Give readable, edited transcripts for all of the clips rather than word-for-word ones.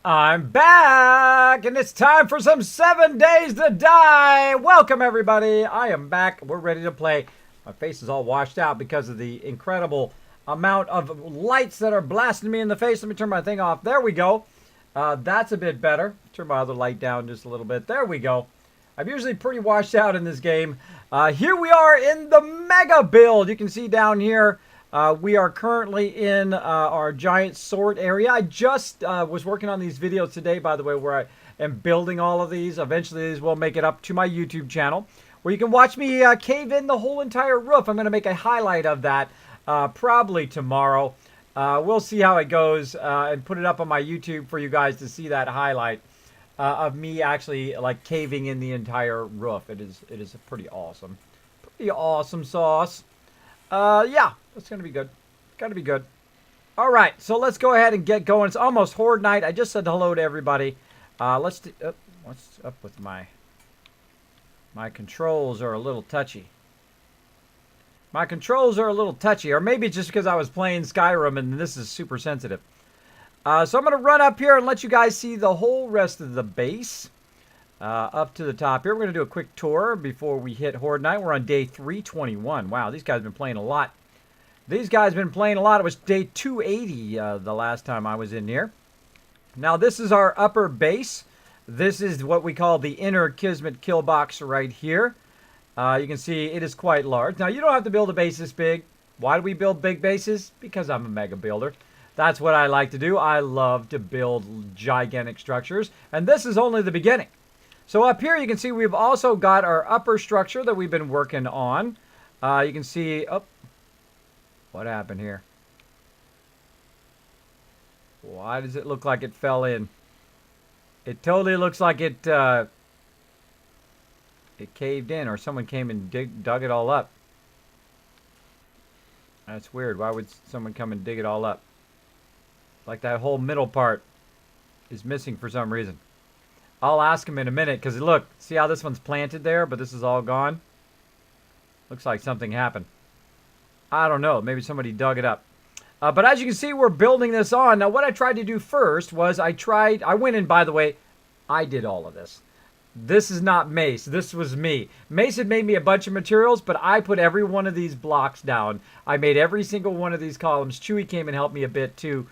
I'm back, and it's time for some 7 Days to Die. Welcome, everybody. I am back. We're ready to play. My face is all washed out because of the incredible amount of lights that are blasting me in the face. Let me turn my thing off. There we go. That's a bit better. Turn my other light down just a little bit. There we go. I'm usually pretty washed out in this game. Here we are in the mega build. You can see down here. We are currently in our giant sword area. I just was working on these videos today, by the way, where I am building all of these. Eventually, these will make it up to my YouTube channel, where you can watch me cave in the whole entire roof. I'm going to make a highlight of that probably tomorrow. We'll see how it goes and put it up on my YouTube for you guys to see that highlight of me actually like caving in the entire roof. It is pretty awesome. Pretty awesome sauce. Yeah, it's going to be good. Got to be good. All right, so let's go ahead and get going. It's almost Horde night. I just said hello to everybody. What's up with my controls are a little touchy. My controls are a little touchy, or maybe it's just because I was playing Skyrim and this is super sensitive. So I'm going to run up here and let you guys see the whole rest of the base. Up to the top here. We're going to do a quick tour before we hit Horde night. We're on day 321. Wow, these guys have been playing a lot. These guys have been playing a lot. It was day 280 the last time I was in here. Now, this is our upper base. This is what we call the inner Kismet kill box right here. You can see it is quite large. Now, you don't have to build a base this big. Why do we build big bases? Because I'm a mega builder. That's what I like to do. I love to build gigantic structures. And this is only the beginning. So up here, you can see we've also got our upper structure that we've been working on. You can see, oh, what happened here? Why does it look like it fell in? It totally looks like it caved in, or someone came and dug it all up. That's weird. Why would someone come and dig it all up? Like that whole middle part is missing for some reason. I'll ask him in a minute, because look, see how this one's planted there, but this is all gone? Looks like something happened. I don't know. Maybe somebody dug it up. But as you can see, we're building this on. Now, what I tried to do first was I went in, by the way, I did all of this. This is not Mace. This was me. Mace had made me a bunch of materials, but I put every one of these blocks down. I made every single one of these columns. Chewy came and helped me a bit, too,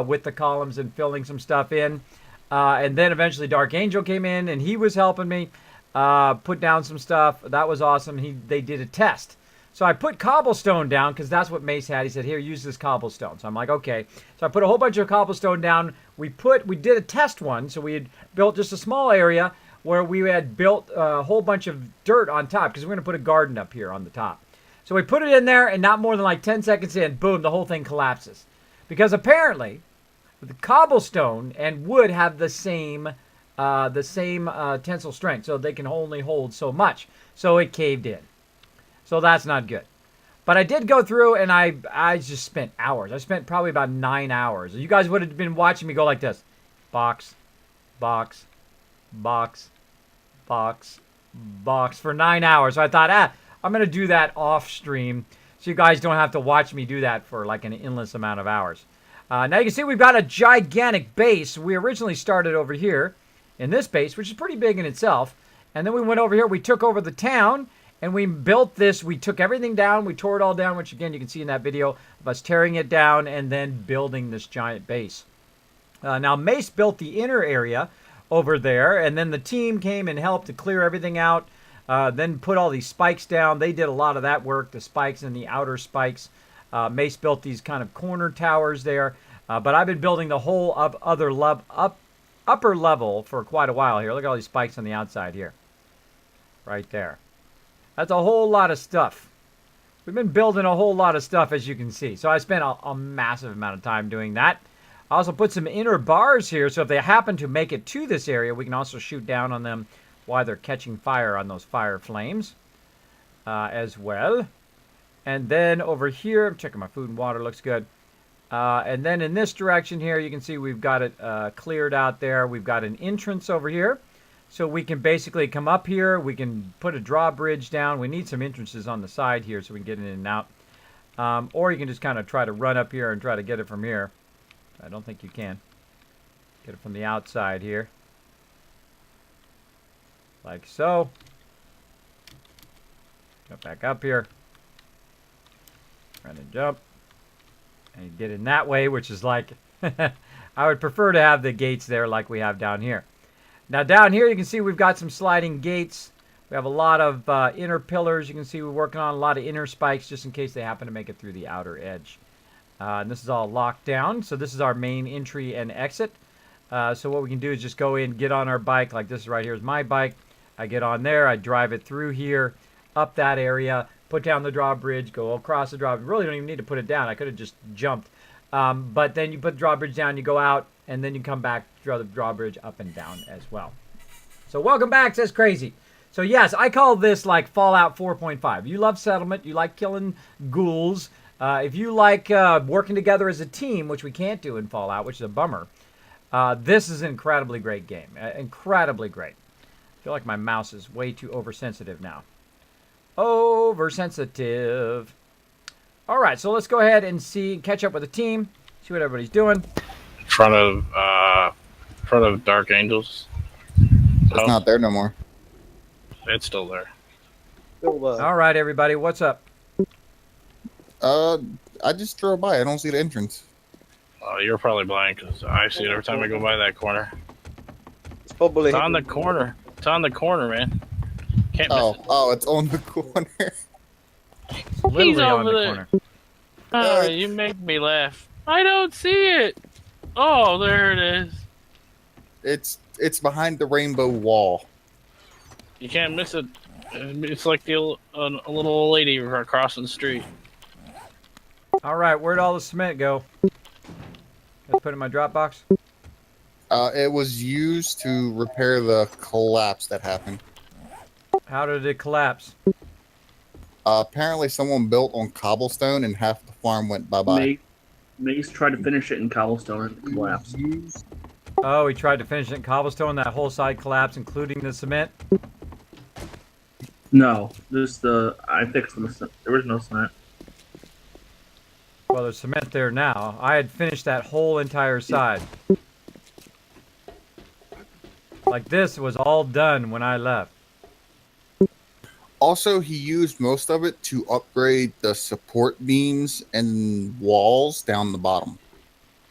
with the columns and filling some stuff in. And then eventually Dark Angel came in, and he was helping me put down some stuff. That was awesome. They did a test. So I put cobblestone down, because that's what Mace had. He said, here, use this cobblestone. So I'm like, okay. So I put a whole bunch of cobblestone down. We did a test one. So we had built just a small area where we had built a whole bunch of dirt on top, because we're going to put a garden up here on the top. So we put it in there, and not more than like 10 seconds in, boom, the whole thing collapses. Because apparently the cobblestone and wood have the same tensile strength, so they can only hold so much. So it caved in. So that's not good. But I did go through, and I just spent hours. I spent probably about 9 hours. You guys would have been watching me go like this. Box, box, box, box, box for 9 hours. So I thought, I'm going to do that off stream so you guys don't have to watch me do that for like an endless amount of hours. Now you can see we've got a gigantic base. We originally started over here in this base, which is pretty big in itself. And then we went over here. We took over the town, and we built this. We took everything down. We tore it all down, which, again, you can see in that video of us tearing it down and then building this giant base. Now, Mace built the inner area over there, and then the team came and helped to clear everything out, then put all these spikes down. They did a lot of that work, the spikes and the outer spikes. Mace built these kind of corner towers there. But I've been building the whole upper level for quite a while here. Look at all these spikes on the outside here. Right there. That's a whole lot of stuff. We've been building a whole lot of stuff, as you can see. So I spent a massive amount of time doing that. I also put some inner bars here, so if they happen to make it to this area, we can also shoot down on them while they're catching fire on those fire flames as well. And then over here, I'm checking my food and water, looks good. And then in this direction here, you can see we've got it cleared out there. We've got an entrance over here. So we can basically come up here. We can put a drawbridge down. We need some entrances on the side here so we can get in and out. Or you can just kind of try to run up here and try to get it from here. I don't think you can. Get it from the outside here. Like so. Jump back up here. Run and jump. And you get in that way, which is like, I would prefer to have the gates there like we have down here. Now down here you can see we've got some sliding gates. We have a lot of inner pillars. You can see we're working on a lot of inner spikes just in case they happen to make it through the outer edge. And this is all locked down. So this is our main entry and exit. So what we can do is just go in, get on our bike. Like this right here is my bike. I get on there. I drive it through here, up that area, put down the drawbridge, go across the drawbridge. Really don't even need to put it down. I could have just jumped. But then you put the drawbridge down, you go out, and then you come back, draw the drawbridge up and down as well. So welcome back, says Crazy. So yes, I call this like Fallout 4.5. You love settlement, you like killing ghouls. If you like working together as a team, which we can't do in Fallout, which is a bummer, this is an incredibly great game. Incredibly great. I feel like my mouse is way too oversensitive now. Oversensitive. All right, so let's go ahead and catch up with the team, see what everybody's doing. In front of Dark Angels. It's not there no more. It's still there. All right, everybody, what's up? I just drove by. I don't see the entrance. You're probably blind because I see it every time I go by that corner. It's probably on the corner. It's on the corner, man. Can't miss it. Oh, it's on the corner. It's literally on the corner. Oh, you make me laugh. I don't see it. Oh, there it is. It's behind the rainbow wall. You can't miss it. It's like a little old lady crossing the street. All right, where'd all the cement go? Let's put it in my Dropbox. It was used to repair the collapse that happened. How did it collapse? Apparently someone built on cobblestone and half the farm went bye-bye. Mace tried to finish it in cobblestone and it collapsed. Oh, he tried to finish it in cobblestone. That whole side collapsed, including the cement? No, I fixed the there was no cement. Well, there's cement there now. I had finished that whole entire side. Like this was all done when I left. Also, he used most of it to upgrade the support beams and walls down the bottom.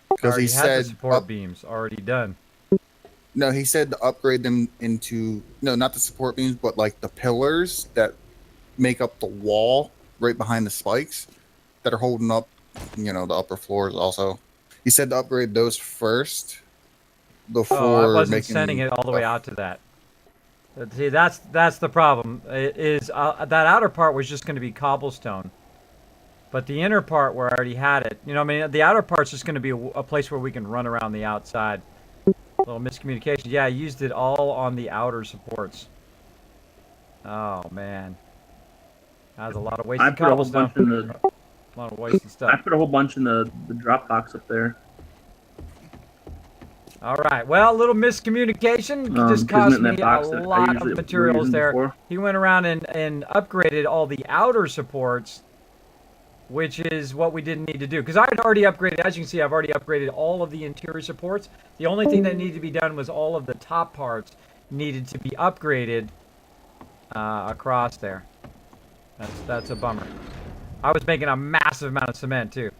Because he said the support beams already done. No, he said to upgrade them into not the support beams, but like the pillars that make up the wall right behind the spikes that are holding up, the upper floors. Also, he said to upgrade those first before I wasn't sending it all the way out to that. See, that's the problem. That outer part was just going to be cobblestone, but the inner part where I already had it, the outer part's just going to be a place where we can run around the outside. A little miscommunication. Yeah, I used it all on the outer supports. Oh man, that was a lot of wasted cobblestone. A lot of wasted stuff. I put a whole bunch in the Dropbox up there. All right. Well, a little miscommunication just cost me a lot of materials there. Before. He went around and upgraded all the outer supports, which is what we didn't need to do. Because I had already upgraded, as you can see, I've already upgraded all of the interior supports. The only thing that needed to be done was all of the top parts needed to be upgraded across there. That's a bummer. I was making a massive amount of cement, too.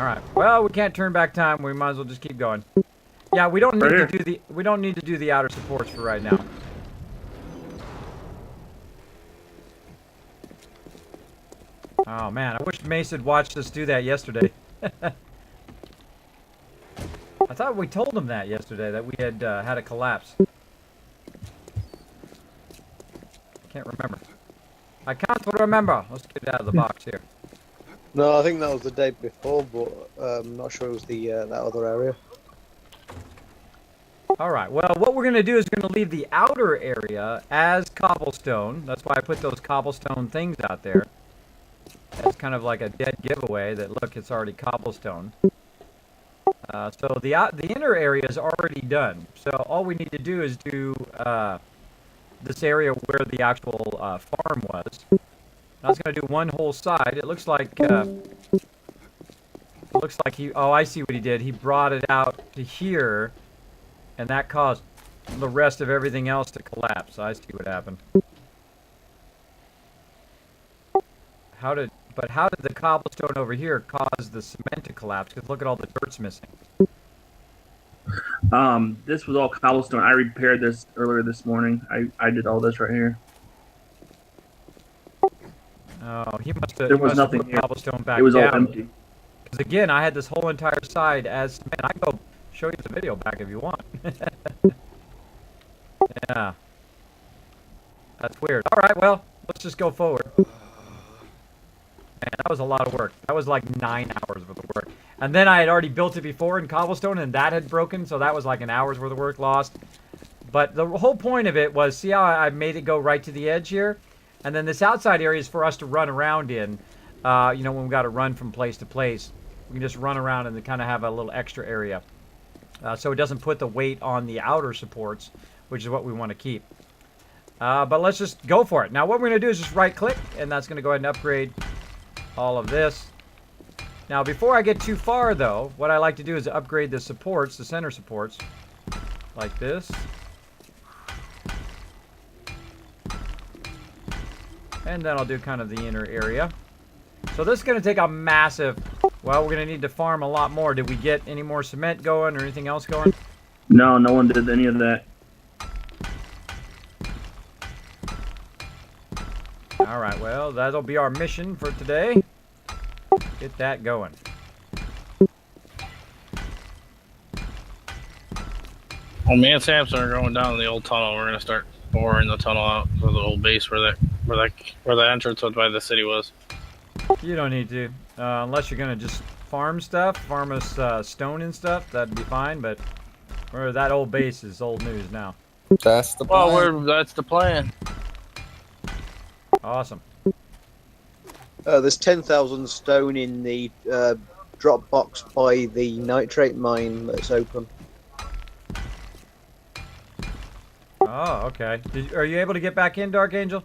All right. Well, we can't turn back time. We might as well just keep going. Yeah, we don't need to do the outer supports for right now. Oh man, I wish Mace had watched us do that yesterday. I thought we told him that yesterday, that we had had a collapse. Can't remember. I can't remember. Let's get it out of the box here. No, I think that was the day before, but I'm not sure it was that other area. All right, well, what we're going to do is we're going to leave the outer area as cobblestone. That's why I put those cobblestone things out there. That's kind of like a dead giveaway that, look, it's already cobblestone. So the inner area is already done. So all we need to do is do this area where the actual farm was. I was going to do one whole side. It looks like he. Oh, I see what he did. He brought it out to here and that caused the rest of everything else to collapse. I see what happened. How did the cobblestone over here cause the cement to collapse? Because look at all the dirt's missing. This was all cobblestone. I repaired this earlier this morning. I did all this right here. Oh, he There was must have nothing put here. cobblestone back It was all down. empty. Because again, I had this whole entire side as cement. I can go show you the video back if you want. Yeah. That's weird. All right, well, let's just go forward. Man, that was a lot of work. That was like 9 hours worth of work. And then I had already built it before in cobblestone, and that had broken, so that was like an hour's worth of work lost. But the whole point of it was, see how I made it go right to the edge here? And then this outside area is for us to run around in. You know, when we've got to run from place to place. We can just run around and kind of have a little extra area. So it doesn't put the weight on the outer supports, which is what we want to keep. But let's just go for it. Now what we're going to do is just right click, and that's going to go ahead and upgrade all of this. Now before I get too far though, what I like to do is upgrade the supports, the center supports, like this. And then I'll do kind of the inner area. So this is going to take a massive, well, we're going to need to farm a lot more. Did we get any more cement going or anything else going? No, no one did any of that. Alright, well, that'll be our mission for today. Get that going. Well, me and Samson are going down the old tunnel. We're gonna start boring the tunnel out for the old base where the entrance by the city was. You don't need to. Unless you're going to just farm stuff, farm us stone and stuff, that'd be fine, but that old base is old news now. That's the plan. Well, that's the plan. Awesome. There's 10,000 stone in the drop box by the nitrate mine that's open. Oh, okay. Are you able to get back in, Dark Angel?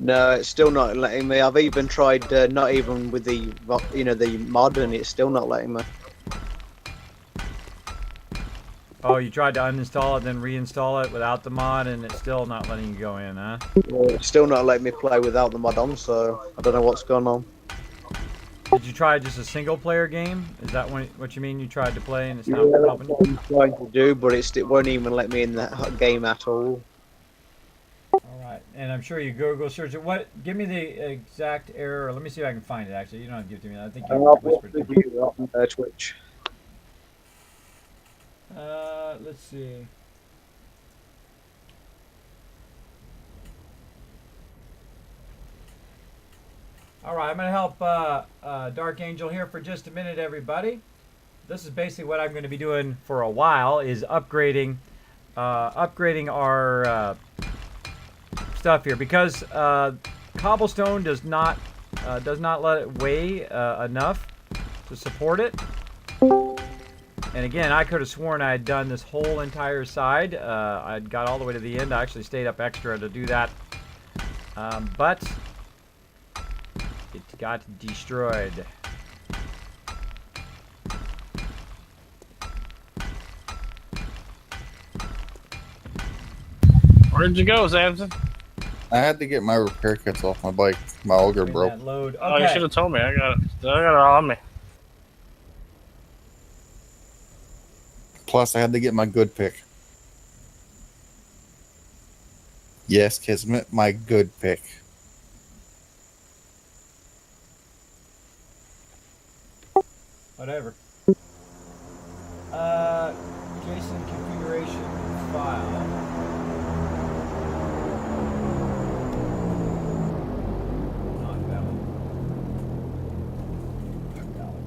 No, it's still not letting me. I've even tried, not even with the, you know, the mod, and it's still not letting me. Oh, you tried to uninstall it, then reinstall it without the mod, and it's still not letting you go in, huh? It's still not letting me play without the mod on, so I don't know what's going on. Did you try just a single-player game? Is that what you mean you tried to play and it's not Yeah, that's helping? what I'm trying to do, but it won't even let me in that game at all. All right, and I'm sure you Google search it. Give me the exact error. Let me see if I can find it. Actually, you don't have to give it to me. I think you I'll whispered put it. To me. you on Twitch. Let's see. All right, I'm gonna help Dark Angel here for just a minute, everybody. This is basically what I'm going to be doing for a while, is upgrading our stuff here, because cobblestone does not let it weigh enough to support it. And again, I could have sworn I had done this whole entire side. I'd got all the way to the end. I actually stayed up extra to do that, but it got destroyed. Where'd you go, Samson? I had to get my repair kits off my bike. My auger Bring broke. that load. Oh, you should Okay. have told me. I got it all on me. Plus, I had to get my good pick. Yes, Kismet, my good pick. Whatever. Jason configuration file. Not valid. Not valid.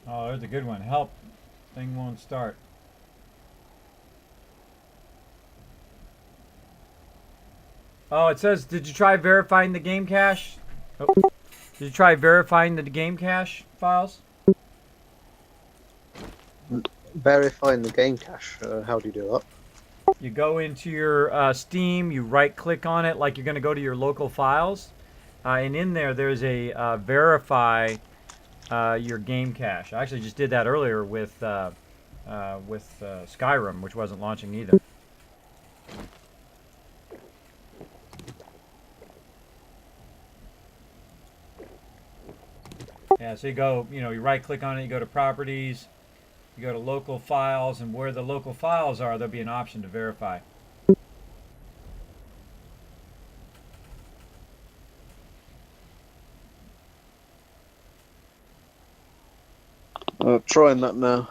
Oh, there's a good one. Help. Thing won't start. Oh, it says, did you try verifying the game cache? Oh. Did you try verifying the game cache files? Verifying the game cache. How do you do that? You go into your Steam, you right-click on it like you're going to go to your local files. And in there, there's a verify your game cache. I actually just did that earlier with Skyrim, which wasn't launching either. Yeah, so you go, you right-click on it, you go to Properties, you go to Local Files, and where the local files are, there'll be an option to verify. Trying that now.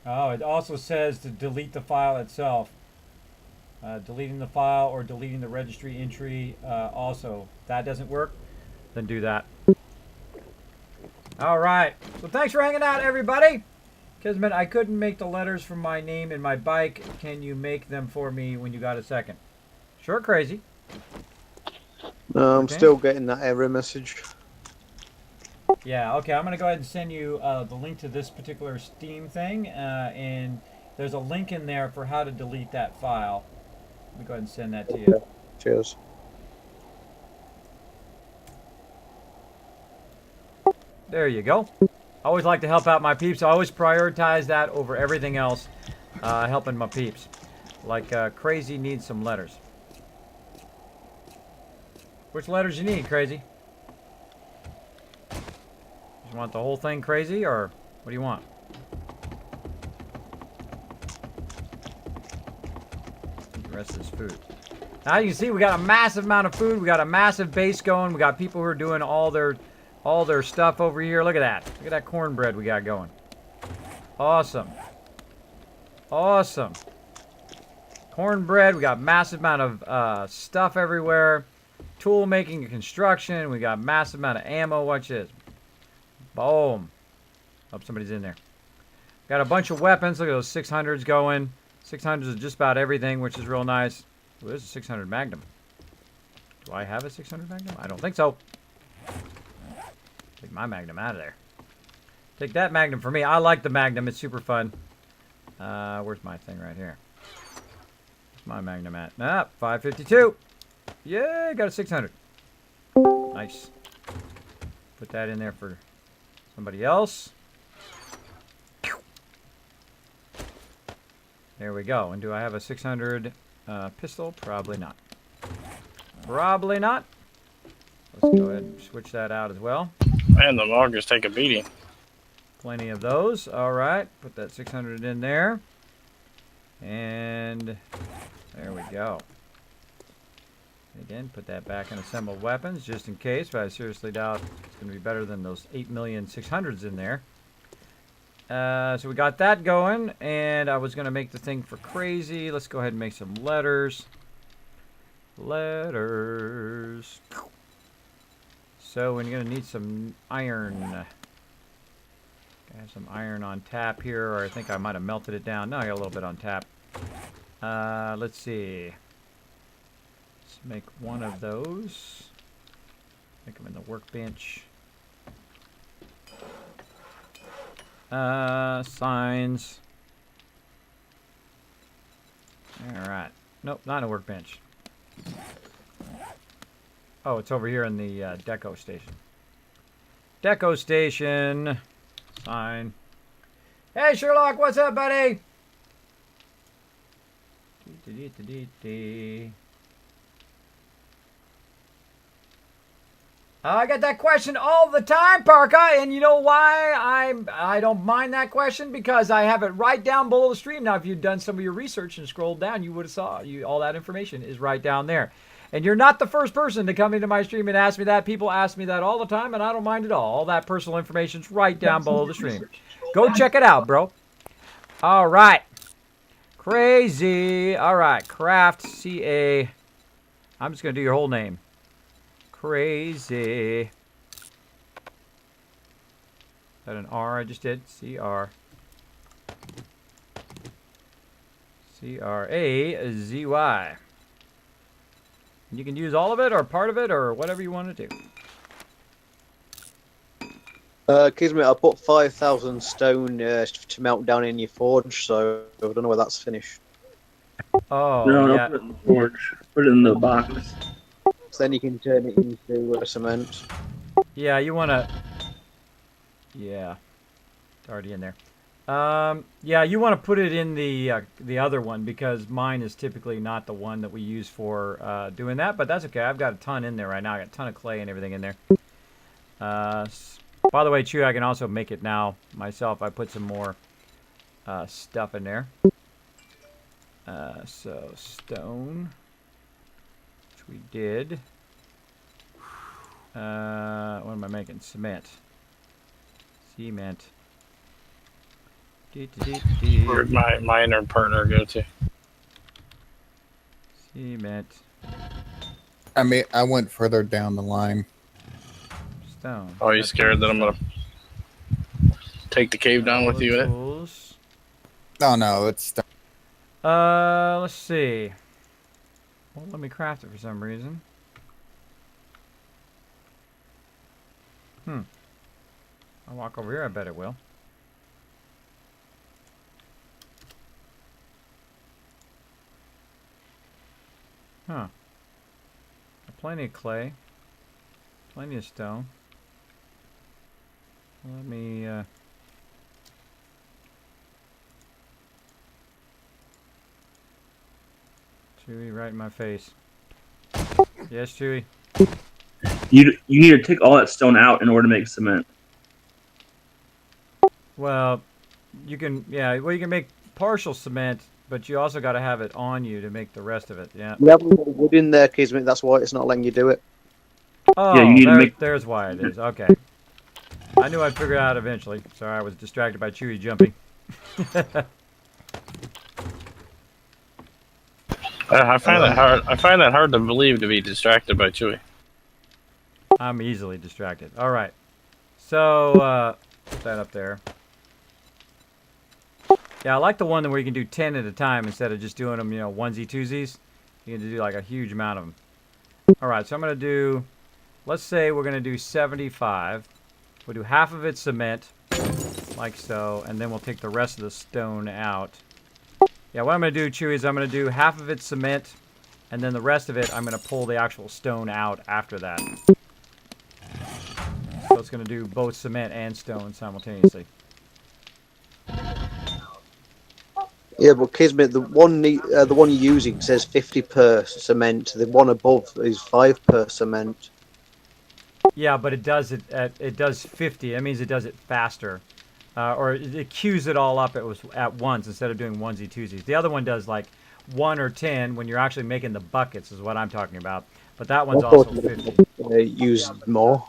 Oh, it also says to delete the file itself. Deleting the file or deleting the registry entry also. If that doesn't work, then do that. All right. So thanks for hanging out, everybody. Kismet, I couldn't make the letters from my name and my bike. Can you make them for me when you got a second? Sure, crazy. No, I'm Okay. still getting that error message. Yeah, okay, I'm going to go ahead and send you the link to this particular Steam thing, and there's a link in there for how to delete that file. Let me go ahead and send that to you. Cheers. There you go. I always like to help out my peeps. I always prioritize that over everything else, helping my peeps. Like Crazy needs some letters. Which letters you need, Crazy? You want the whole thing, Crazy, or what do you want? The rest of this food. Now you can see we got a massive amount of food. We got a massive base going. We got people who are doing all their stuff over here. Look at that. Look at that cornbread we got going. Awesome. Awesome. Cornbread. We got massive amount of stuff everywhere. Tool making and construction. We got massive amount of ammo. Watch this. Boom. Hope somebody's in there. Got a bunch of weapons. Look at those 600s going. 600s is just about everything, which is real nice. Ooh, there's a 600 Magnum. Do I have a 600 Magnum? I don't think so. Take my Magnum out of there. Take that Magnum for me. I like the Magnum. It's super fun. Where's my thing right here? Where's my Magnum at? Ah, 552. Yeah, got a 600. Nice. Put that in there for somebody else. There we go. And do I have a 600 pistol? Probably not. Probably not. Let's go ahead and switch that out as well. Man, the loggers take a beating. Plenty of those. All right. Put that 600 in there. And there we go. Again, put that back in assembled weapons just in case, but I seriously doubt it's going to be better than those 8,600,000s in there. So we got that going, and I was going to make the thing for Crazy. Let's go ahead and make some letters. Letters. So we're going to need some iron. I have some iron on tap here, or I think I might have melted it down. No, I got a little bit on tap. Let's see. Let's make one of those. Make them in the workbench. Signs. Alright. Nope, not in a workbench. Oh, it's over here in the deco station. Deco station. Sign. Hey, Sherlock, what's up, buddy? I get that question all the time, Parka, and you know why I don't mind that question? Because I have it right down below the stream. Now, if you'd done some of your research and scrolled down, you would have saw all that information is right down there. And you're not the first person to come into my stream and ask me that. People ask me that all the time, and I don't mind at all. All that personal information's right down below the stream. Go check it out, bro. All right. Crazy. All right. Craft CA. I'm just going to do your whole name. Crazy. that an R I just did? CR. CRAZY. You can use all of it or part of it or whatever you want to do. Kismet, I put 5,000 stone to melt down in your forge, so I don't know whether that's finished. Oh, No, don't yeah. put it in the forge. Put it in the box. So then you can turn it into cement. Yeah, you want to... Yeah. It's already in there. Yeah, you want to put it in the other one because mine is typically not the one that we use for doing that, but that's okay. I've got a ton in there right now. I got a ton of clay and everything in there. By the way, Chew, I can also make it now myself. I put some more stuff in there. So stone, which we did. What am I making? Cement. Cement. Where'd my miner partner go to? Cement. I went further down the line. Stone. Oh, you That's scared that I'm stone. gonna take the cave down All with the you in it? tools. Oh no, it's Let's see. Won't let me craft it for some reason. I'll walk over here, I bet it will. Huh. Plenty of clay. Plenty of stone. Let me, Chewy, right in my face. Yes, Chewy. You need to take all that stone out in order to make cement. Well, you can, yeah, well, you can make partial cement, but you also got to have it on you to make the rest of it, yeah. You haven't got wood in there, Kismet, that's why it's not letting you do it. Oh, Yeah, you need to make. there's why it is. Okay. I knew I'd figure it out eventually. Sorry, I was distracted by Chewy jumping. I find that hard. I find that hard to believe to be distracted by Chewy. I'm easily distracted. All right. So, put that up there. Yeah, I like the one where you can do 10 at a time instead of just doing them, onesie twosies. You can do like a huge amount of them. All right, so I'm going to do, let's say we're going to do 75. We'll do half of it cement, like so, and then we'll take the rest of the stone out. Yeah, what I'm going to do, Chewy, is I'm going to do half of it cement, and then the rest of it, I'm going to pull the actual stone out after that. So it's going to do both cement and stone simultaneously. Yeah, but Kismet, the one you're using says 50 per cement. The one above is 5 per cement. Yeah, but it does it does 50. That means it does it faster, or it queues it all up at once instead of doing onesie twosies. The other one does like 1 or 10 when you're actually making the buckets, is what I'm talking about. But that one's also 50. Use more.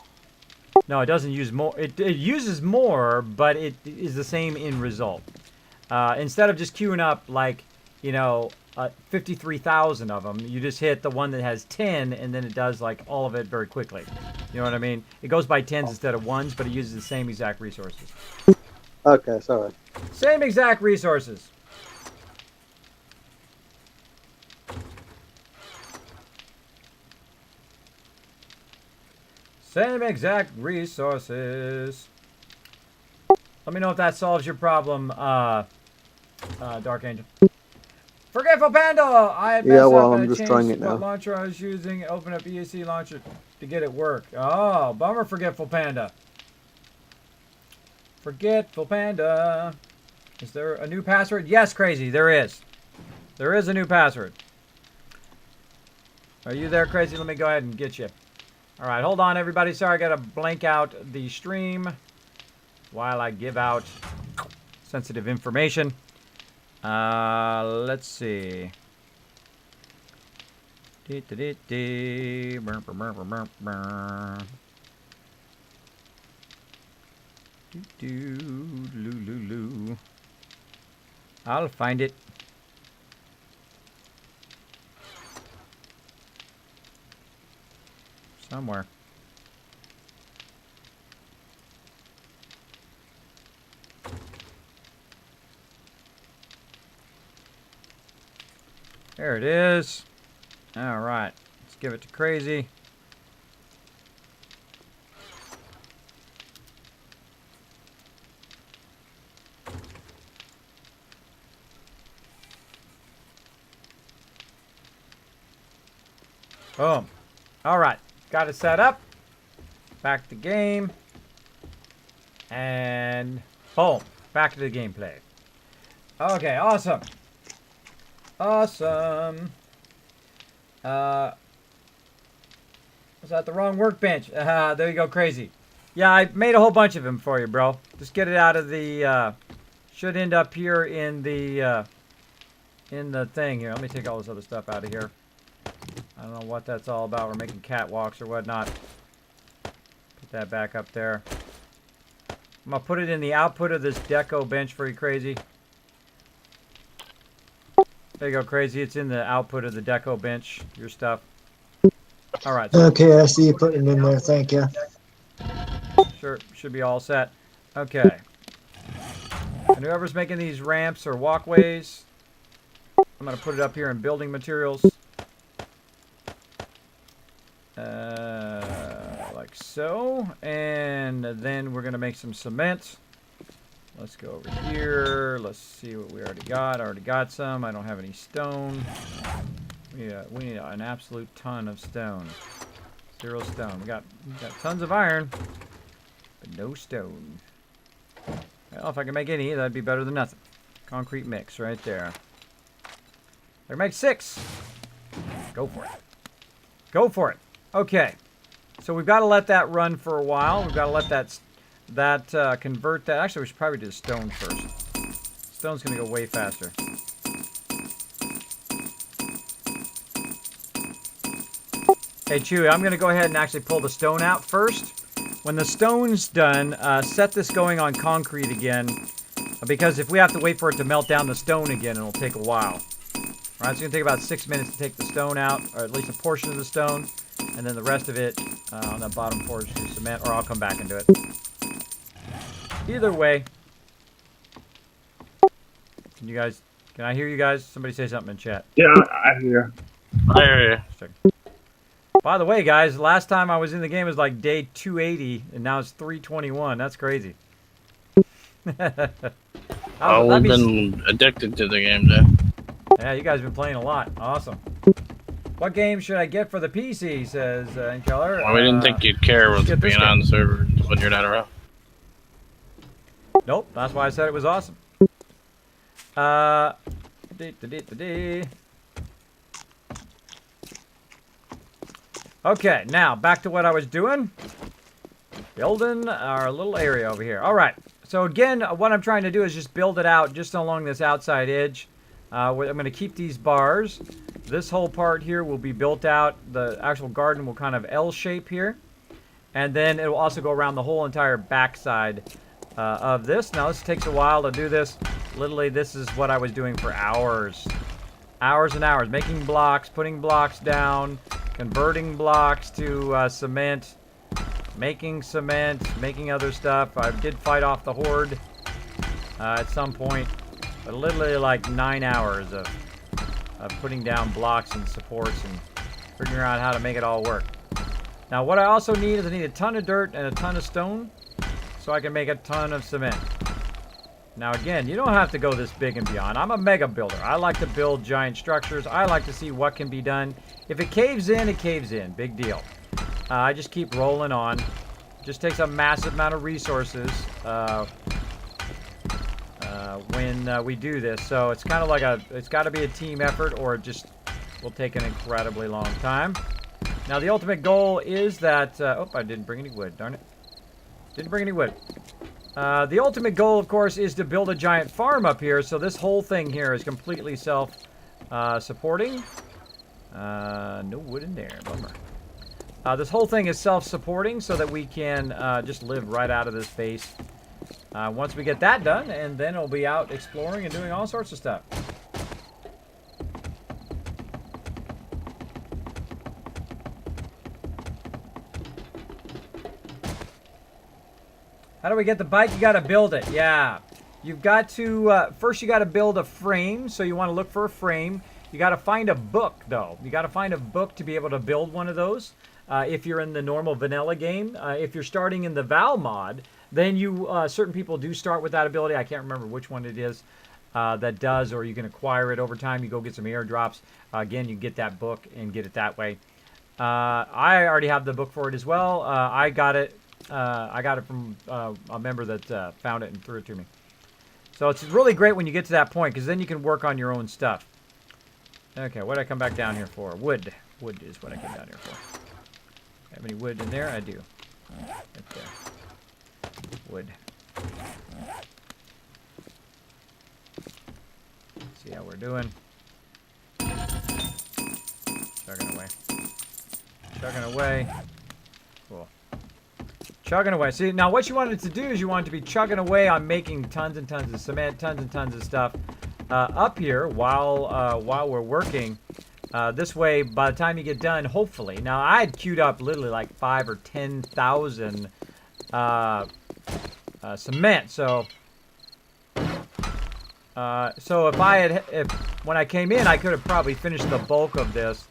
No, it doesn't use more. It uses more, but it is the same in result. Instead of just queuing up like 53,000 of them, you just hit the one that has 10, and then it does like all of it very quickly. You know what I mean? It goes by tens instead of ones, but it uses the same exact resources. Okay, sorry. Same exact resources. Same exact resources. Let me know if that solves your problem, Dark Angel. Forgetful Panda! I had messed Yeah, well, up I'm and I just trying changed it what now. launcher I was using. Open up ESC launcher to get it work. Oh, bummer, Forgetful Panda. Forgetful Panda. Is there a new password? Yes, Crazy, there is. There is a new password. Are you there, Crazy? Let me go ahead and get you. All right, hold on, everybody. Sorry, I got to blank out the stream while I give out sensitive information. Let's see. I'll find it. Somewhere. There it is. All right. Let's give it to crazy. Boom. All right. Got it set up. Back to game. And boom. Back to the gameplay. Okay, awesome. Awesome. Was that the wrong workbench? There you go, crazy. Yeah, I made a whole bunch of them for you, bro. Just get it out of the, should end up here in the thing here. Let me take all this other stuff out of here. I don't know what that's all about. We're making catwalks or whatnot. Put that back up there. I'm going to put it in the output of this deco bench for you, crazy. There you go, crazy. It's in the output of the deco bench, your stuff. All right. So Okay, I see you putting it in there. Thank you. sure, should be all set. Okay. And whoever's making these ramps or walkways, I'm going to put it up here in building materials. Like so. And then we're going to make some cement. Let's go over here. Let's see what we already got. I already got some. I don't have any stone. We need an absolute ton of stone. 0 stone. We got tons of iron, but no stone. Well, if I can make any, that'd be better than nothing. Concrete mix right there. I can make 6. Go for it. Go for it. Okay. So we've got to let that run for a while. We've got to let that convert that. Actually, we should probably do the stone first. Stone's going to go way faster. Hey, Chewy, I'm going to go ahead and actually pull the stone out first. When the stone's done, set this going on concrete again. Because if we have to wait for it to melt down the stone again, it'll take a while. Alright, it's going to take about 6 minutes to take the stone out, or at least a portion of the stone. And then the rest of it on the bottom portion is cement, or I'll come back and do it. Either way. Can I hear you guys? Somebody say something in chat. Yeah, I hear. I hear you. By the way, guys, last time I was in the game was like day 280, and now it's 321. That's crazy. Oh, we've been addicted to the game, then. Yeah, you guys have been playing a lot. Awesome. What game should I get for the PC, says Keller. Well, we didn't think you'd care what's being on the server when you're not around. Nope, that's why I said it was awesome. Okay, now back to what I was doing. Building our little area over here. All right. So again, what I'm trying to do is just build it out just along this outside edge. I'm going to keep these bars. This whole part here will be built out. The actual garden will kind of L shape here. And then it will also go around the whole entire backside of this. Now, this takes a while to do this. Literally, this is what I was doing for hours. Hours and hours. Making blocks, putting blocks down, converting blocks to cement, making cement, making other stuff. I did fight off the horde at some point. But literally like 9 hours of putting down blocks and supports and figuring out how to make it all work. Now what I also need is I need a ton of dirt and a ton of stone so I can make a ton of cement. Now again, you don't have to go this big and beyond. I'm a mega builder. I like to build giant structures. I like to see what can be done. If it caves in, it caves in. Big deal. I just keep rolling on. Just takes a massive amount of resources when we do this. So it's kind of like it's got to be a team effort or it just will take an incredibly long time. Now the ultimate goal is that, oh, I didn't bring any wood, darn it. Didn't bring any wood. The ultimate goal, of course, is to build a giant farm up here. So this whole thing here is completely self-supporting. No wood in there, bummer. This whole thing is self-supporting so that we can just live right out of this base. Once we get that done, and then it'll be out exploring and doing all sorts of stuff. How do we get the bike? You gotta build it, yeah. You've got to, first you gotta build a frame, so you wanna look for a frame. You got to find a book, though. You got to find a book to be able to build one of those. If you're in the normal vanilla game, if you're starting in the Val mod, then you certain people do start with that ability. I can't remember which one it is that does, or you can acquire it over time. You go get some airdrops. Again, you get that book and get it that way. I already have the book for it as well. I got it. I got it from a member that found it and threw it to me. So it's really great when you get to that point, because then you can work on your own stuff. Okay, what did I come back down here for? Wood. Wood is what I came down here for. Have any wood in there? I do. Right there. Wood. See how we're doing. Chugging away. Chugging away. Cool. Chugging away. See, now what you wanted to do is you wanted to be chugging away on making tons and tons of cement, tons and tons of stuff up here while we're working. This way, by the time you get done, hopefully. Now, I had queued up literally like 5,000 or 10,000 cement. So when I came in, I could have probably finished the bulk of this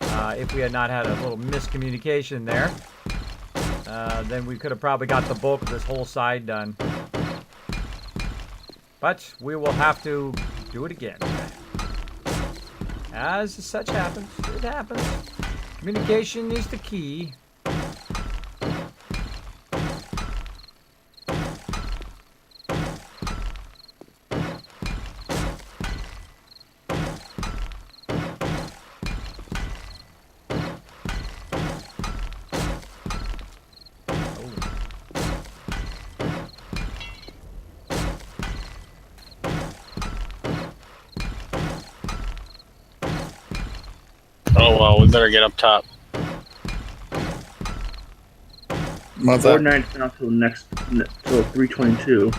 if we had not had a little miscommunication there. Then we could have probably got the bulk of this whole side done. But we will have to do it again. As such happens, it happens. Communication is the key. Oh well, we better get up top. What's that? 49 south till next till 322.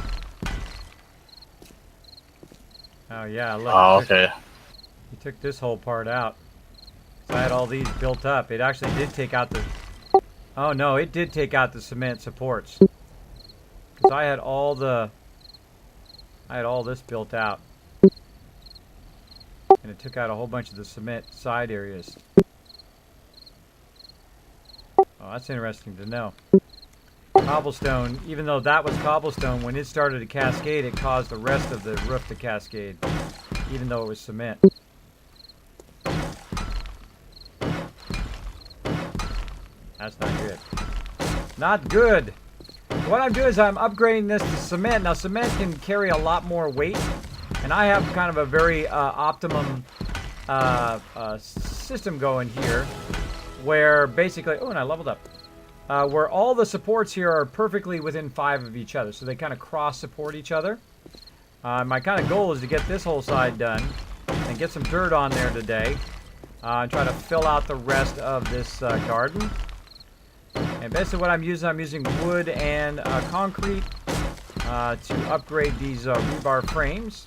Oh yeah, look. Oh, okay. You took this whole part out. So I had all these built up. It actually did take out the... Oh no, it did take out the cement supports. Because I had all this built out. And it took out a whole bunch of the cement side areas. Oh, that's interesting to know. Cobblestone, even though that was cobblestone, when it started to cascade, it caused the rest of the roof to cascade. Even though it was cement. That's not good. Not good! What I'm doing is I'm upgrading this to cement. Now, cement can carry a lot more weight. And I have kind of a very optimum system going here. Where basically... Oh, and I leveled up. Where all the supports here are perfectly within 5 of each other. So they kind of cross-support each other. My kind of goal is to get this whole side done. And get some dirt on there today. And try to fill out the rest of this garden. And basically what I'm using wood and concrete to upgrade these rebar frames.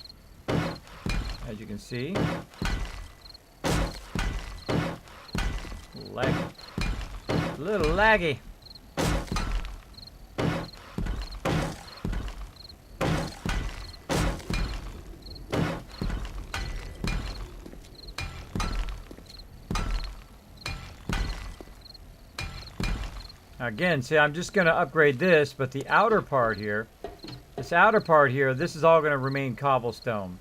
As you can see. Laggy. A little laggy. Again, see, I'm just going to upgrade this, but the outer part here, this is all going to remain cobblestone.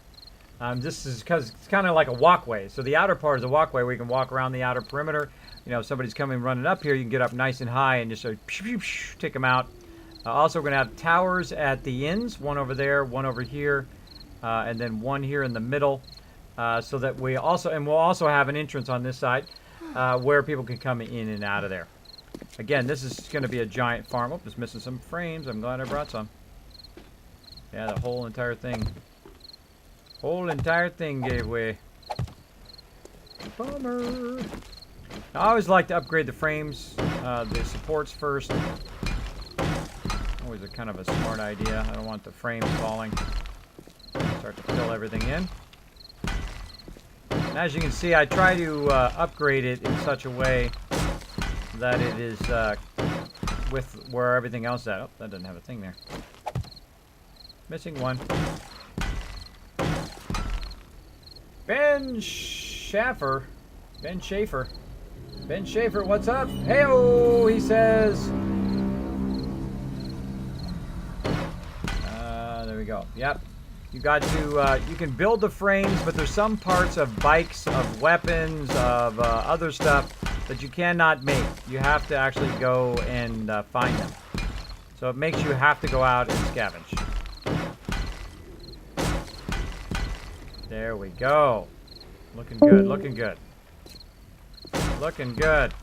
This is because it's kind of like a walkway. So the outer part is a walkway where you can walk around the outer perimeter. You know, if somebody's coming running up here, you can get up nice and high and just sort of take them out. Also, we're going to have towers at the ends, one over there, one over here, and then one here in the middle. So that we'll also have an entrance on this side where people can come in and out of there. Again, this is going to be a giant farm. Oh, just missing some frames. I'm glad I brought some. Yeah, the whole entire thing. Whole entire thing gave way. Bummer. Now, I always like to upgrade the frames, the supports first. Always a kind of a smart idea. I don't want the frames falling. Start to fill everything in. And as you can see, I try to upgrade it in such a way that it is with where everything else is at. Oh, that doesn't have a thing there. Missing one. Bench! Schaffer. Ben Schaefer. Ben Schaefer, what's up? Hey-oh, he says. There we go. Yep. You got to, you can build the frames, but there's some parts of bikes, of weapons, of other stuff that you cannot make. You have to actually go and find them. So it makes you have to go out and scavenge. There we go. Looking good, looking good. Looking good.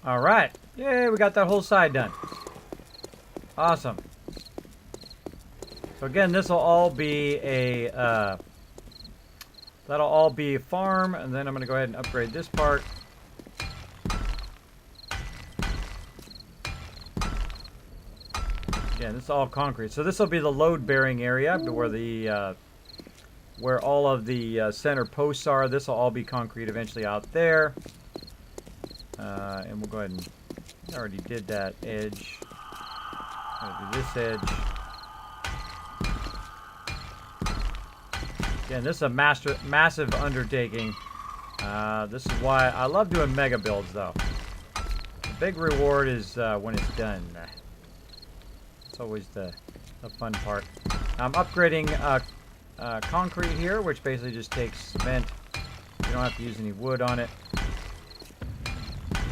All right. Yay, we got that whole side done. Awesome. So again, this will all be a, that'll all be a farm, and then I'm going to go ahead and upgrade this part. Again, this is all concrete. So this will be the load-bearing area where the, where all of the center posts are. This will all be concrete eventually out there. And we'll go ahead and, I already did that edge. I'll do this edge. Again, this is a massive undertaking. This is why I love doing mega builds, though. The big reward is when it's done. It's always the fun part. I'm upgrading concrete here, which basically just takes cement. You don't have to use any wood on it.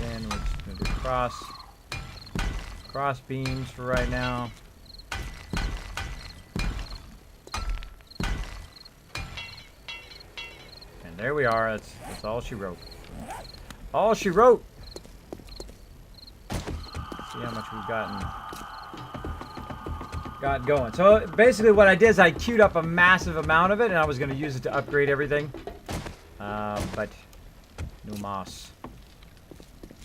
Then we're just going to do cross beams for right now. And there we are. That's all she wrote. All she wrote. Let's see how much we've got going. So basically what I did is I queued up a massive amount of it, and I was going to use it to upgrade everything. But no moss.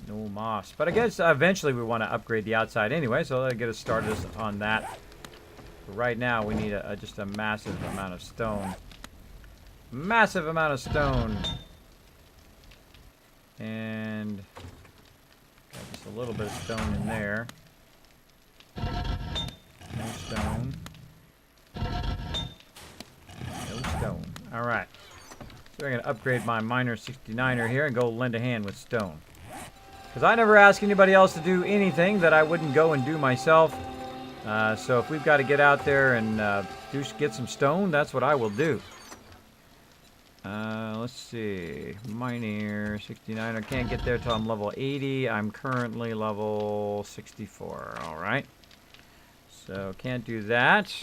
No moss. But I guess eventually we want to upgrade the outside anyway, so that'll get us started on that. But right now we need just a massive amount of stone. Massive amount of stone. And got just a little bit of stone in there. No stone. No stone. Alright. So I'm going to upgrade my Miner 69er here and go lend a hand with stone. Because I never ask anybody else to do anything that I wouldn't go and do myself. So if we've got to get out there and get some stone, that's what I will do. Let's see. Miner 69. I can't get there till I'm level 80. I'm currently level 64. Alright. So can't do that.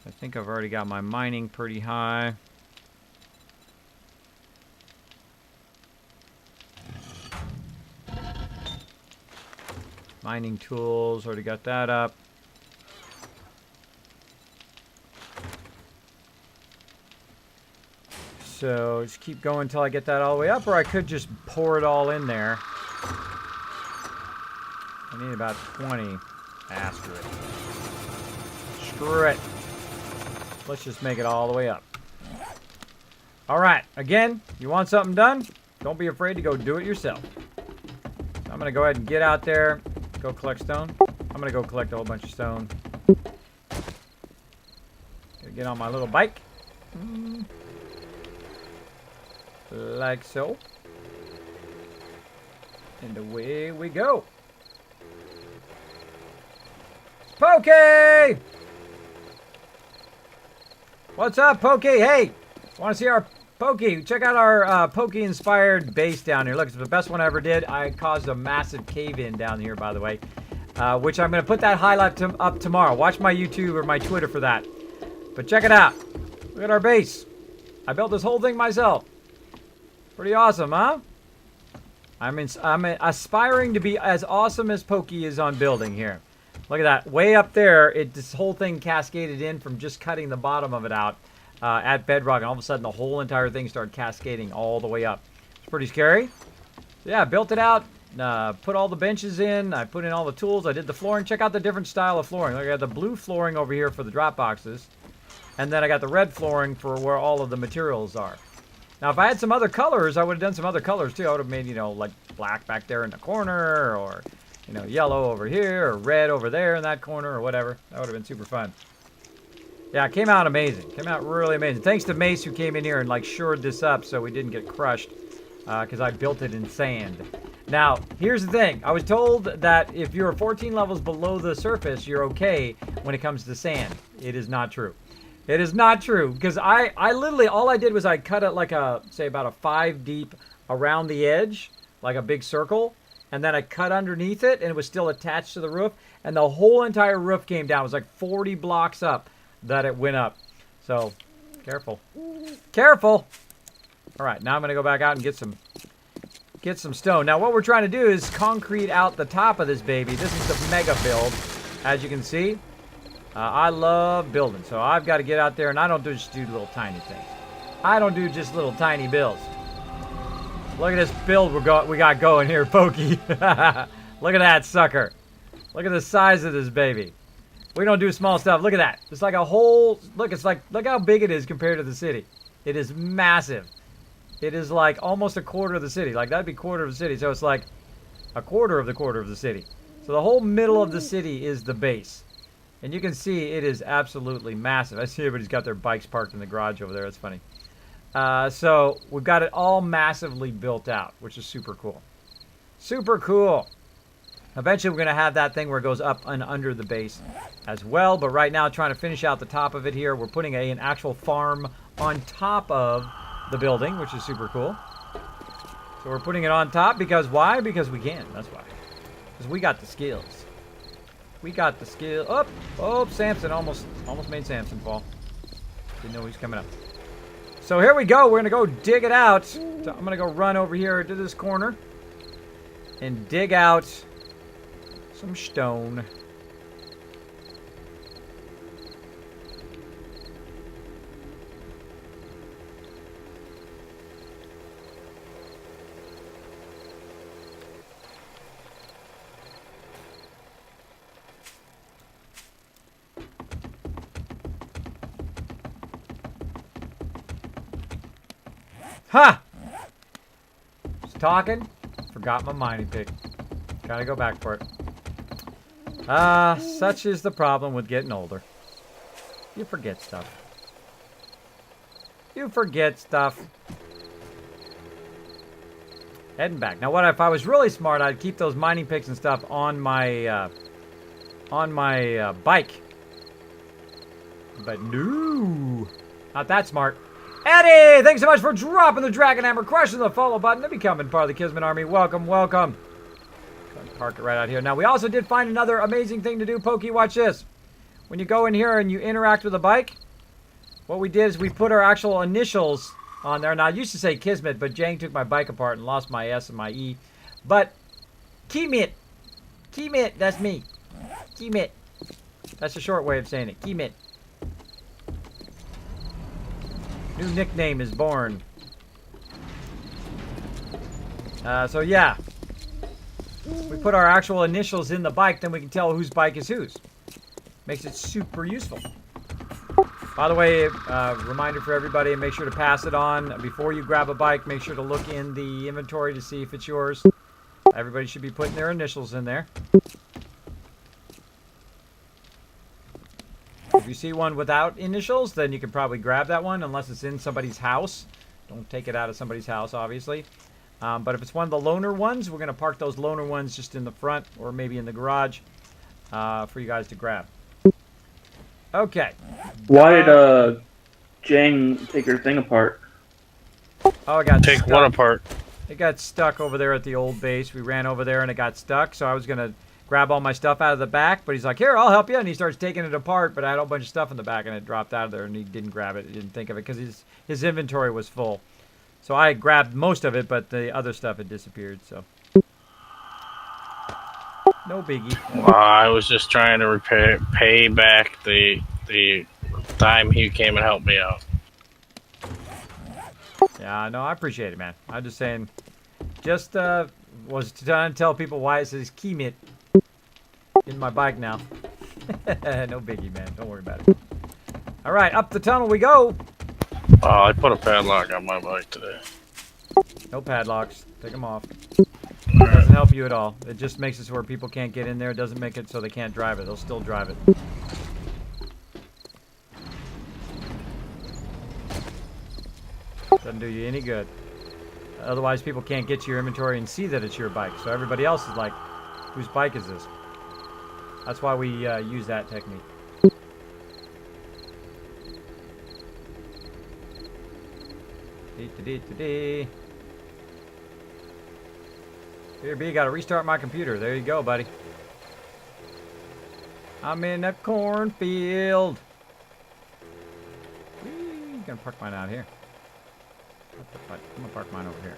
I think I've already got my mining pretty high. Mining tools, already got that up. So just keep going until I get that all the way up, or I could just pour it all in there. I need about 20. Ah, screw it. Screw it. Let's just make it all the way up. Alright, again, you want something done? Don't be afraid to go do it yourself. So I'm going to go ahead and get out there. Go collect stone. I'm gonna go collect a whole bunch of stone. Gonna get on my little bike. Like so. And away we go. Pokey! What's up, Pokey? Hey! Want to see our Pokey? Check out our Pokey-inspired base down here. Look, it's the best one I ever did. I caused a massive cave-in down here, by the way. Which I'm going to put that highlight up tomorrow. Watch my YouTube or my Twitter for that. But check it out. Look at our base. I built this whole thing myself. Pretty awesome, huh? I'm aspiring to be as awesome as Pokey is on building here. Look at that. Way up there, this whole thing cascaded in from just cutting the bottom of it out at bedrock. And all of a sudden, the whole entire thing started cascading all the way up. It's pretty scary. So yeah, built it out. put all the benches in. I put in all the tools. I did the flooring. Check out the different style of flooring. Look, I got the blue flooring over here for the drop boxes. And then I got the red flooring for where all of the materials are. Now, if I had some other colors, I would have done some other colors too. I would have made, you know, like black back there in the corner, or, you know, yellow over here, or red over there in that corner, or whatever. That would have been super fun. Yeah, it came out amazing. Came out really amazing. Thanks to Mace, who came in here and, like, shored this up so we didn't get crushed, because I built it in sand. Now, here's the thing. I was told that if you're 14 levels below the surface, you're okay when it comes to sand. It is not true. It is not true, because I literally, all I did was I cut it like a, say about a 5 deep around the edge, like a big circle, and then I cut underneath it, and it was still attached to the roof, and the whole entire roof came down. It was like 40 blocks up that it went up. So, careful. Careful! Alright, now I'm going to go back out and get some stone. Now, what we're trying to do is concrete out the top of this baby. This is the mega build, as you can see. I love building, so I've got to get out there, and I don't just do little tiny things. I don't do just little tiny builds. Look at this build we got going here, Pokey. Look at that sucker. Look at the size of this baby. We don't do small stuff. Look at that. It's like a whole, look how big it is compared to the city. It is massive. It is like almost a quarter of the city. Like, that'd be quarter of the city, so it's like a quarter of the city. So the whole middle of the city is the base. And you can see it is absolutely massive. I see everybody's got their bikes parked in the garage over there. That's funny. So we've got it all massively built out, which is super cool. Super cool. Eventually we're going to have that thing where it goes up and under the base as well. But right now, trying to finish out the top of it here. We're putting an actual farm on top of the building, which is super cool. So we're putting it on top because why? Because we can. That's why. Because we got the skills. We got the skill. Oh, Samson almost made Samson fall. Didn't know he was coming up. So here we go. We're gonna go dig it out. So I'm gonna go run over here to this corner and dig out some stone. Ha! Just talking. Forgot my mining pick. Gotta go back for it. Such is the problem with getting older. You forget stuff. You forget stuff. Heading back. Now, what if I was really smart? I'd keep those mining picks and stuff on my bike. But no, not that smart. Eddie, thanks so much for dropping the Dragon Hammer, crushing the follow button, and becoming part of the Kismet Army. Welcome, welcome. Park it right out here. Now, we also did find another amazing thing to do. Pokey, watch this. When you go in here and you interact with the bike, what we did is we put our actual initials on there. Now, I used to say Kismet, but Jang took my bike apart and lost my S and my E. But Kismet. Kismet, that's me. Kismet. That's a short way of saying it. Kismet. New nickname is born. So yeah. We put our actual initials in the bike, then we can tell whose bike is whose. Makes it super useful. By the way, reminder for everybody, make sure to pass it on. Before you grab a bike, make sure to look in the inventory to see if it's yours. Everybody should be putting their initials in there. If you see one without initials, then you can probably grab that one, unless it's in somebody's house. Don't take it out of somebody's house, obviously. But if it's one of the loaner ones, we're going to park those loaner ones just in the front, or maybe in the garage, for you guys to grab. Okay. Why did Jang take her thing apart? Oh, I got Take stuck. what apart? It got stuck over there at the old base. We ran over there and it got stuck, so I was going to grab all my stuff out of the back, but he's like, here, I'll help you, and he starts taking it apart, but I had a whole bunch of stuff in the back, and it dropped out of there, and he didn't grab it. He didn't think of it, because his inventory was full. So I grabbed most of it, but the other stuff had disappeared, so. No biggie. I was just trying to pay back the time he came and helped me out. Yeah, no, I appreciate it, man. I'm just saying, just was trying to tell people why it says Kismet in my bike now. No biggie, man. Don't worry about it. All right, up the tunnel we go. Oh, I put a padlock on my bike today. No padlocks. Take them off. Doesn't help you at all. It just makes it so where people can't get in there. It doesn't make it so they can't drive it. They'll still drive it. Doesn't do you any good. Otherwise, people can't get to your inventory and see that it's your bike. So everybody else is like, whose bike is this? That's why we use that technique. Here, B, gotta restart my computer. There you go, buddy. I'm in a cornfield. I'm gonna park mine out here. I'm gonna park mine over here.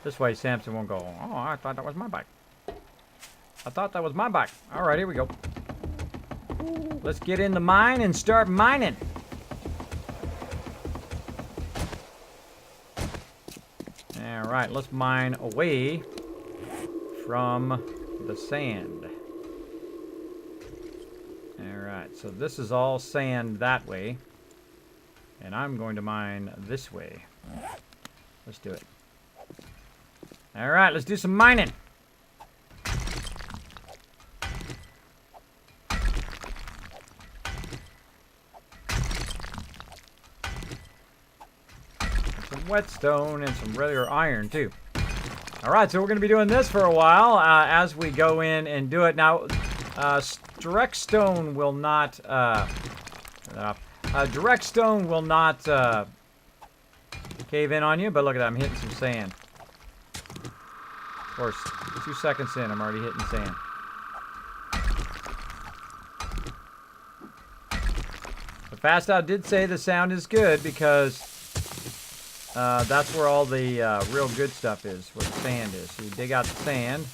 This way Samson won't go, oh, I thought that was my bike. I thought that was my bike. All right, here we go. Let's get in the mine and start mining. All right, let's mine away from the sand. All right, so this is all sand that way. And I'm going to mine this way. Let's do it. All right, let's do some mining. Some whetstone and some regular iron too. All right, so we're going to be doing this for a while as we go in and do it. Now, direct stone will not... direct stone will not cave in on you, but look at that, I'm hitting some sand. Of course, 2 seconds in, I'm already hitting sand. But Fast Out did say the sound is good because that's where all the real good stuff is, where the sand is. So you dig out the sand.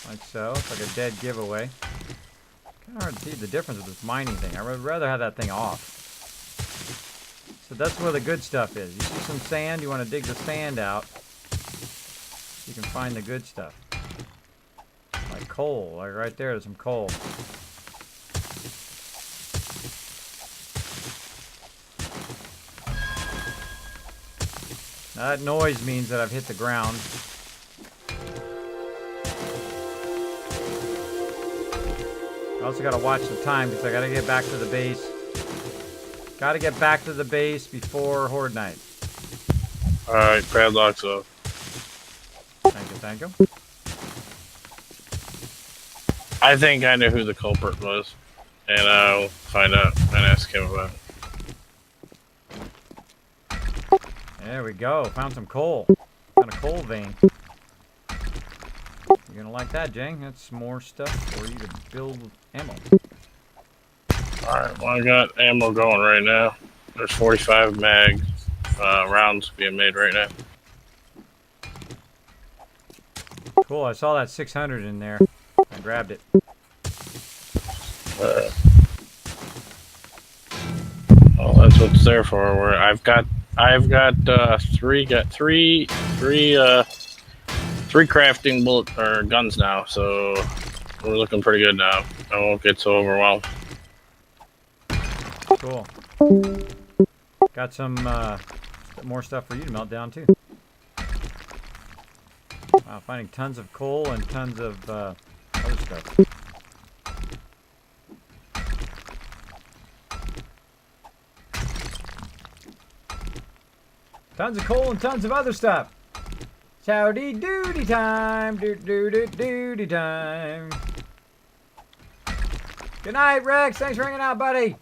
Like so, it's like a dead giveaway. Kind of hard to see the difference with this mining thing. I would rather have that thing off. So that's where the good stuff is. You see some sand, you want to dig the sand out. You can find the good stuff. Like coal, like right there's some coal. Now that noise means that I've hit the ground. I also got to watch the time because I got to get back to the base. Got to get back to the base before Horde Night. Alright, padlocks up. Thank you, thank you. I think I know who the culprit was. And I'll find out and ask him about it. There we go. Found some coal. Found a coal vein. You're gonna like that, Jang. That's more stuff for you to build ammo. Alright, well I got ammo going right now. There's 45 mag rounds being made right now. Cool, I saw that 600 in there. I grabbed it. Well, that's what it's there for. Where I've got three crafting bullet or guns now, so we're looking pretty good now. I won't get so overwhelmed. Cool. Got some more stuff for you to melt down too. Wow, finding tons of coal and tons of other stuff. Tons of coal and tons of other stuff. Howdy doody time, doody time. Good night, Rex. Thanks for hanging out, buddy.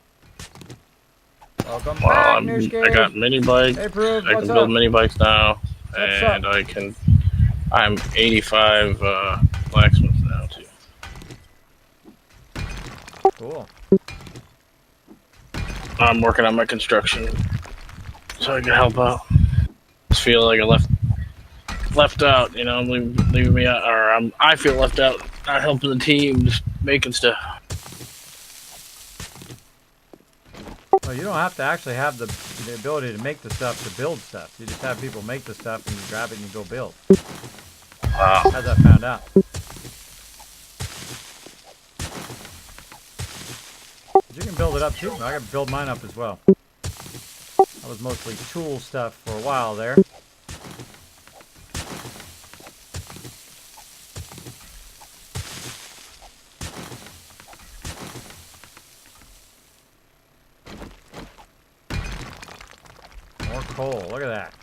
Welcome back, Nooshkay. I got mini bikes. Hey, Proof, I what's can build up? mini bikes now, What's and up? I'm 85 blacksmith now too. Cool. I'm working on my construction, so I can help out. Just feel like I left out, you know, leaving me out, or I feel left out, not helping the team, just making stuff. Well, you don't have to actually have the ability to make the stuff to build stuff. You just have people make the stuff and you grab it and you go build. Wow. How's that found out? You can build it up too. I got to build mine up as well. That was mostly tool stuff for a while there. More coal. Look at that.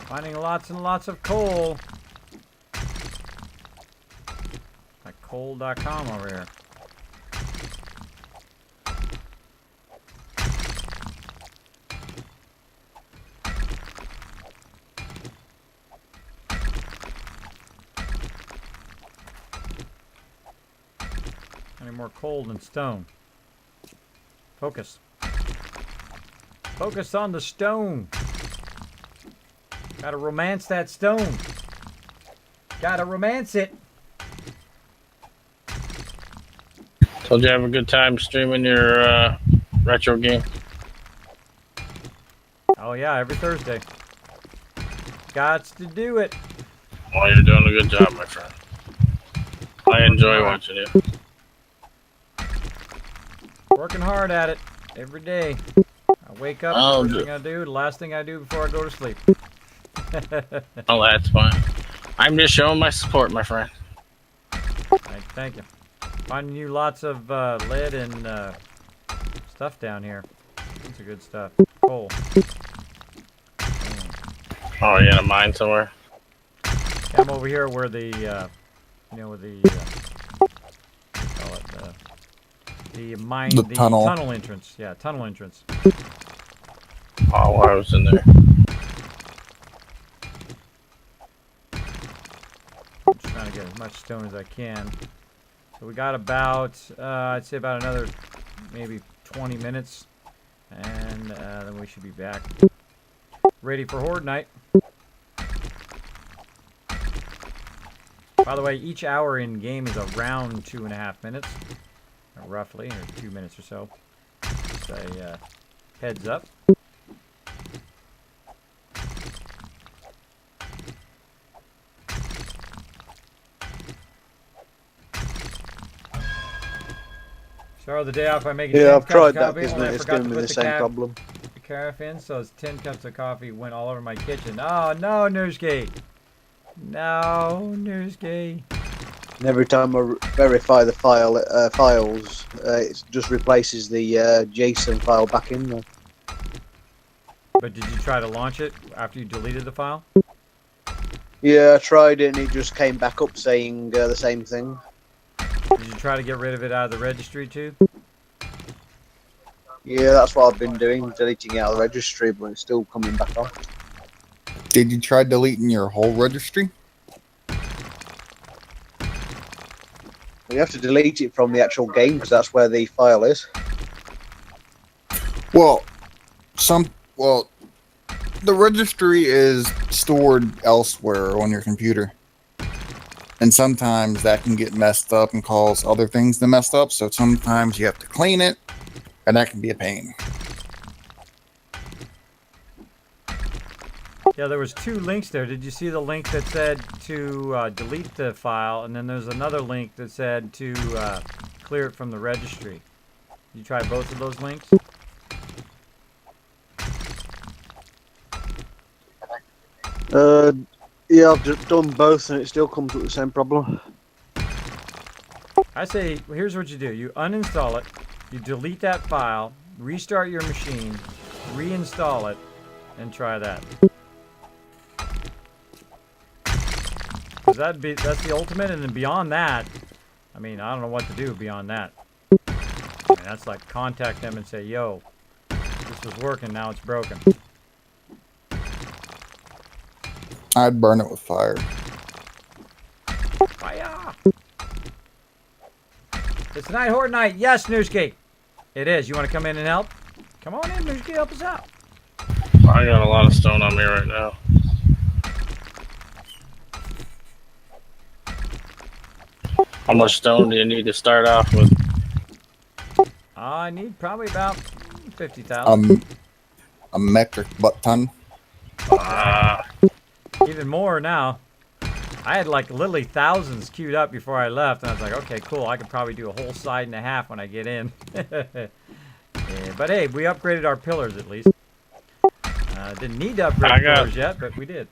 Finding lots and lots of coal. Like coal.com over here. Any more coal than stone. Focus. Focus on the stone. Gotta romance that stone. Gotta romance it. Told you have a good time streaming your retro game. Oh yeah, every Thursday. Gots to do it. Well, you're doing a good job, my friend. I enjoy watching you. Working hard at it every day. I wake up, Oh, first thing I do, the last thing I do before I go to sleep. Oh, that's fine. I'm just showing my support, my friend. Right, thank you. Finding you lots of lead and stuff down here. That's a good stuff. Coal. Oh, you in a mine somewhere? Yeah, I'm over here where the, you know, where the, what do you call it, the mine, The the tunnel. tunnel entrance. Yeah, tunnel entrance. Oh, I was in there. I'm just trying to get as much stone as I can. So we got about, I'd say about another maybe 20 minutes. And then we should be back. Ready for Horde Night. By the way, each hour in game is around 2.5 minutes. Roughly, or 2 minutes or so. Just a heads up. So the day off I make 10 Yeah, I've cups tried of that, coffee and Kismet. I It's forgot giving to me put the same problem. the carafe in, so it's 10 cups of coffee went all over my kitchen. Oh no, Newsgate. No, Newsgate. And every time I verify the files, it just replaces the JSON file back in there. But did you try to launch it after you deleted the file? Yeah, I tried it and it just came back up saying the same thing. Did you try to get rid of it out of the registry too? Yeah, that's what I've been doing, deleting it out of the registry, but it's still coming back on. Did you try deleting your whole registry? You have to delete it from the actual game because that's where the file is. Well, the registry is stored elsewhere on your computer. And sometimes that can get messed up and cause other things to mess up. So sometimes you have to clean it, and that can be a pain. Yeah, there was 2 links there. Did you see the link that said to delete the file, and then there's another link that said to clear it from the registry? You try both of those links? Yeah, I've done both and it still comes with the same problem. I say, well, here's what you do. You uninstall it, you delete that file, restart your machine, reinstall it, and try that. Because that's the ultimate, and then beyond that, I mean, I don't know what to do beyond that. I mean, that's like contact them and say, yo, this was working, now it's broken. I'd burn it with fire. Fire! It's Night Horde Night. Yes, Nooski. It is. You want to come in and help? Come on in, Nooski. Help us out. I got a lot of stone on me right now. How much stone do you need to start off with? I need probably about 50,000. A metric butt ton. Even more now. I had like literally thousands queued up before I left, and I was like, okay, cool. I could probably do a whole side and a half when I get in. Yeah, but hey, we upgraded our pillars at least. Didn't need to upgrade pillars yet, but we did.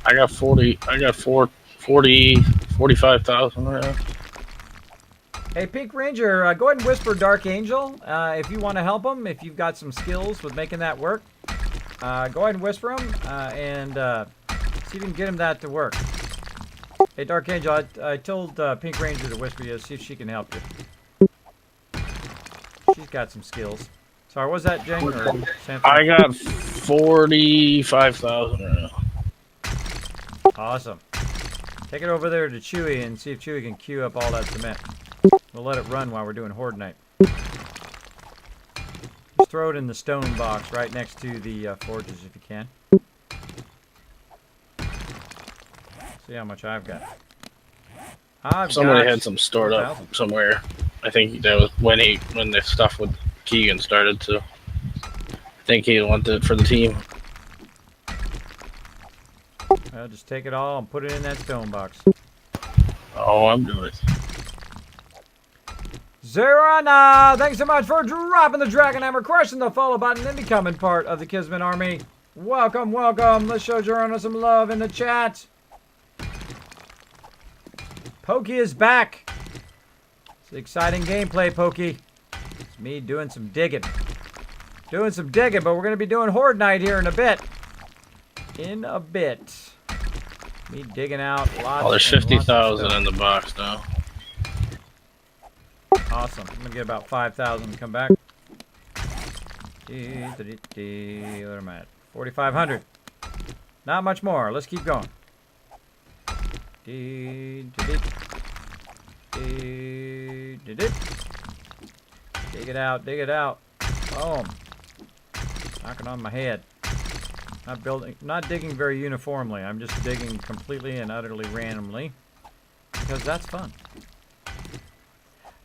I got 45,000 right now. Hey, Pink Ranger, go ahead and whisper Dark Angel if you want to help him, if you've got some skills with making that work. Go ahead and whisper him and see if you can get him that to work. Hey, Dark Angel, I told Pink Ranger to whisper you, see if she can help you. She's got some skills. Sorry, what was that, Jane? Or Samson? I got 45,000 right now. Awesome. Take it over there to Chewy and see if Chewy can queue up all that cement. We'll let it run while we're doing Horde Night. Just throw it in the stone box right next to the forges if you can. See how much I've got. Somebody had some stored up somewhere. I think that was when the stuff with Keegan started to. I think he wanted it for the team. Well, just take it all and put it in that stone box. Oh, I'm doing it. Zerana, thanks so much for dropping the Dragon Hammer, crushing the follow button, and becoming part of the Kismet army. Welcome, welcome. Let's show Zerana some love in the chat. Pokey is back. It's exciting gameplay, Pokey. It's me doing some digging. Doing some digging, but we're going to be doing Horde Night here in a bit. In a bit. Me digging out lots. Oh, there's 50,000 in the box now. Awesome. I'm going to get about 5,000 and come back. What am I at? 4,500. Not much more. Let's keep going. Dig it out, dig it out. Boom. Knocking on my head. Not digging very uniformly. I'm just digging completely and utterly randomly. Because that's fun.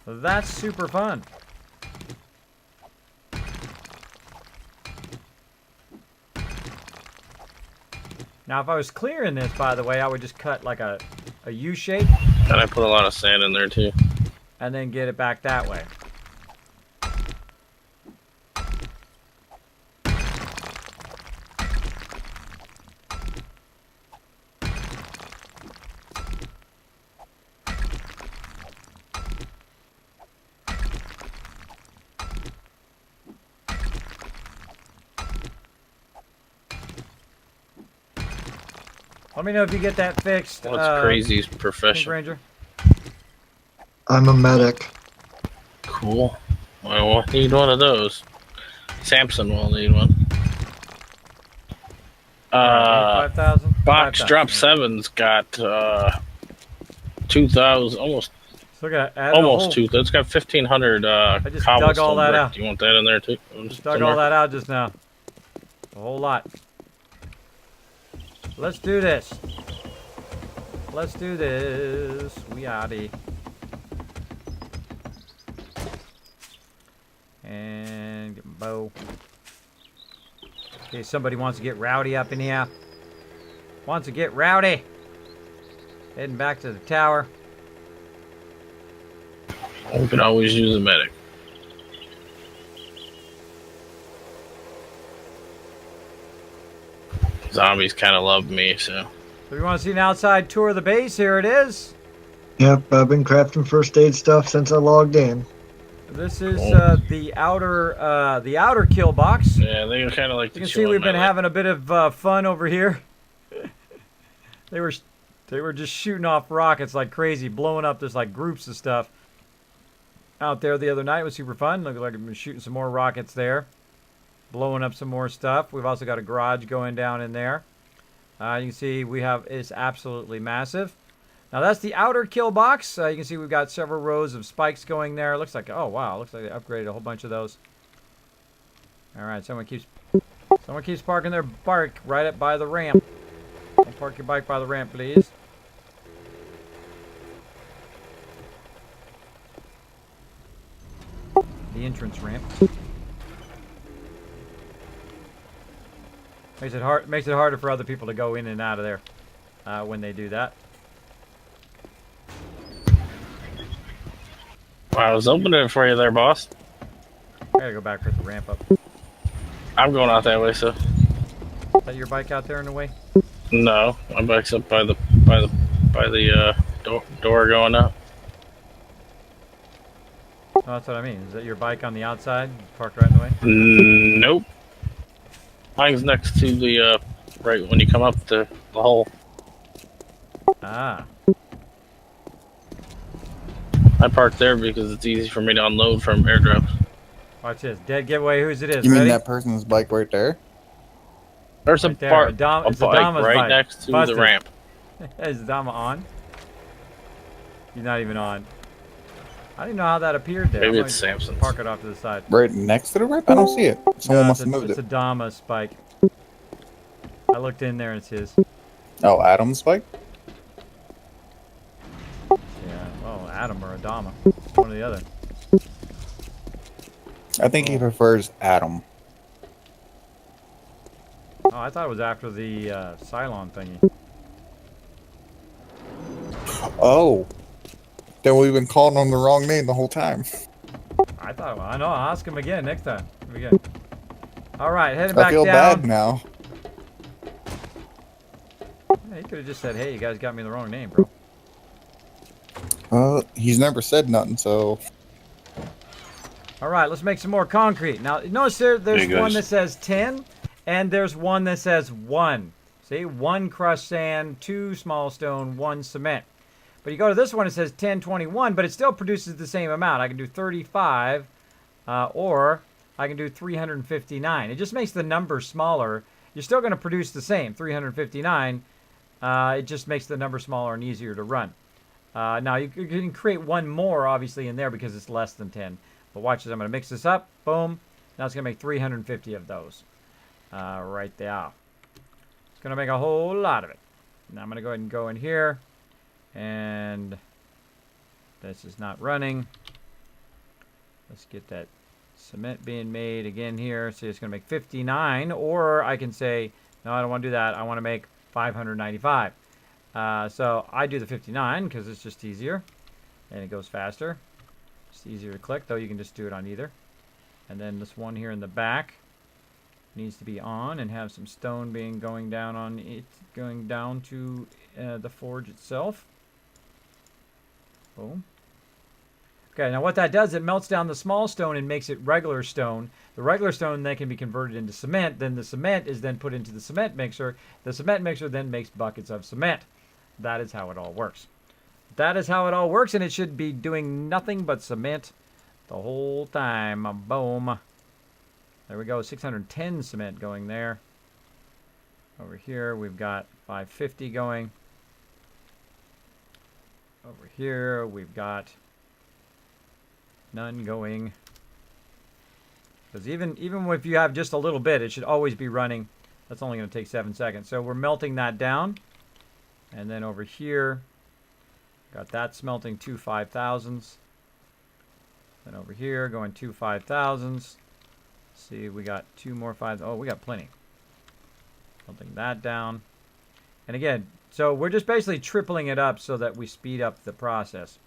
That's super fun. Now, if I was clearing this, by the way, I would just cut like a U shape. And I put a lot of sand in there too. And then get it back that way. Let me know if you get that fixed. What's Crazy's Pink profession? Ranger. I'm a medic. Cool. Well, we'll need one of those. Samson will need one. 5,000. Box 5,000. Drop 7's got 2,000, almost So I got almost 2,000. It's got 1,500 just cobblestone dug all that brick. out. Do you want that in there too? Just dug all that out just now. A whole lot. Let's do this. Let's do this. We oughty. And get my bow. Okay, somebody wants to get rowdy up in here. Wants to get rowdy. Heading back to the tower. We can always use a medic. Zombies kind of love me, so. So if you want to see an outside tour of the base, here it is. Yep, I've been crafting first aid stuff since I logged in. This is the outer kill box. Yeah, they kind of like. You can see we've been having a bit of fun over here. They They were just shooting off rockets like crazy, blowing up this like groups of stuff out there the other night. It was super fun. Looked like we've been shooting some more rockets there, blowing up some more stuff. We've also got a garage going down in there. You can see we have, it's absolutely massive. Now that's the outer kill box. You can see we've got several rows of spikes going there. It looks like, oh wow, looks like they upgraded a whole bunch of those. All right, someone keeps parking their bike right up by the ramp. Don't park your bike by the ramp, please. The entrance ramp. Makes it harder for other people to go in and out of there when they do that. Well, I was opening it for you there, boss. I gotta go back for the ramp up. I'm going out that way, so. Is that your bike out there in the way? No, my bike's up by the door going up. Oh, that's what I mean. Is that your bike on the outside, parked right in the way? Nope. Mine's next to the right when you come up the hole. Ah. I parked there because it's easy for me to unload from airdrops. Watch this. Dead giveaway. Whose it is? You mean Ready? that person's bike right there? There's Right a there. park, It's a bike Adama's right bike. next to Busted. the ramp. Is Adama on? He's not even on. I didn't know how that appeared there. Maybe I'm it's gonna Samson's. Park it off to the side. Right next to the ramp? I don't see it. Someone No, must have moved it's it. Adama's bike. I looked in there and it's his. Oh, Adam's bike? Yeah. Well, Adam or Adama. One or the other. I think he prefers Adam. Oh, I thought it was after the Cylon thingy. Oh. Then we've been calling him the wrong name the whole time. I thought, well, I know. I'll ask him again next time. Again. All right, heading I back feel down. bad now. Yeah, he could have just said, "Hey, you guys got me the wrong name, bro." He's never said nothing, so... All right, let's make some more concrete. Now, notice there's Hey, one guys. that says 10, and there's one that says 1. See, 1 crushed sand, 2 small stone, 1 cement. But you go to this one, it says 1021, but it still produces the same amount. I can do 35, or I can do 359. It just makes the number smaller. You're still going to produce the same, 359. It just makes the number smaller and easier to run. Now, you can create one more, obviously, in there because it's less than 10. But watch this. I'm going to mix this up. Boom. Now it's going to make 350 of those. Right there. It's going to make a whole lot of it. Now I'm going to go ahead and go in here. And this is not running. Let's get that cement being made again here. So it's going to make 59. Or I can say, no, I don't want to do that. I want to make 595. So I do the 59 because it's just easier. And it goes faster. It's easier to click, though you can just do it on either. And then this one here in the back needs to be on and have some stone being going down on it, going down to the forge itself. Boom. Okay, now what that does, it melts down the small stone and makes it regular stone. The regular stone then can be converted into cement. Then the cement is then put into the cement mixer. The cement mixer then makes buckets of cement. That is how it all works. That is how it all works, and it should be doing nothing but cement the whole time. Boom. There we go, 610 cement going there. Over here, we've got 550 going. Over here, we've got none going. Because even if you have just a little bit, it should always be running. That's only going to take 7 seconds. So we're melting that down. And then over here, got that smelting 2 5,000s. Then over here, going 2 5,000s. See, we got 2 more 5. Oh, we got plenty. Melting that down. And again, so we're just basically tripling it up so that we speed up the process.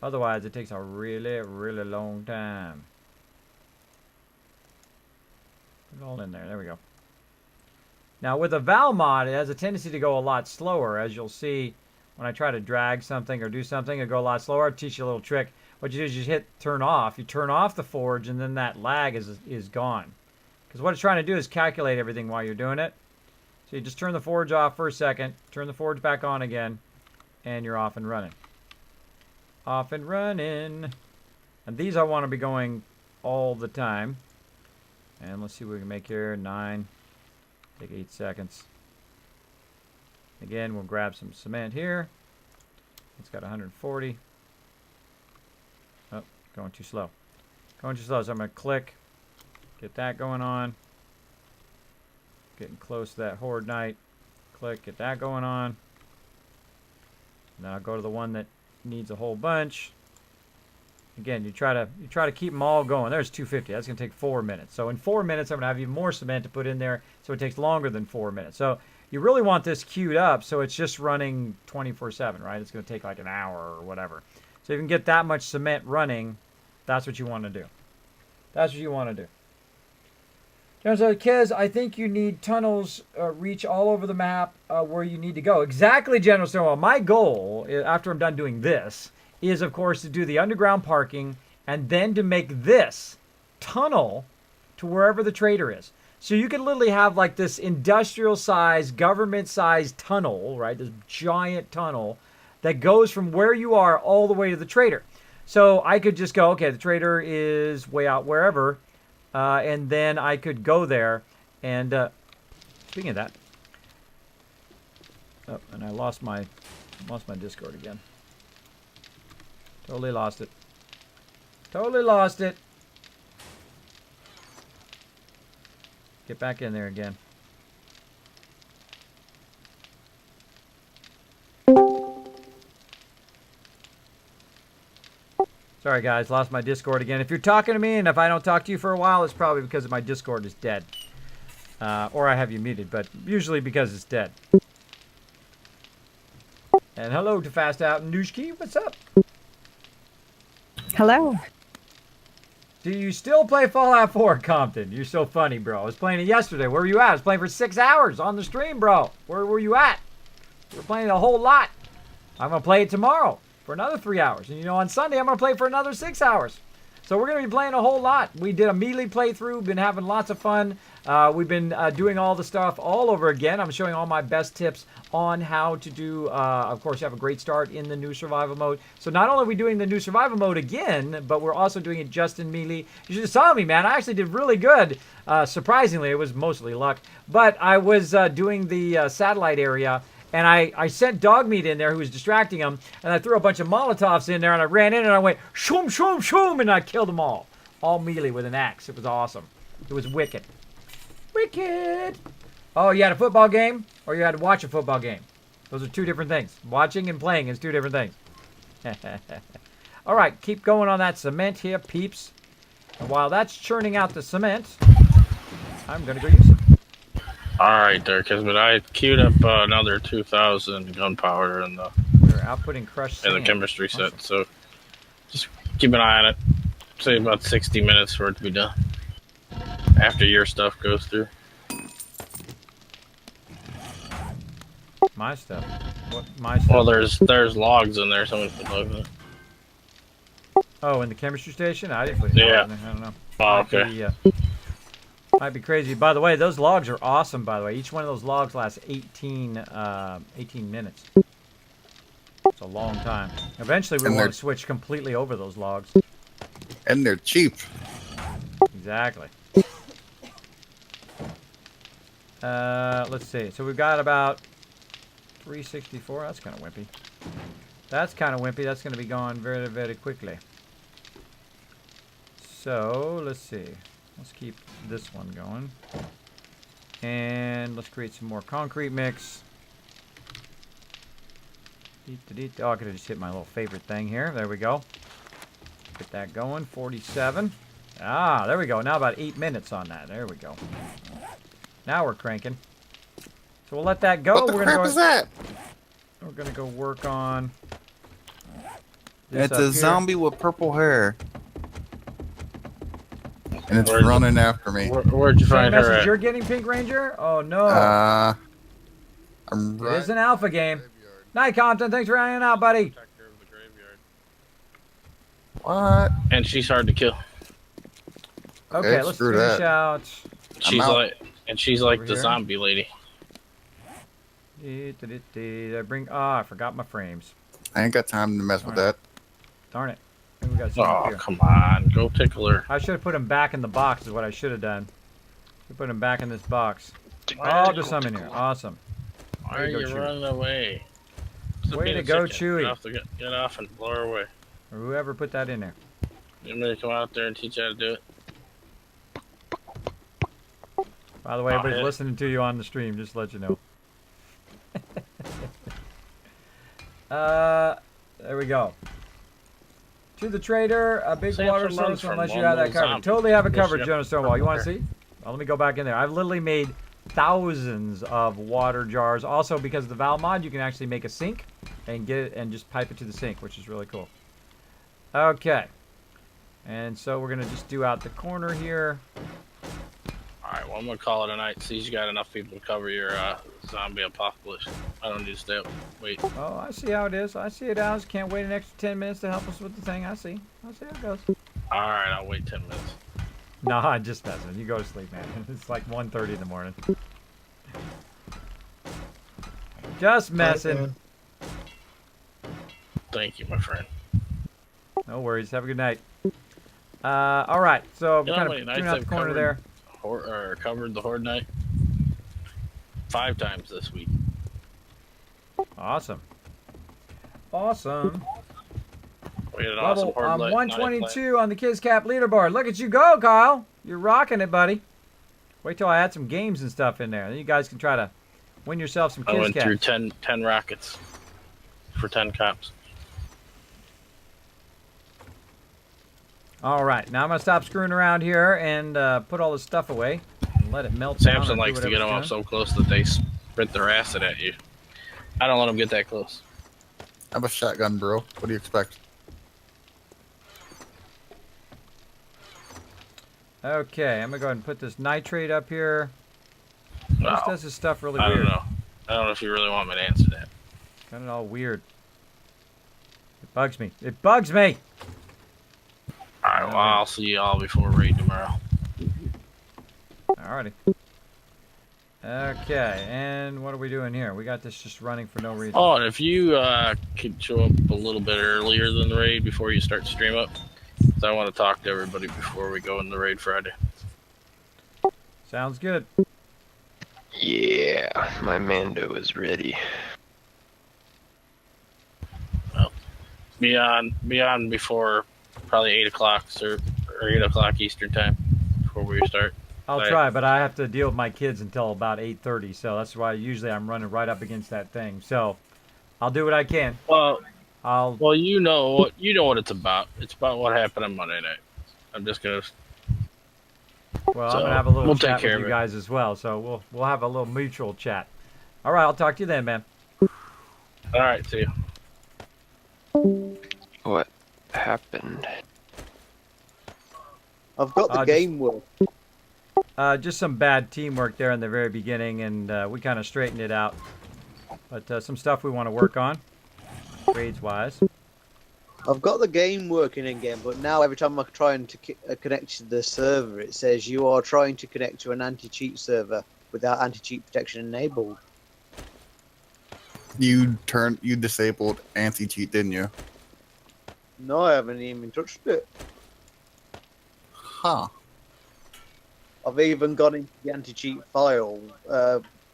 Otherwise, it takes a really, really long time. Put it all in there. There we go. Now, with a Val mod, it has a tendency to go a lot slower. As you'll see, when I try to drag something or do something, it'll go a lot slower. I'll teach you a little trick. What you do is you hit turn off. You turn off the forge, and then that lag is gone. Because what it's trying to do is calculate everything while you're doing it. So you just turn the forge off for a second, turn the forge back on again, and you're off and running. Off and running. And these I want to be going all the time. And let's see what we can make here. 9. Take 8 seconds. Again, we'll grab some cement here. It's got 140. Oh, going too slow. Going too slow, so I'm going to click. Get that going on. Getting close to that Horde Knight. Click, get that going on. Now I'll go to the one that needs a whole bunch. Again, you try to keep them all going. There's 250. That's going to take 4 minutes. So in 4 minutes, I'm going to have even more cement to put in there, so it takes longer than 4 minutes. So you really want this queued up so it's just running 24/7, right? It's going to take like an hour or whatever. So you can get that much cement running. That's what you want to do. That's what you want to do. So, Kez, I think you need tunnels reach all over the map where you need to go. Exactly, General Stonewall. My goal, after I'm done doing this, is, of course, to do the underground parking and then to make this tunnel to wherever the trader is. So you can literally have like this industrial-sized, government-sized tunnel, right? This giant tunnel that goes from where you are all the way to the trader. So I could just go, okay, the trader is way out wherever, and then I could go there. And speaking of that, oh, and I lost my Discord again. Totally lost it. Totally lost it. Get back in there again. Sorry guys, lost my Discord again. If you're talking to me and if I don't talk to you for a while, it's probably because my Discord is dead. Or I have you muted, but usually because it's dead. And hello to Fast Out and Nushki, what's up? Hello. Do you still play Fallout 4, Compton? You're so funny, bro. I was playing it yesterday. Where were you at? I was playing for 6 hours on the stream, bro. Where were you at? We're playing a whole lot. I'm going to play it tomorrow for another 3 hours. And, you know, on Sunday, I'm going to play for another 6 hours. So we're going to be playing a whole lot. We did a melee playthrough. Been having lots of fun. We've been doing all the stuff all over again. I'm showing all my best tips on how to do, of course, have a great start in the new survival mode. So not only are we doing the new survival mode again, but we're also doing it just in melee. You should have saw me, man. I actually did really good. Surprisingly, it was mostly luck. But I was doing the satellite area, and I sent Dogmeat in there who was distracting him, and I threw a bunch of Molotovs in there, and I ran in, and I went, shoom, shoom, shoom, and I killed them all. All melee with an axe. It was awesome. It was wicked. Wicked! Oh, you had a football game, or you had to watch a football game? Those are two different things. Watching and playing is two different things. All right, keep going on that cement here, peeps. And while that's churning out the cement, I'm going to go use it. Alright there, Kismet. I queued up another 2,000 gunpowder in the We're outputting crushed in the sand. chemistry Awesome. set, so just keep an eye on it. Say about 60 minutes for it to be done. After your stuff goes through. My stuff. What? My stuff? Well, there's logs in there. Someone put logs in there. Oh, in the chemistry station? I didn't put it in there. I don't know. Oh, okay. Might be crazy. By the way, those logs are awesome, by the way. Each one of those logs lasts 18 minutes. It's a long time. Eventually, we want to switch completely over those logs. And they're cheap. Exactly. Let's see. So we've got about 364. That's kind of wimpy. That's kind of wimpy. That's going to be gone very, very quickly. So, let's see. Let's keep this one going. And let's create some more concrete mix. Oh, I could have just hit my little favorite thing here. There we go. Get that going. 47. Ah, there we go. Now about 8 minutes on that. There we go. Now we're cranking. So we'll let that go. What the crap is that? We're gonna go work on. This It's up a here. zombie with purple hair. And it's Where's it? running after me. Where'd you Same find her message at? you're getting, Pink Ranger? Oh no. I'm It is an alpha game. Night, Compton. Thanks for hanging out, buddy. What? And she's hard to kill. Okay, let's screw finish that. out. She's out. like the Over here. zombie lady. Did I bring? Ah, I forgot my frames. I ain't got time to mess with that. Darn it. I think we got some up Oh, here. come on. Go tickler. I should have put them back in the box is what I should have done. Put them back in this box. Why Oh, did there's you- some in here. Awesome. Why Way are to go, you Chewie. running away? Stop Way being to a go, chicken. Chewie. Get off and blow her away. Or whoever put that in there. You want me to come out there and teach you how to do it? By the way, Oh, everybody's yeah. listening to you on the stream, just to let you know. There we go. To the trader, a big Samson water runs source from unless you one have that little covered. zombie. Totally have it Unless covered, you Jonah have- Stonewall. You want to Okay. see? Well, let me go back in there. I've literally made thousands of water jars. Also, because of the valve mod, you can actually make a sink and get it and just pipe it to the sink, which is really cool. Okay. And so we're going to just do out the corner here. Alright, well, I'm gonna call it a night. See, you got enough people to cover your zombie apocalypse. I don't need to stay up. Wait. Oh, I see how it is. I see it, Alex. Can't wait an extra 10 minutes to help us with the thing. I see how it goes. Alright, I'll wait 10 minutes. No, I'm just messing. You go to sleep, man. It's like 1:30 in the morning. Just messing. Right, Thank you, my friend. No worries. Have a good night. All right. So You know kind how of many nights doing out the I've corner covered? there. Covered the Horde Night 5 times this week. Awesome. Awesome. We had an awesome Level Horde Night. 122 on the Kids Cap leaderboard. Look at you go, Kyle. You're rocking it, buddy. Wait till I add some games and stuff in there. Then you guys can try to win yourself some I Kids went Caps. through 10 rockets for 10 cops. All right. Now I'm going to stop screwing around here and put all this stuff away and let it melt down. Samson or do likes to get whatever them up it's so close that they sprint their acid at you. I don't let them get that close. I have a shotgun, bro. What do you expect? doing. Okay. I'm going to go ahead and put this nitrate up here. No, This does this stuff really I weird. don't know. I don't know if you really want me to answer that. Got it all weird. It bugs me. It bugs me! Alright, well, I'll see you all before raid tomorrow. Alrighty. Okay, and what are we doing here? We got this just running for no reason. Oh, and if you could show up a little bit earlier than the raid before you start to stream up, 'cause I want to talk to everybody before we go in the raid Friday. Sounds good. Yeah, my Mando is ready. Be on before probably 8 o'clock or 8 o'clock Eastern time before we start. I'll Right. try, but I have to deal with my kids until about 8:30, so that's why usually I'm running right up against that thing. So I'll do what I can. Well, you know what it's about. It's about what happened on Monday night. I'm just gonna. Well, So, I'm gonna have a little we'll take chat care with of you it. guys as well. So we'll have a little mutual chat. All right, I'll talk to you then, man. All right, see you. What happened? I've got the just- game work. Just some bad teamwork there in the very beginning, and we kind of straightened it out. But some stuff we want to work on, grades-wise. I've got the game working again, but now every time I'm trying to connect to the server, it says you are trying to connect to an anti-cheat server without anti-cheat protection enabled. You disabled anti-cheat, didn't you? No, I haven't even touched it. Huh. I've even gone into the anti-cheat file,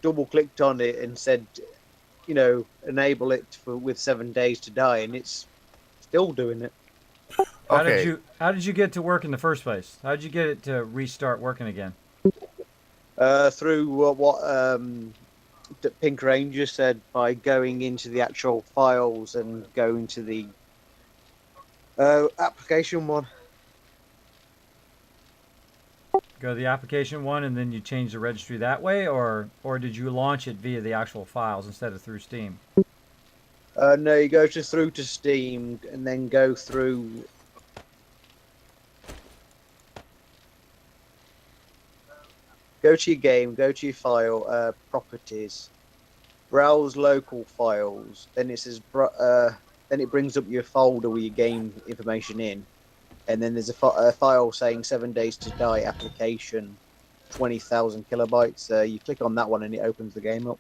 double-clicked on it and said, you know, enable it with 7 days to die, and it's still doing it. How Okay. did you get to work in the first place? How did you get it to restart working again? Through what the Pink Ranger said, by going into the actual files and going to the application one. Go to the application one, and then you change the registry that way, or did you launch it via the actual files instead of through Steam? No, you go through to Steam and then go through. Go to your game, go to your file, properties, browse local files. Then it says, then it brings up your folder with your game information in, and then there's a file saying 7 days to die application, 20,000 kilobytes. You click on that one and it opens the game up.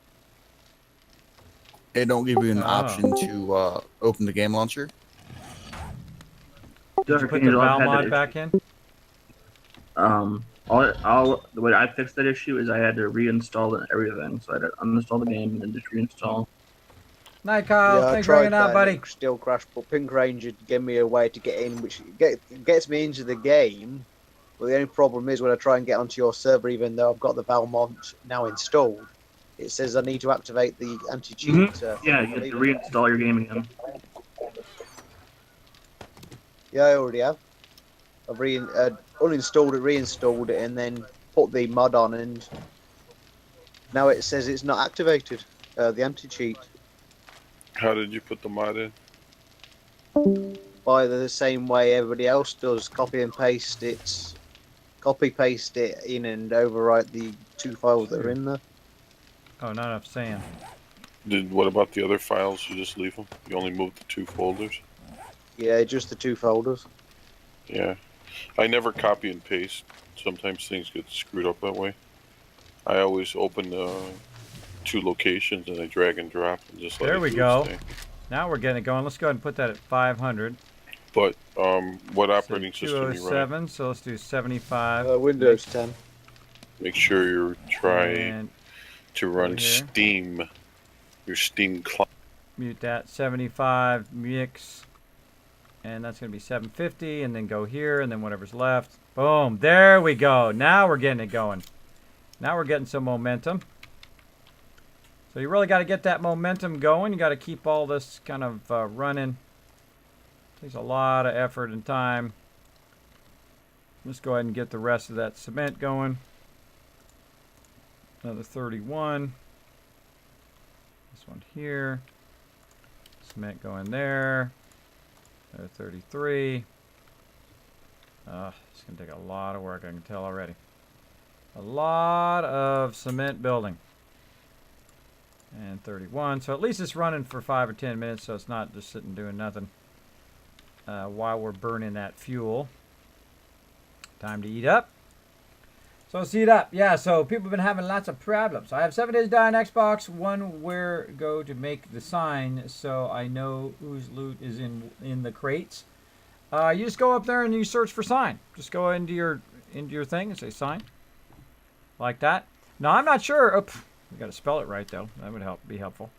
It don't give you an Oh. option to open the game launcher. Did you put the Val mod back in? The way I fixed that issue is I had to reinstall everything. So I had to uninstall the game and then just reinstall. Night, Kyle. Yeah, I Thanks for hanging tried out, that buddy. and it still crashed, but Pink Ranger gave me a way to get in, which gets me into the game. But the only problem is when I try and get onto your server, even though I've got the Valmont now installed, it says I need to activate the anti-cheat. Yeah, you have to reinstall your game again. Yeah, I already have. I've uninstalled it, reinstalled it, and then put the mod on, and now it says it's not activated. The anti-cheat How did you put the mod in? by the same way everybody else does. Copy paste it in, and overwrite the 2 files that are in there. Oh, not enough sand. What about the other files? You just leave them? You only move the 2 folders? Yeah, just the 2 folders. Yeah. I never copy and paste. Sometimes things get screwed up that way. I always open 2 locations and I drag and drop and just let There it we do go. its thing. Now we're getting it going. Let's go ahead and put that at 500. But what So operating system you run? 207, so let's do 75. Windows 10. Make sure you're trying And to run here. Steam. Your Steam client. mute that. 75, mix. And that's going to be 750. And then go here, and then whatever's left. Boom. There we go. Now we're getting it going. Now we're getting some momentum. So you really got to get that momentum going. You got to keep all this kind of running. Takes a lot of effort and time. Let's go ahead and get the rest of that cement going. Another 31. This one here. Cement going there. Another 33. It's going to take a lot of work, I can tell already. A lot of cement building. And 31. So at least it's running for 5 or 10 minutes, so it's not just sitting doing nothing while we're burning that fuel. Time to eat up. So let's eat up. Yeah, so people have been having lots of problems. I have 7 days to die on Xbox. One where go to make the sign so I know whose loot is in the crates. You just go up there and you search for sign. Just go into your thing and say sign. Like that. Now I'm not sure. Oh, we got to spell it right though. That would be helpful.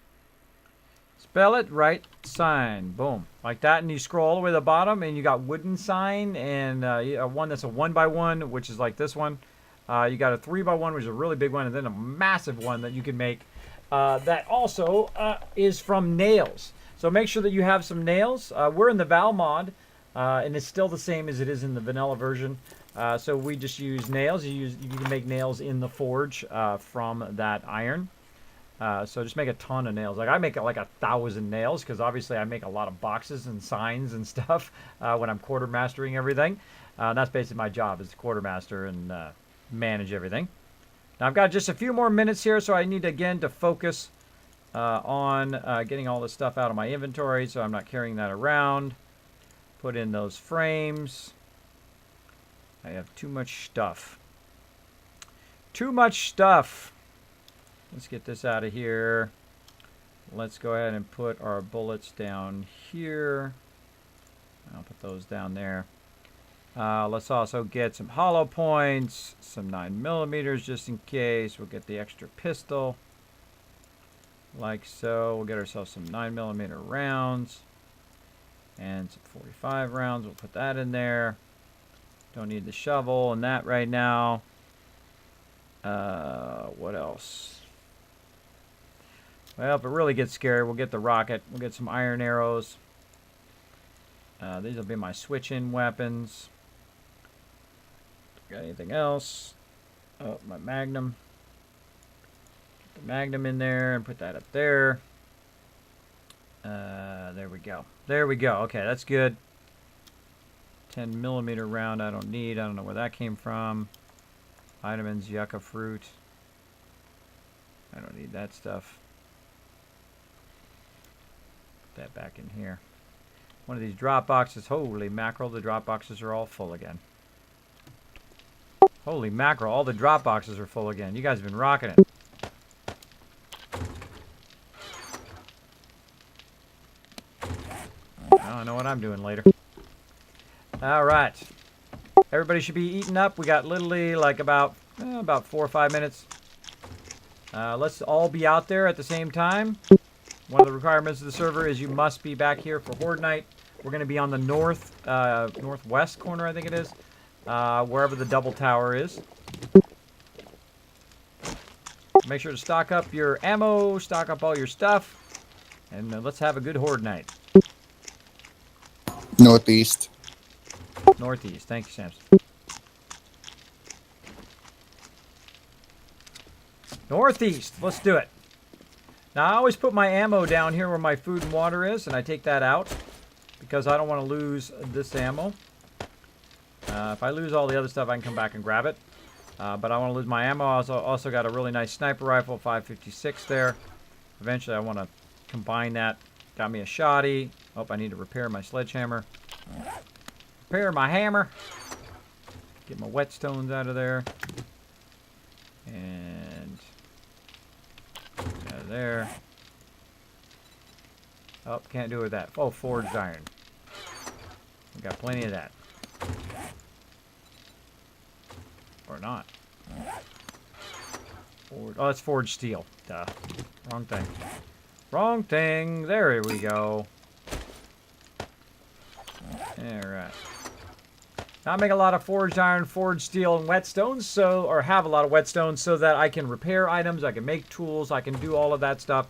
Spell it right, sign. Boom. Like that, and you scroll all the way to the bottom and you got wooden sign and one that's a 1x1, which is like this one. You got a 3x1, which is a really big one, and then a massive one that you can make that also is from nails. So make sure that you have some nails. We're in the Val mod, and it's still the same as it is in the vanilla version. So we just use nails. You can make nails in the forge from that iron. So just make a ton of nails. Like I make like 1,000 nails because obviously I make a lot of boxes and signs and stuff when I'm quartermastering everything. That's basically my job, is to quartermaster and manage everything. Now I've got just a few more minutes here, so I need again to focus on getting all this stuff out of my inventory, so I'm not carrying that around. Put in those frames. I have too much stuff. Too much stuff. Let's get this out of here. Let's go ahead and put our bullets down here. I'll put those down there. Let's also get some hollow points, some 9mm just in case. We'll get the extra pistol. Like so. We'll get ourselves some 9mm rounds. And some 45 rounds. We'll put that in there. Don't need the shovel and that right now. What else? Well, if it really gets scary, we'll get the rocket. We'll get some iron arrows. These will be my switch-in weapons. Got anything else? Oh, my magnum. Put the magnum in there and put that up there. There we go. There we go. Okay, that's good. 10mm round I don't need. I don't know where that came from. Vitamins, yucca fruit. I don't need that stuff. Put that back in here. One of these drop boxes. Holy mackerel, the drop boxes are all full again. Holy mackerel, all the drop boxes are full again. You guys have been rocking it. I know what I'm doing later. All right. Everybody should be eating up. We got literally like about 4 or 5 minutes. Let's all be out there at the same time. One of the requirements of the server is you must be back here for Horde Night. We're going to be on the northwest corner, I think it is, wherever the double tower is. Make sure to stock up your ammo, stock up all your stuff, and let's have a good Horde Night. Northeast. Northeast. Thank you, Samson. Northeast. Let's do it. Now, I always put my ammo down here where my food and water is, and I take that out because I don't want to lose this ammo. If I lose all the other stuff, I can come back and grab it. But I want to lose my ammo. I also got a really nice sniper rifle, 5.56 there. Eventually, I want to combine that. Got me a shoddy. Oh, I need to repair my sledgehammer. Repair my hammer. Get my whetstones out of there. And out of there. Oh, can't do it with that. Oh, forged iron. We got plenty of that. Or not. Oh, it's forged steel. Duh. Wrong thing. Wrong thing. There we go. Alright. Now I make a lot of forged iron, forged steel, and whetstones, or have a lot of whetstones so that I can repair items, I can make tools, I can do all of that stuff.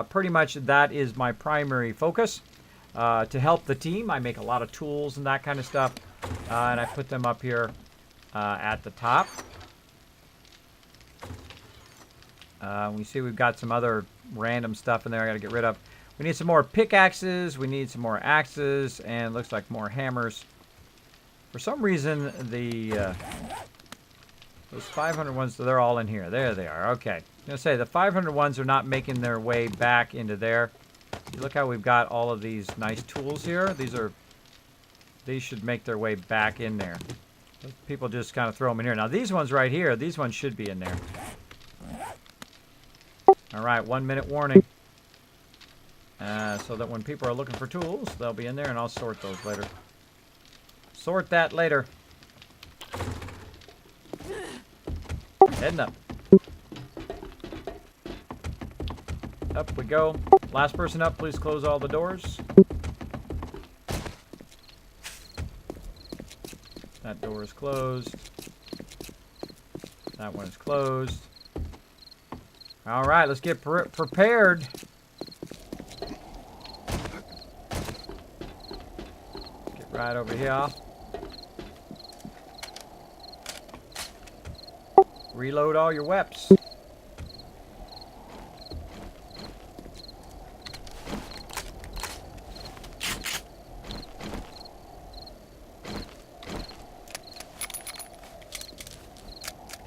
Pretty much that is my primary focus. To help the team, I make a lot of tools and that kind of stuff. And I put them up here at the top. We see we've got some other random stuff in there I gotta get rid of. We need some more pickaxes, we need some more axes, and looks like more hammers. For some reason, those 500 ones, they're all in here. There they are. Okay. I'm going to say the 500 ones are not making their way back into there. Look how we've got all of these nice tools here. These should make their way back in there. People just kind of throw them in here. Now, these ones right here, these ones should be in there. All right, 1 minute warning. So that when people are looking for tools, they'll be in there, and I'll sort those later. Sort that later. Heading up. Up we go. Last person up, please close all the doors. That door is closed. That one is closed. All right, let's get prepared. Get right over here. Reload all your weps.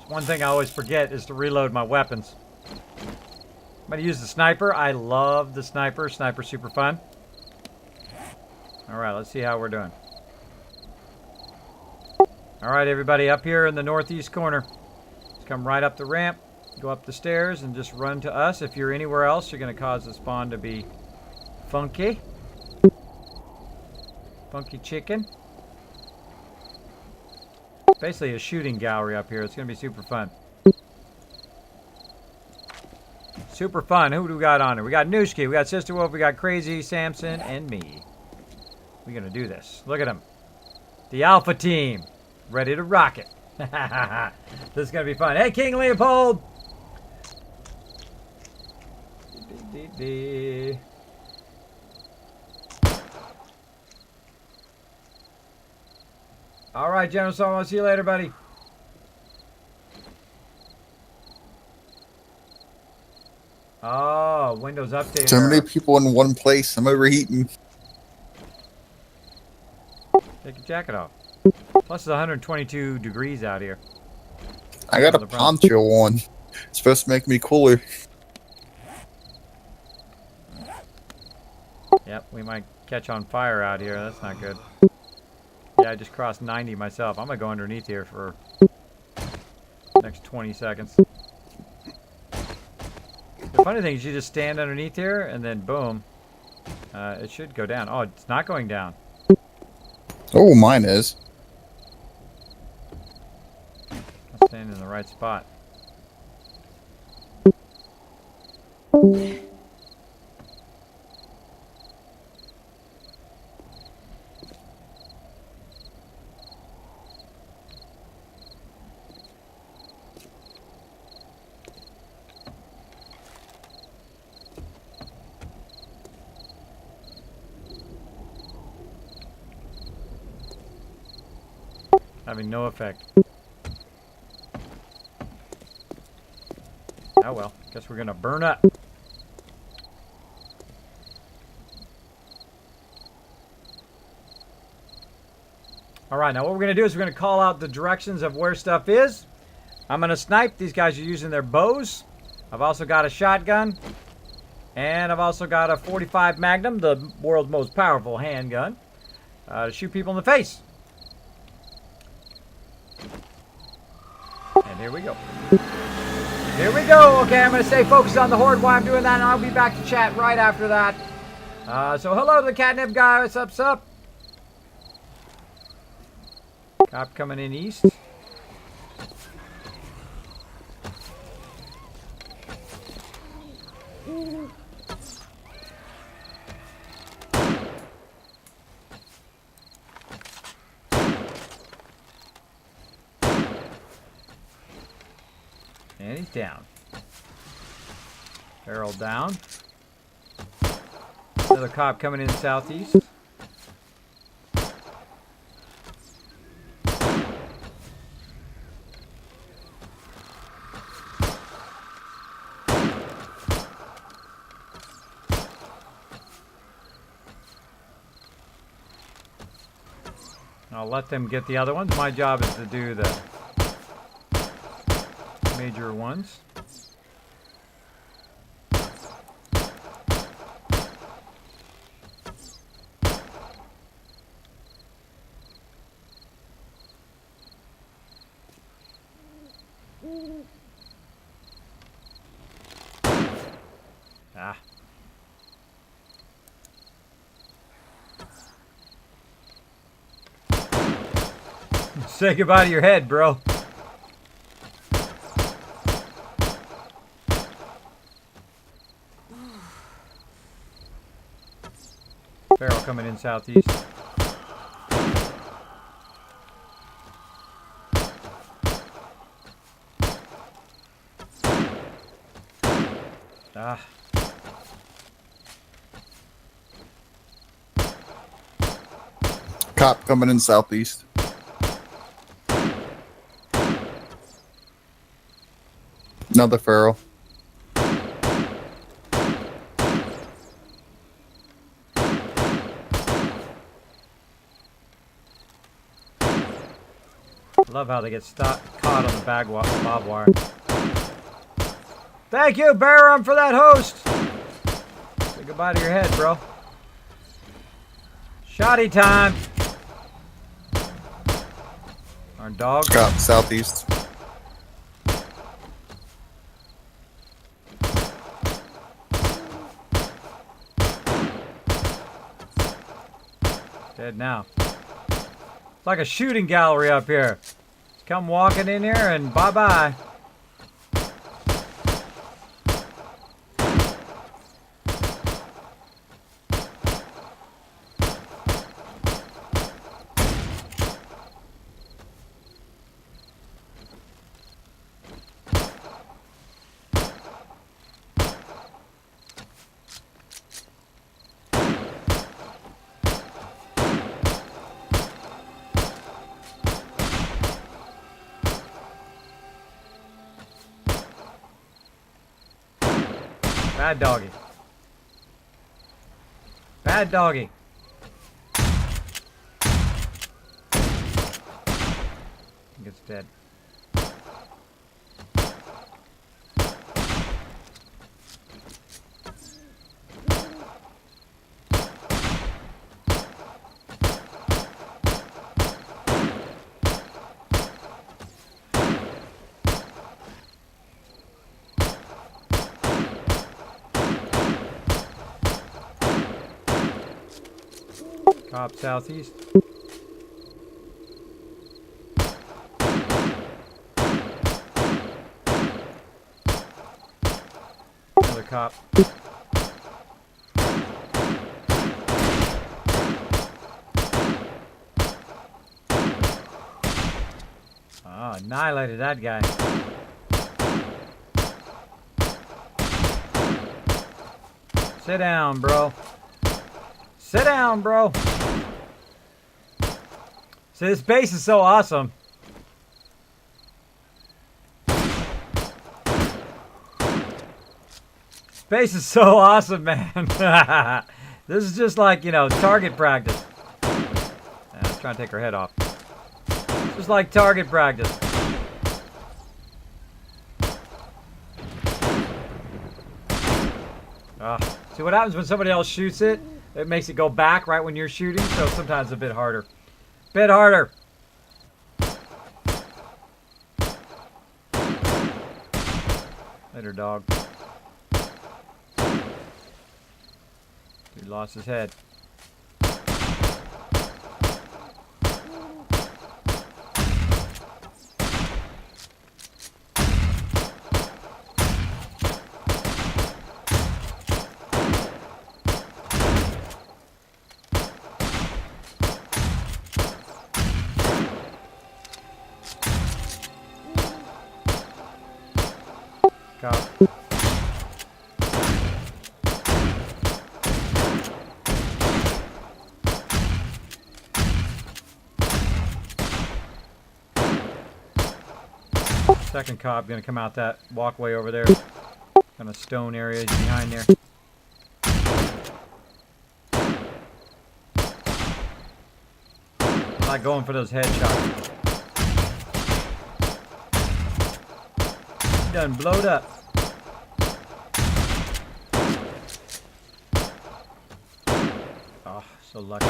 One thing I always forget is to reload my weapons. I'm going to use the sniper. I love the sniper. Sniper's super fun. Alright, let's see how we're doing. Alright, everybody, up here in the northeast corner. Come right up the ramp, go up the stairs, and just run to us. If you're anywhere else, you're going to cause the spawn to be funky. Funky chicken. Basically a shooting gallery up here. It's going to be super fun. Super fun. Who do we got on here? We got Nooshki, we got Sister Wolf, we got Crazy, Samson, and me. We're going to do this. Look at them. The Alpha Team. Ready to rock it. This is going to be fun. Hey, King Leopold! All right, General Storm, I'll see you later, buddy. Oh, Windows Update. So many people in one place. I'm overheating. Take your jacket off. Plus, it's 122 degrees out here. I got a poncho on. It's supposed to make me cooler. Yep, we might catch on fire out here. That's not good. Yeah, I just crossed 90 myself. I'm going to go underneath here for the next 20 seconds. The funny thing is you just stand underneath here and then boom. It should go down. Oh, it's not going down. Oh, mine is. I'm standing in the right spot. Having no effect. Oh well, guess we're gonna burn up. Alright, now what we're gonna do is we're gonna call out the directions of where stuff is. I'm gonna snipe. These guys are using their bows. I've also got a shotgun. And I've also got a 45 Magnum, the world's most powerful handgun, to shoot people in the face. And here we go. Here we go. Okay, I'm going to stay focused on the horde while I'm doing that, and I'll be back to chat right after that. So hello to the catnip guy. What's up, sup? Cop coming in east. And he's down. Barrel down. Another cop coming in southeast. I'll let them get the other ones. My job is to do the major ones. Ah. Say goodbye to your head, bro. Barrel coming in southeast. Ah. Cop coming in southeast. Another feral. Love how they get caught on the bob wire. Thank you, Baron, for that host. Say goodbye to your head, bro. Shoddy time. Our dog. Cop southeast. Dead now. It's like a shooting gallery up here. Come walking in here and bye-bye. Bad doggy. Bad doggy. I think it's dead. Cop southeast. Another cop. Oh, annihilated that guy. Sit down, bro. Sit down, bro. See, this base is so awesome. Base is so awesome, man. This is just like, you know, target practice. I was trying to take her head off. Just like target practice. See what happens when somebody else shoots it? It makes it go back right when you're shooting, so sometimes it's a bit harder. Bit harder. Later, dog. He lost his head. Cop. Second cop gonna come out that walkway over there. Kind of stone area behind there. I'm not going for those headshots. He done blowed up. Oh, so lucky.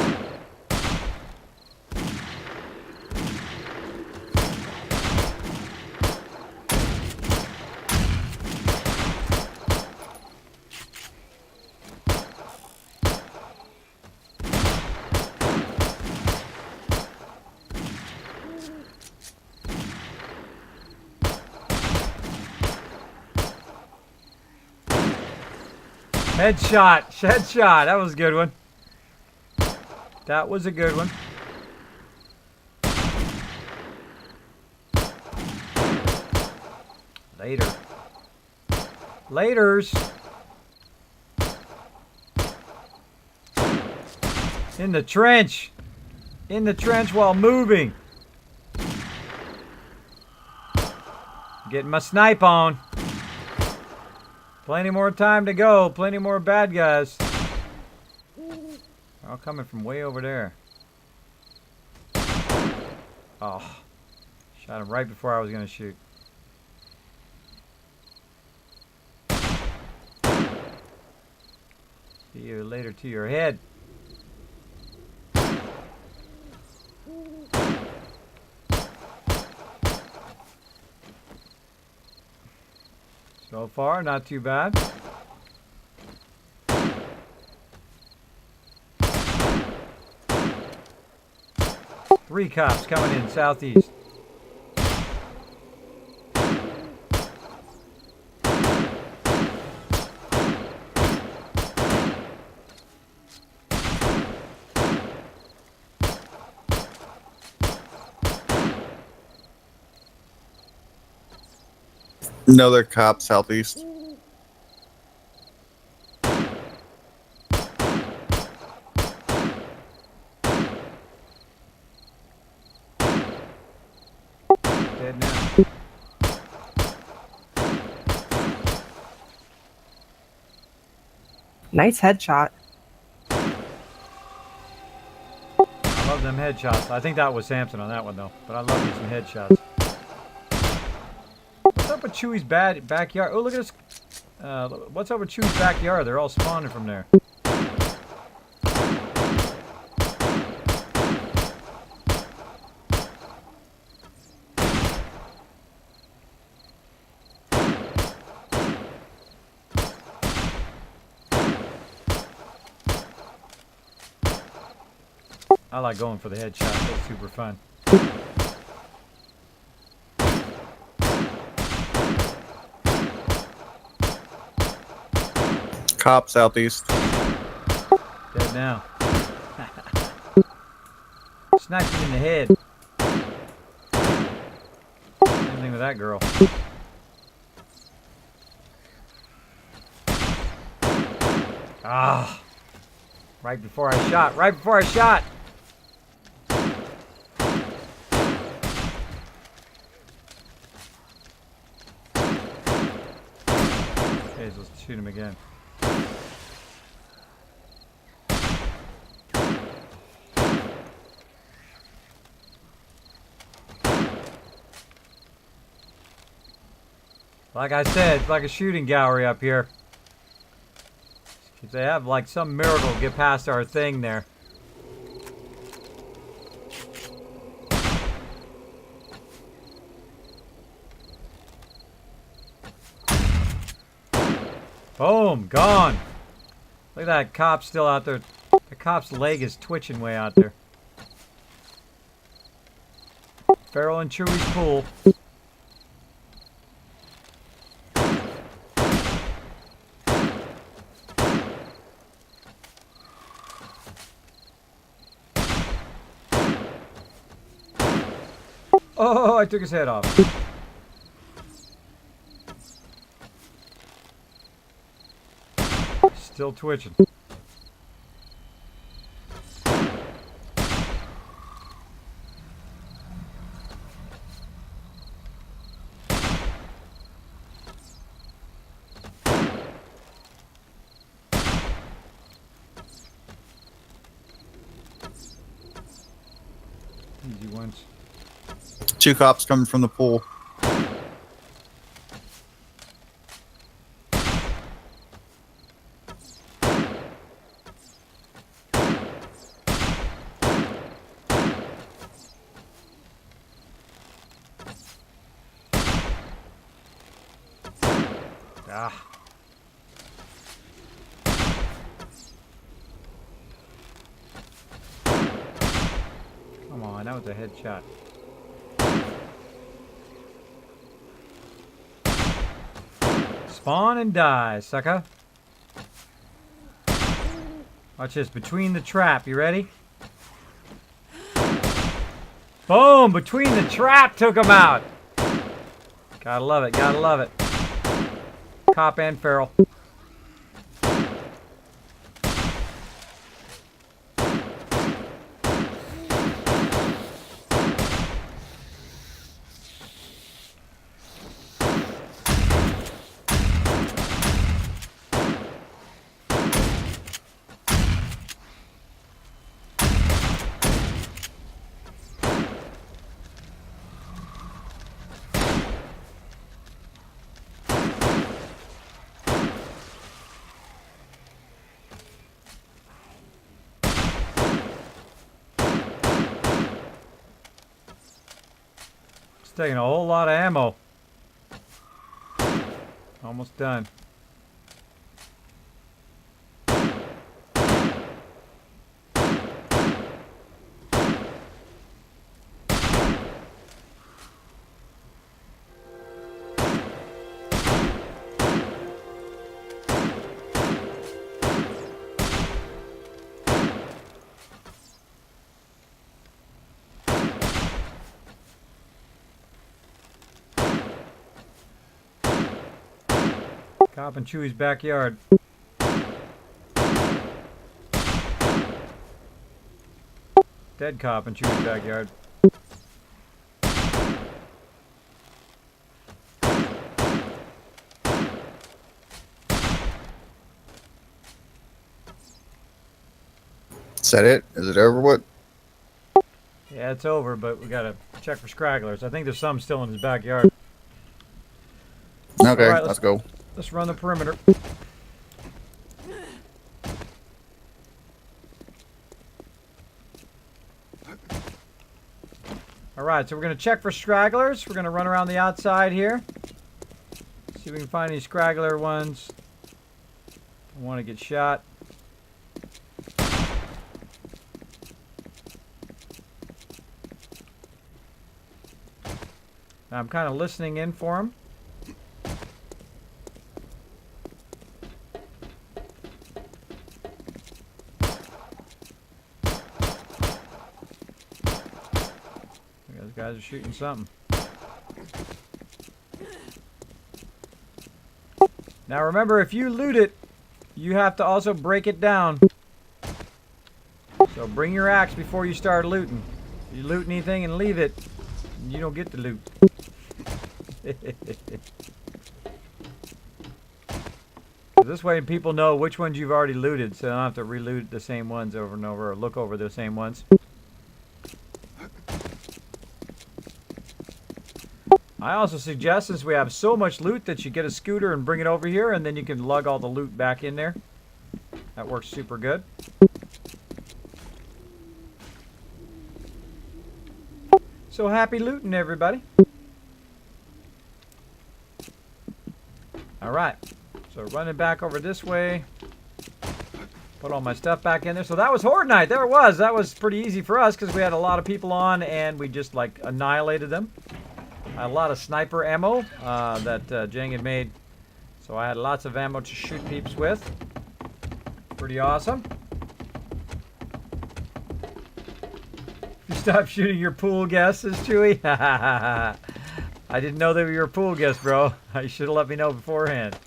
Headshot! Headshot! That was a good one. That was a good one. Later. Laters. In the trench. In the trench while moving. Getting my snipe on. Plenty more time to go. Plenty more bad guys. They're all coming from way over there. Oh. Shot him right before I was going to shoot. See you later to your head. So far, not too bad. Three cops coming in southeast. Another cop southeast. Dead now. Nice headshot. I love them headshots. I think that was Samson on that one though. But I love me some headshots. What's up with Chewy's backyard? Oh, look at this. What's up with Chewy's backyard? They're all spawning from there. I like going for the headshot. That's super fun. Cop southeast. Dead now. Sniped him in the head. Same thing with that girl. Ah. Right before I shot. Right before I shot. Okay, so let's shoot him again. Like I said, it's like a shooting gallery up here. If they have like some miracle get past our thing there. Boom, gone. Look at that cop still out there. The cop's leg is twitching way out there. Farrell and Chewy's pool. Oh, I took his head off. Still twitching. Easy ones. 2 cops coming from the pool. Ah. Come on, that was a headshot. Spawn and die, sucker. Watch this, between the trap, you ready? Boom, between the trap took him out. Gotta love it, gotta love it. Cop and Farrell. It's taking a whole lot of ammo. Almost done. Cop in Chewy's backyard. Dead cop in Chewy's backyard. Is that it? Is it over with? Yeah, it's over, but we gotta check for scragglers. I think there's some still in his backyard. Okay, All right, let's go. Let's run the perimeter. Alright, so we're going to check for stragglers. We're going to run around the outside here. See if we can find any straggler ones. Don't want to get shot. I'm kind of listening in for him. Those guys are shooting something. Now remember, if you loot it, you have to also break it down. So bring your axe before you start looting. If you loot anything and leave it, you don't get to loot. This way people know which ones you've already looted, so they don't have to reloot the same ones over and over, or look over the same ones. I also suggest, since we have so much loot, that you get a scooter and bring it over here, and then you can lug all the loot back in there. That works super good. So happy looting, everybody. Alright, so running back over this way. Put all my stuff back in there. So that was Horde Night. There it was. That was pretty easy for us because we had a lot of people on and we just like annihilated them. A lot of sniper ammo that Jang had made. So I had lots of ammo to shoot peeps with. Pretty awesome. You stop shooting your pool guests, says Chewy. I didn't know they were your pool guests, bro. You should have let me know beforehand.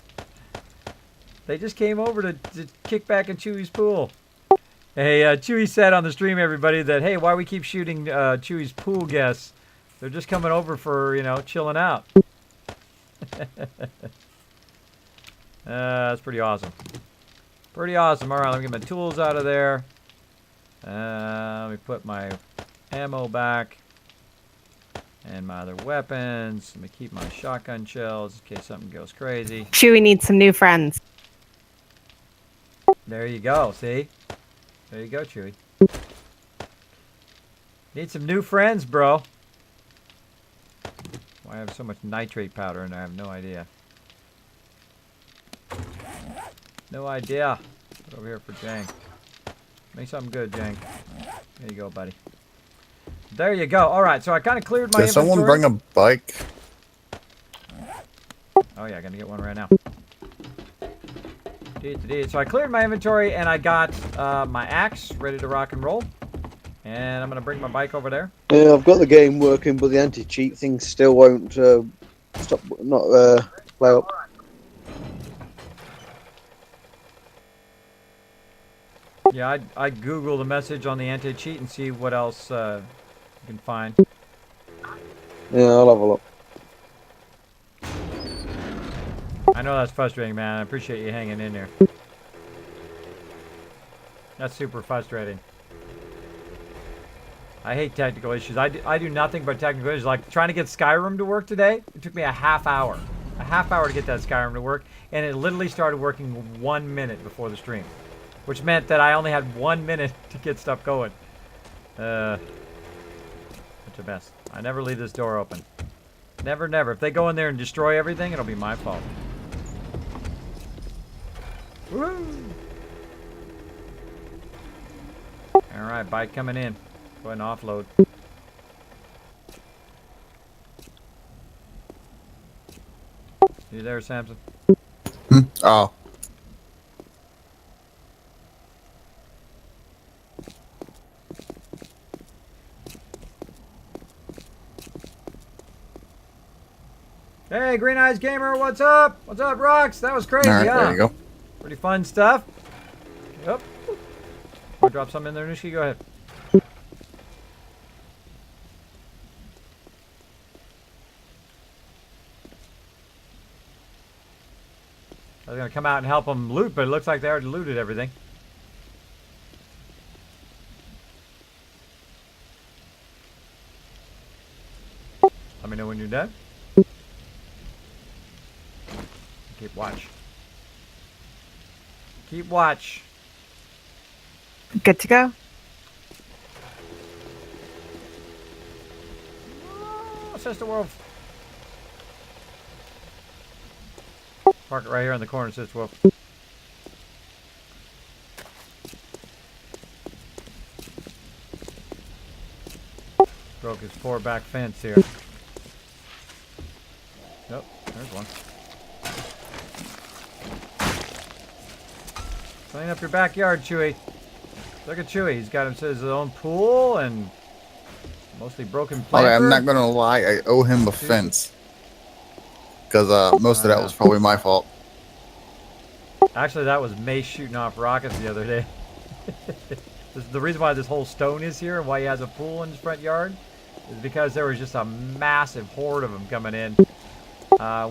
They just came over to kick back in Chewy's pool. Hey, Chewy said on the stream, everybody, that, hey, why we keep shooting Chewy's pool guests? They're just coming over for, you know, chilling out. That's pretty awesome. Pretty awesome. All right, let me get my tools out of there. Let me put my ammo back. And my other weapons. Let me keep my shotgun shells in case something goes crazy. Chewy needs some new friends. There you go, see? There you go, Chewy. Need some new friends, bro. Why I have so much nitrate powder and I have no idea. No idea. Put over here for Jang. Make something good, Jang. There you go, buddy. There you go. All right, so I kind of cleared my Did inventory. someone bring a bike? Oh yeah, gonna get one right now. So I cleared my inventory and I got my axe ready to rock and roll. And I'm gonna bring my bike over there. Yeah, I've got the game working, but the anti-cheat thing still won't play up. Yeah, I Google the message on the anti-cheat and see what else you can find. Yeah, I'll have a look. I know that's frustrating, man. I appreciate you hanging in there. That's super frustrating. I hate technical issues. I do nothing but technical issues. Like trying to get Skyrim to work today, it took me a half hour. A half hour to get that Skyrim to work, and it literally started working 1 minute before the stream. Which meant that I only had 1 minute to get stuff going. Such a mess. I never leave this door open. Never, never. If they go in there and destroy everything, it'll be my fault. Woo! Alright, bike coming in. Go ahead and offload. You there, Samson? Oh. Hey, Green Eyes Gamer, what's up? What's up, Rocks? That was crazy, All right, huh? there you go. Pretty fun stuff. Yep. Want to drop something in there, Nishki? Go ahead. I was going to come out and help them loot, but it looks like they already looted everything. Let me know when you're done. Keep watch. Keep watch. Good to go. Oh, Sister Wolf. Park it right here in the corner, Sister Wolf. Broke his 4-back fence here. Clean up your backyard, Chewy. Look at Chewy. He's got his own pool and mostly broken planter. Okay, I'm not gonna lie. I owe him a fence because most of that was probably my fault. Actually, that was Mace shooting off rockets the other day. The reason why this whole stone is here and why he has a pool in his front yard is because there was just a massive horde of them coming in.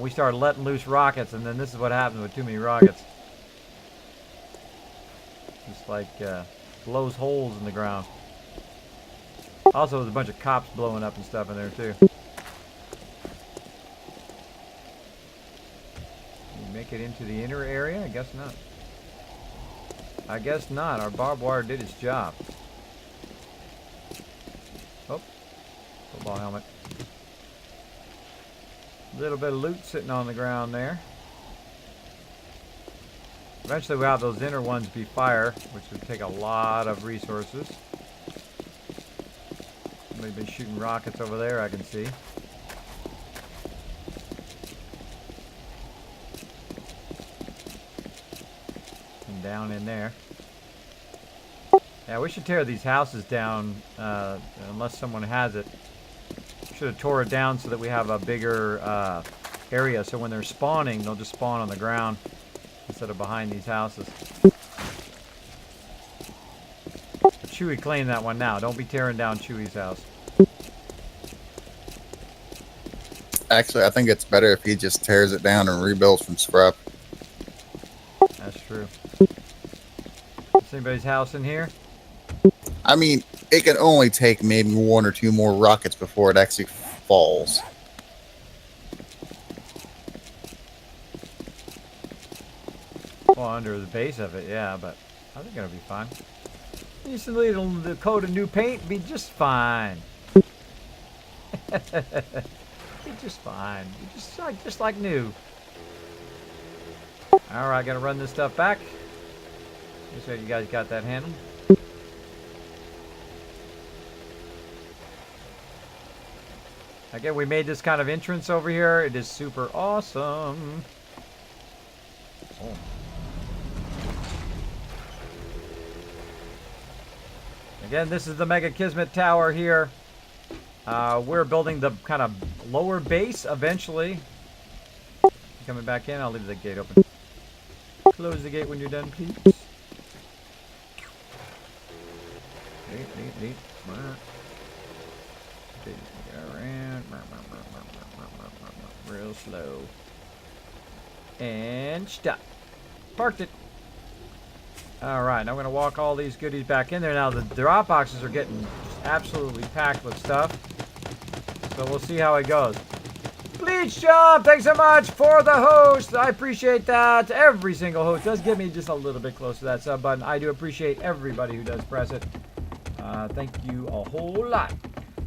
We started letting loose rockets, and then this is what happens with too many rockets. Just like blows holes in the ground. Also, there's a bunch of cops blowing up and stuff in there too. You make it into the inner area? I guess not. I guess not. Our barbed wire did its job. Oh, football helmet. A little bit of loot sitting on the ground there. Eventually we'll have those inner ones be fire, which would take a lot of resources. Somebody's been shooting rockets over there, I can see. And down in there. Yeah, we should tear these houses down, unless someone has it. Should have tore it down so that we have a bigger area, so when they're spawning, they'll just spawn on the ground instead of behind these houses. Chewy, claim that one now. Don't be tearing down Chewy's house. Actually, I think it's better if he just tears it down and rebuilds from scrap. That's true. Is anybody's house in here? I mean, it can only take maybe 1 or 2 more rockets before it actually falls. Well, under the base of it, yeah, but I think it'll be fine. You just need the coat of new paint, be just fine. Be just fine. Be just like new. All right, gotta run this stuff back. Just so you guys got that handled. Again, we made this kind of entrance over here. It is super awesome. Oh. Again, this is the Mega Kismet Tower here. We're building the kind of lower base eventually. Coming back in, I'll leave the gate open. Close the gate when you're done, please. Neat. Around. Real slow. And stop. Parked it. Alright, now I'm going to walk all these goodies back in there. Now, the drop boxes are getting absolutely packed with stuff. So we'll see how it goes. Bleach Jump, thanks so much for the host. I appreciate that. Every single host does get me just a little bit close to that sub button. I do appreciate everybody who does press it. Thank you a whole lot.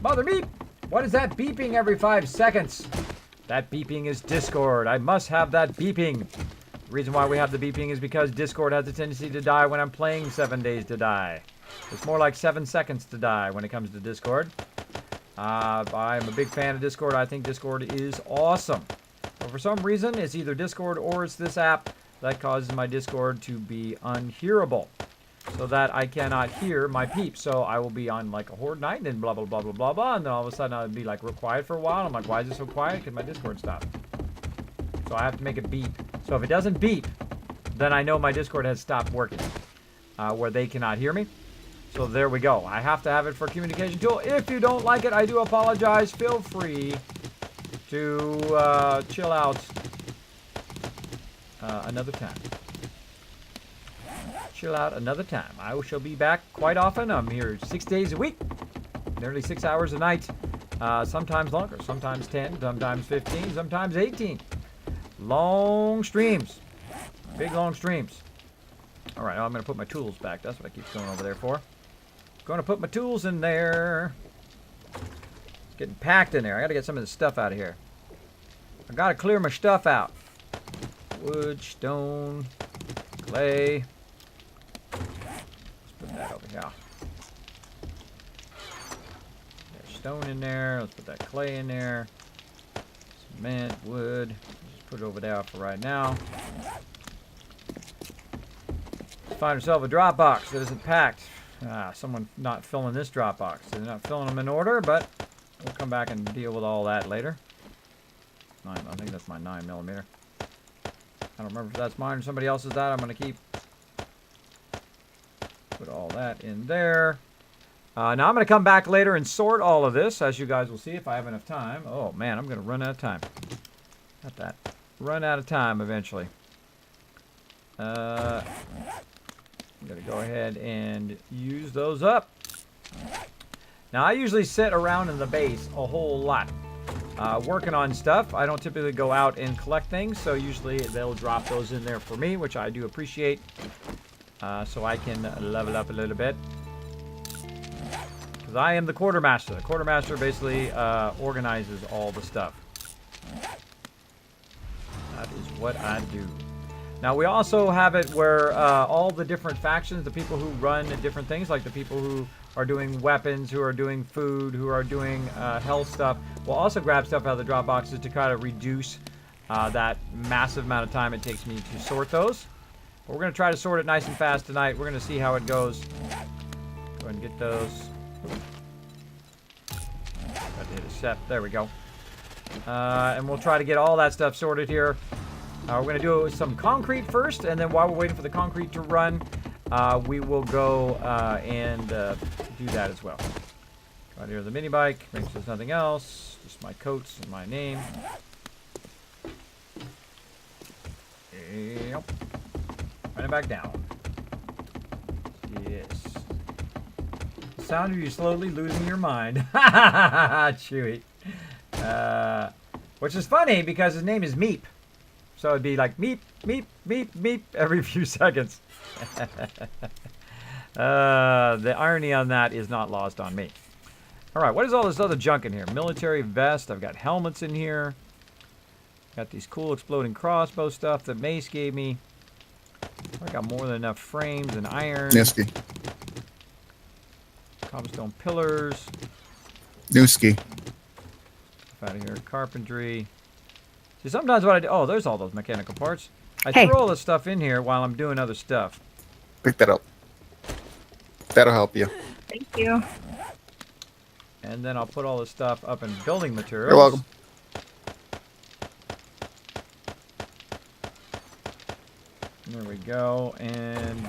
Mother Beep, what is that beeping every 5 seconds? That beeping is Discord. I must have that beeping. The reason why we have the beeping is because Discord has a tendency to die when I'm playing 7 Days to Die. It's more like 7 seconds to die when it comes to Discord. I'm a big fan of Discord. I think Discord is awesome. But for some reason, it's either Discord or it's this app that causes my Discord to be unhearable. So that I cannot hear my peeps. So I will be on like a horde night and then blah, blah, blah, blah, blah, blah. And then all of a sudden I'll be like real quiet for a while. I'm like, why is it so quiet? Because my Discord stopped. So I have to make it beep. So if it doesn't beep, then I know my Discord has stopped working. Where they cannot hear me. So there we go. I have to have it for communication tool. If you don't like it, I do apologize. Feel free to chill out another time. Chill out another time. I shall be back quite often. I'm here 6 days a week. Nearly 6 hours a night. Sometimes longer. Sometimes 10. Sometimes 15. Sometimes 18. Long streams. Big long streams. Alright, I'm going to put my tools back. That's what I keep going over there for. Going to put my tools in there. It's getting packed in there. I got to get some of this stuff out of here. I got to clear my stuff out. Wood, stone, clay. Let's put that over here. There's stone in there. Let's put that clay in there. Cement, wood. Just put it over there for right now. Find yourself a drop box that isn't packed. Someone not filling this drop box. They're not filling them in order, but we'll come back and deal with all that later. I think that's my 9mm. I don't remember if that's mine or somebody else's. That I'm going to keep. Put all that in there. Now I'm going to come back later and sort all of this, as you guys will see if I have enough time. Oh man, I'm going to run out of time. Not that. Run out of time eventually. I'm going to go ahead and use those up. Now I usually sit around in the base a whole lot. Working on stuff. I don't typically go out and collect things, so usually they'll drop those in there for me, which I do appreciate. So I can level up a little bit. Because I am the quartermaster. The quartermaster basically organizes all the stuff. That is what I do. Now we also have it where all the different factions, the people who run different things, like the people who are doing weapons, who are doing food, who are doing health stuff, will also grab stuff out of the drop boxes to kind of reduce that massive amount of time it takes me to sort those. But we're going to try to sort it nice and fast tonight. We're going to see how it goes. Go ahead and get those. Got to hit accept. There we go. And we'll try to get all that stuff sorted here. We're going to do some concrete first, and then while we're waiting for the concrete to run, we will go and do that as well. Right here, the mini bike. Make sure there's nothing else. Just my coats and my name. Yep. Run it back down. Yes. The sound of you slowly losing your mind. Chewy. Which is funny because his name is Meep. So it'd be like meep, meep, meep, meep every few seconds. The irony on that is not lost on me. Alright, what is all this other junk in here? Military vest. I've got helmets in here. Got these cool exploding crossbow stuff that Mace gave me. I got more than enough frames and iron. Newski. Cobblestone pillars. Newski. Out of here. Carpentry. See, sometimes what I do... Oh, there's all those mechanical parts. I Hey. throw all this stuff in here while I'm doing other stuff. Pick that up. That'll help you. Thank you. And then I'll put all this stuff up in building materials. You're welcome. There we go. And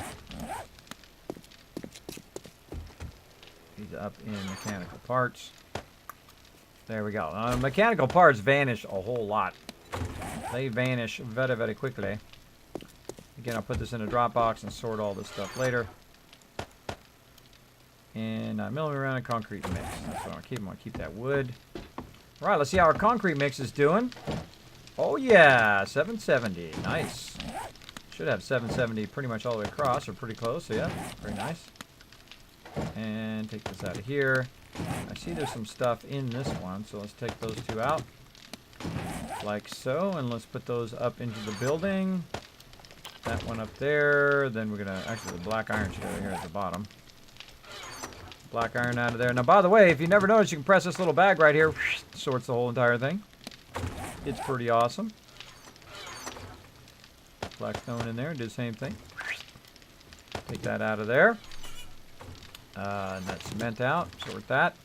these up in mechanical parts. There we go. Mechanical parts vanish a whole lot. They vanish very, very quickly. Again, I'll put this in a drop box and sort all this stuff later. And milling around a concrete mix. That's what I want to keep. I want to keep that wood. All right, let's see how our concrete mix is doing. Oh yeah, 770. Nice. Should have 770 pretty much all the way across, or pretty close. So yeah, very nice. And take this out of here. I see there's some stuff in this one, so let's take those two out. Like so, and let's put those up into the building. That one up there. Then we're gonna, actually the black iron should go here at the bottom. Black iron out of there. Now by the way, if you never noticed, you can press this little bag right here. Sorts the whole entire thing. It's pretty awesome. Black stone in there, do the same thing. Take that out of there. And that cement out, sort that.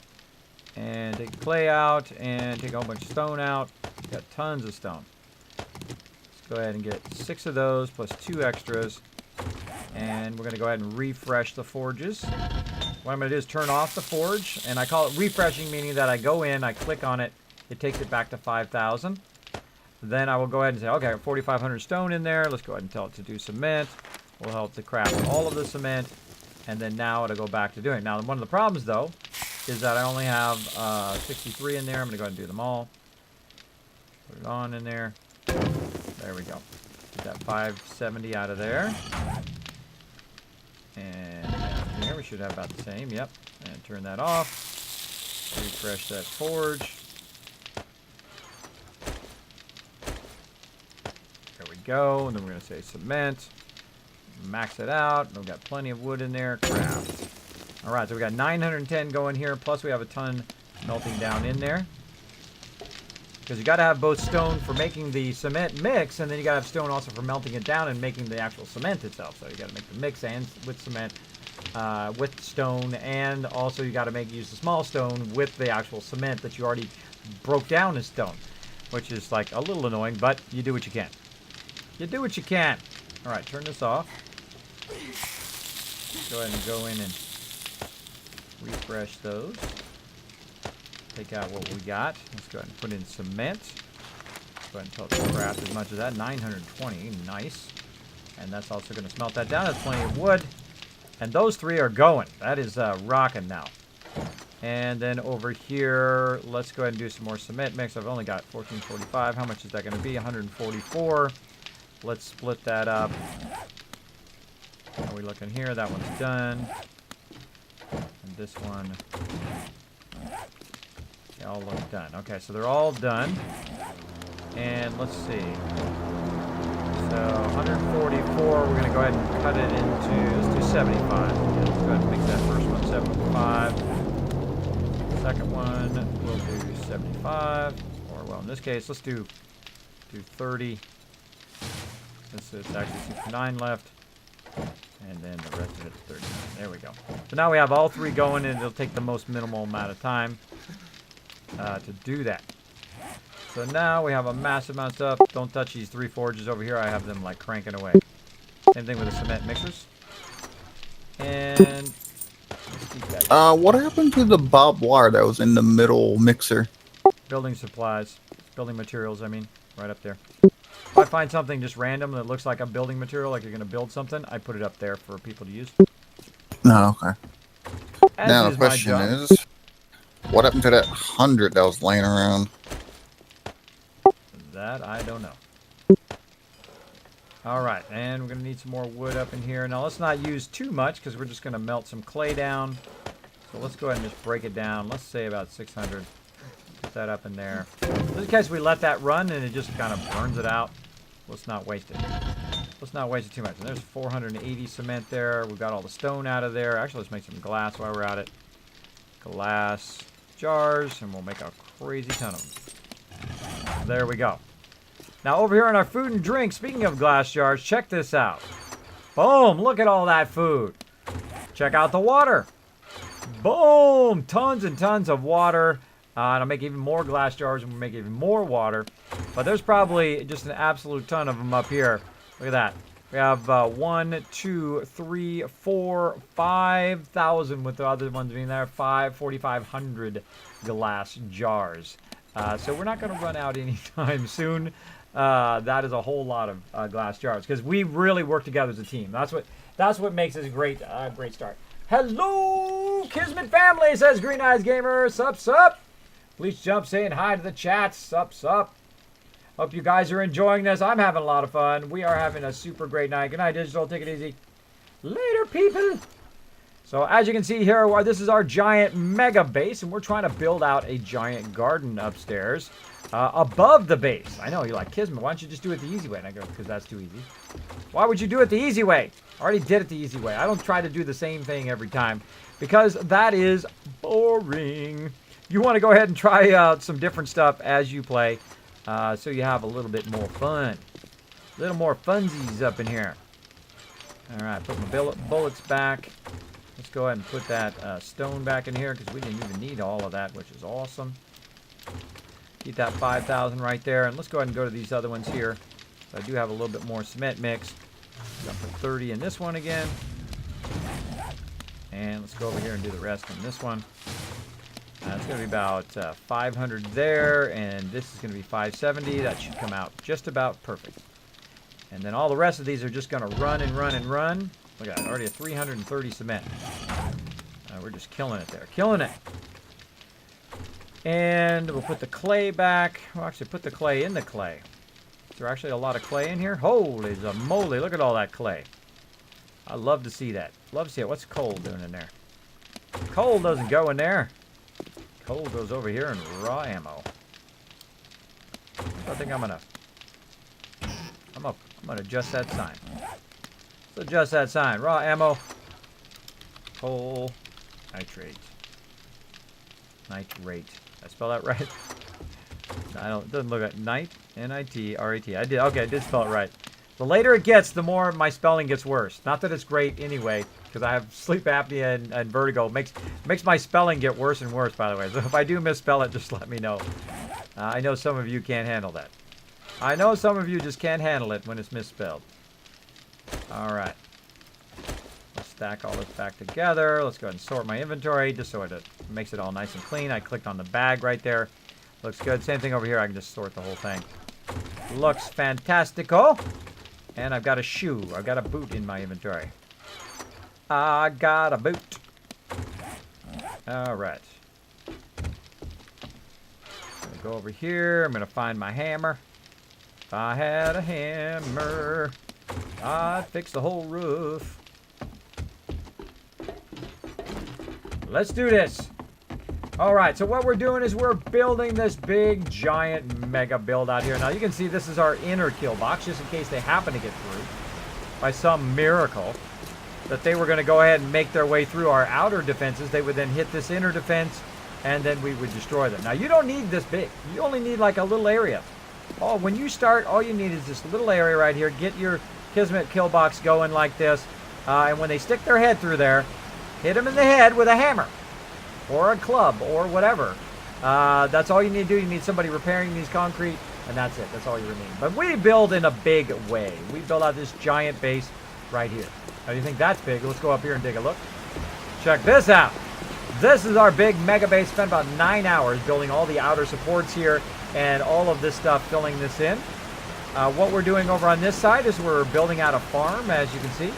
And take the clay out, and take a whole bunch of stone out. Got tons of stone. Let's go ahead and get 6 of those, plus 2 extras. And we're going to go ahead and refresh the forges. What I'm going to do is turn off the forge, and I call it refreshing, meaning that I go in, I click on it, it takes it back to 5,000. Then I will go ahead and say, okay, I got 4,500 stone in there. Let's go ahead and tell it to do cement. We'll help to craft all of the cement. And then now it'll go back to doing it. Now, one of the problems, though, is that I only have 63 in there. I'm going to go ahead and do them all. Put it on in there. There we go. Get that 570 out of there. And down here, we should have about the same. Yep. And turn that off. Refresh that forge. There we go. And then we're going to say cement. Max it out. We've got plenty of wood in there. Craft. Alright, so we got 910 going here. Plus we have a ton melting down in there. Because you got to have both stone for making the cement mix, and then you got to have stone also for melting it down and making the actual cement itself. So you got to make the mix and with cement, with stone, and also you got to use the small stone with the actual cement that you already broke down as stone, which is like a little annoying, but you do what you can. You do what you can. All right, turn this off. Go ahead and go in and refresh those. Take out what we got. Let's go ahead and put in cement. Go ahead and tell it to craft as much of that. 920, nice. And that's also going to smelt that down. That's plenty of wood. And those three are going. That is rocking now. And then over here, let's go ahead and do some more cement mix. I've only got 1445. How much is that going to be? 144. Let's split that up. How are we looking here? That one's done. And this one, they all look done. Okay, so they're all done. And let's see. So 144, we're going to go ahead and cut it into, let's do 75. Okay, let's go ahead and make that first one 75. Second one, we'll do 75. Or, well, in this case, let's do 30. This is actually 69 left. And then the rest of it's 39. There we go. So now we have all three going, and it'll take the most minimal amount of time to do that. So now we have a massive amount of stuff. Don't touch these three forges over here. I have them like cranking away. Same thing with the cement mixers. And let's keep that. What happened to the barbed wire that was in the middle mixer? Building supplies, building materials. I mean, right up there. If I find something just random that looks like a building material, like you're going to build something, I put it up there for people to use. No, okay. As Now is the my question job. is, what happened to that 100 that was laying around? That I don't know. Alright, and we're going to need some more wood up in here. Now let's not use too much because we're just going to melt some clay down. So let's go ahead and just break it down. Let's say about 600. Put that up in there. Just in case we let that run and it just kind of burns it out. Let's not waste it. Let's not waste it too much. And there's 480 cement there. We've got all the stone out of there. Actually, let's make some glass while we're at it. Glass jars, and we'll make a crazy ton of them. There we go. Now over here on our food and drink, speaking of glass jars, check this out. Boom, look at all that food. Check out the water. Boom, tons and tons of water. And I'll make even more glass jars and we'll make even more water. But there's probably just an absolute ton of them up here. Look at that. We have 1, 2, 3, 4, 5,000 with the other ones being there. 4,500 glass jars. So we're not going to run out anytime soon. That is a whole lot of glass jars because we really work together as a team. That's what makes this a great start. Hello, Kismet family, says Green Eyes Gamer. Sup, sup. Please jump saying hi to the chat. Sup, sup. Hope you guys are enjoying this. I'm having a lot of fun. We are having a super great night. Good night, Digital. Take it easy. Later, people. So as you can see here, this is our giant mega base, and we're trying to build out a giant garden upstairs above the base. I know, you're like, Kismet, why don't you just do it the easy way? And I go, because that's too easy. Why would you do it the easy way? I already did it the easy way. I don't try to do the same thing every time because that is boring. You want to go ahead and try out some different stuff as you play so you have a little bit more fun. A little more funsies up in here. All right, put my bullets back. Let's go ahead and put that stone back in here because we didn't even need all of that, which is awesome. Keep that 5,000 right there. And let's go ahead and go to these other ones here. So I do have a little bit more cement mix. I'll put 30 in this one again. And let's go over here and do the rest in this one. It's going to be about 500 there, and this is going to be 570. That should come out just about perfect. And then all the rest of these are just going to run and run and run. Look at that, already at 330 cement. We're just killing it there, killing it. And we'll put the clay back. We'll actually put the clay in the clay. Is there actually a lot of clay in here? Holy moly, look at all that clay. I love to see that. Love to see it. What's coal doing in there? Coal doesn't go in there. Coal goes over here in raw ammo. I think I'm gonna adjust that sign. Let's adjust that sign. Raw ammo. Coal. Nitrate. Nitrate. Did I spell that right? I don't. It doesn't look like Night. N-I-T-R-A-T. I did. Okay, I did spell it right. The later it gets, the more my spelling gets worse. Not that it's great anyway, because I have sleep apnea and vertigo. Makes my spelling get worse and worse. By the way, so if I do misspell it, just let me know. I know some of you can't handle that. I know some of you just can't handle it when it's misspelled. All right. Let's stack all this back together. Let's go ahead and sort my inventory just so it makes it all nice and clean. I clicked on the bag right there. Looks good. Same thing over here. I can just sort the whole thing. Looks fantastico. And I've got a shoe. I've got a boot in my inventory. I got a boot. All right. I'm gonna go over here. I'm gonna find my hammer. If I had a hammer, I'd fix the whole roof. Let's do this. All right, so what we're doing is we're building this big, giant, mega build out here. Now, you can see this is our inner kill box, just in case they happen to get through by some miracle that they were going to go ahead and make their way through our outer defenses. They would then hit this inner defense, and then we would destroy them. Now, you don't need this big. You only need like a little area. Oh, when you start, all you need is this little area right here. Get your Kismet kill box going like this, and when they stick their head through there, hit them in the head with a hammer or a club or whatever. That's all you need to do. You need somebody repairing these concrete, and that's it. That's all you need. But we build in a big way. We build out this giant base right here. Now, do you think that's big? Let's go up here and take a look. Check this out. This is our big mega base. Spent about 9 hours building all the outer supports here and all of this stuff, filling this in. What we're doing over on this side is we're building out a farm, as you can see.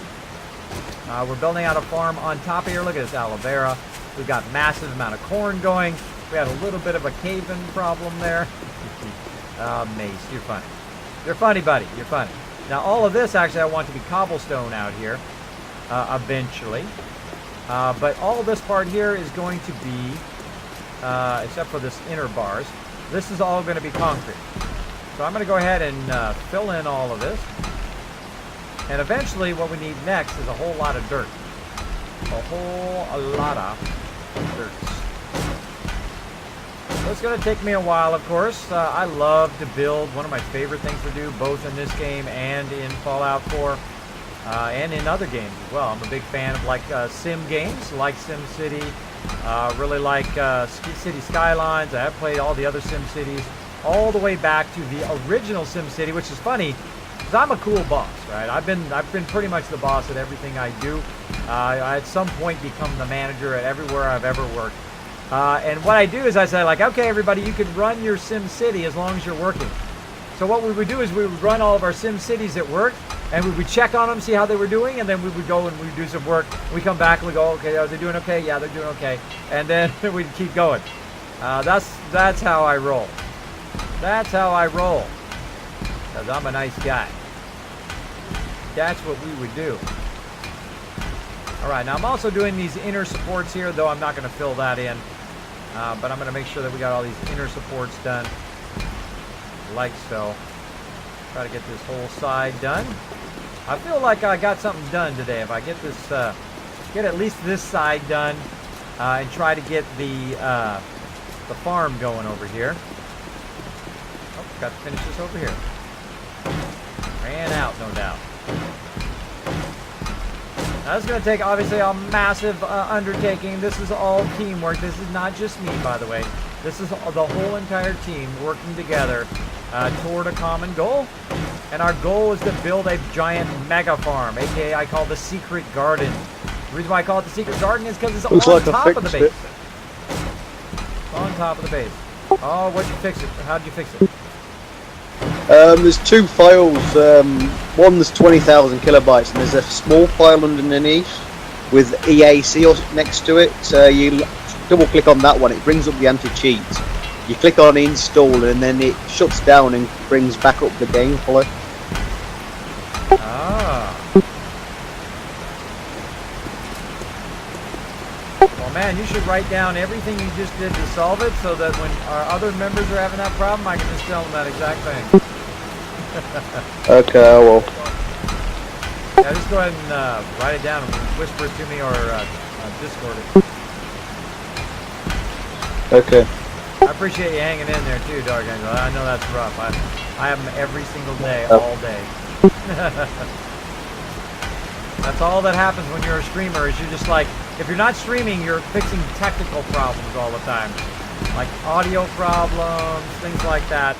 We're building out a farm on top of here. Look at this aloe vera. We've got massive amount of corn going. We had a little bit of a cave-in problem there. Mace, you're funny. You're funny, buddy. You're funny. Now, all of this, actually, I want to be cobblestone out here eventually. But all this part here is going to be, except for this inner bars, this is all going to be concrete. So I'm going to go ahead and fill in all of this. And eventually what we need next is a whole lot of dirt. A whole lot of dirt. So it's going to take me a while, of course. I love to build. One of my favorite things to do, both in this game and in Fallout 4. And in other games as well. I'm a big fan of like sim games, like Sim City. Really like City Skylines. I have played all the other Sim Cities, all the way back to the original Sim City, which is funny because I'm a cool boss, right? I've been pretty much the boss at everything I do. I at some point become the manager at everywhere I've ever worked. And what I do is I say like, okay, everybody, you can run your Sim City as long as you're working. So what we would do is we would run all of our Sim Cities at work, and we would check on them, see how they were doing, and then we would go and we'd do some work. We come back and we go, okay, are they doing okay? Yeah, they're doing okay. And then we'd keep going. That's how I roll. That's how I roll. Because I'm a nice guy. That's what we would do. All right, now I'm also doing these inner supports here, though I'm not going to fill that in. But I'm going to make sure that we got all these inner supports done. Like so. Try to get this whole side done. I feel like I got something done today. If I get this, get at least this side done, and try to get the farm going over here. Oh, got to finish this over here. Ran out, no doubt. Now, this is going to take, obviously, a massive undertaking. This is all teamwork. This is not just me, by the way. This is the whole entire team working together toward a common goal. And our goal is to build a giant mega farm, aka I call the secret garden. The reason why I call it the secret garden is because it's on top of the base. It's on top of the base. Oh, what'd you fix it? How'd you fix it? There's two files. One's 20,000 kilobytes, and there's a small file underneath with EAC next to it. You double click on that one, it brings up the anti-cheat. You click on install, and then it shuts down and brings back up the gameplay. Ah. Well, man, you should write down everything you just did to solve it, so that when our other members are having that problem, I can just tell them that exact thing. Okay, I will. Yeah, just go ahead and write it down and whisper it to me or Discord it. Okay. I appreciate you hanging in there too, Dark Angel. I know that's rough. I have them every single day, all day. That's all that happens when you're a streamer is you're just like, if you're not streaming, you're fixing technical problems all the time. Like audio problems, things like that.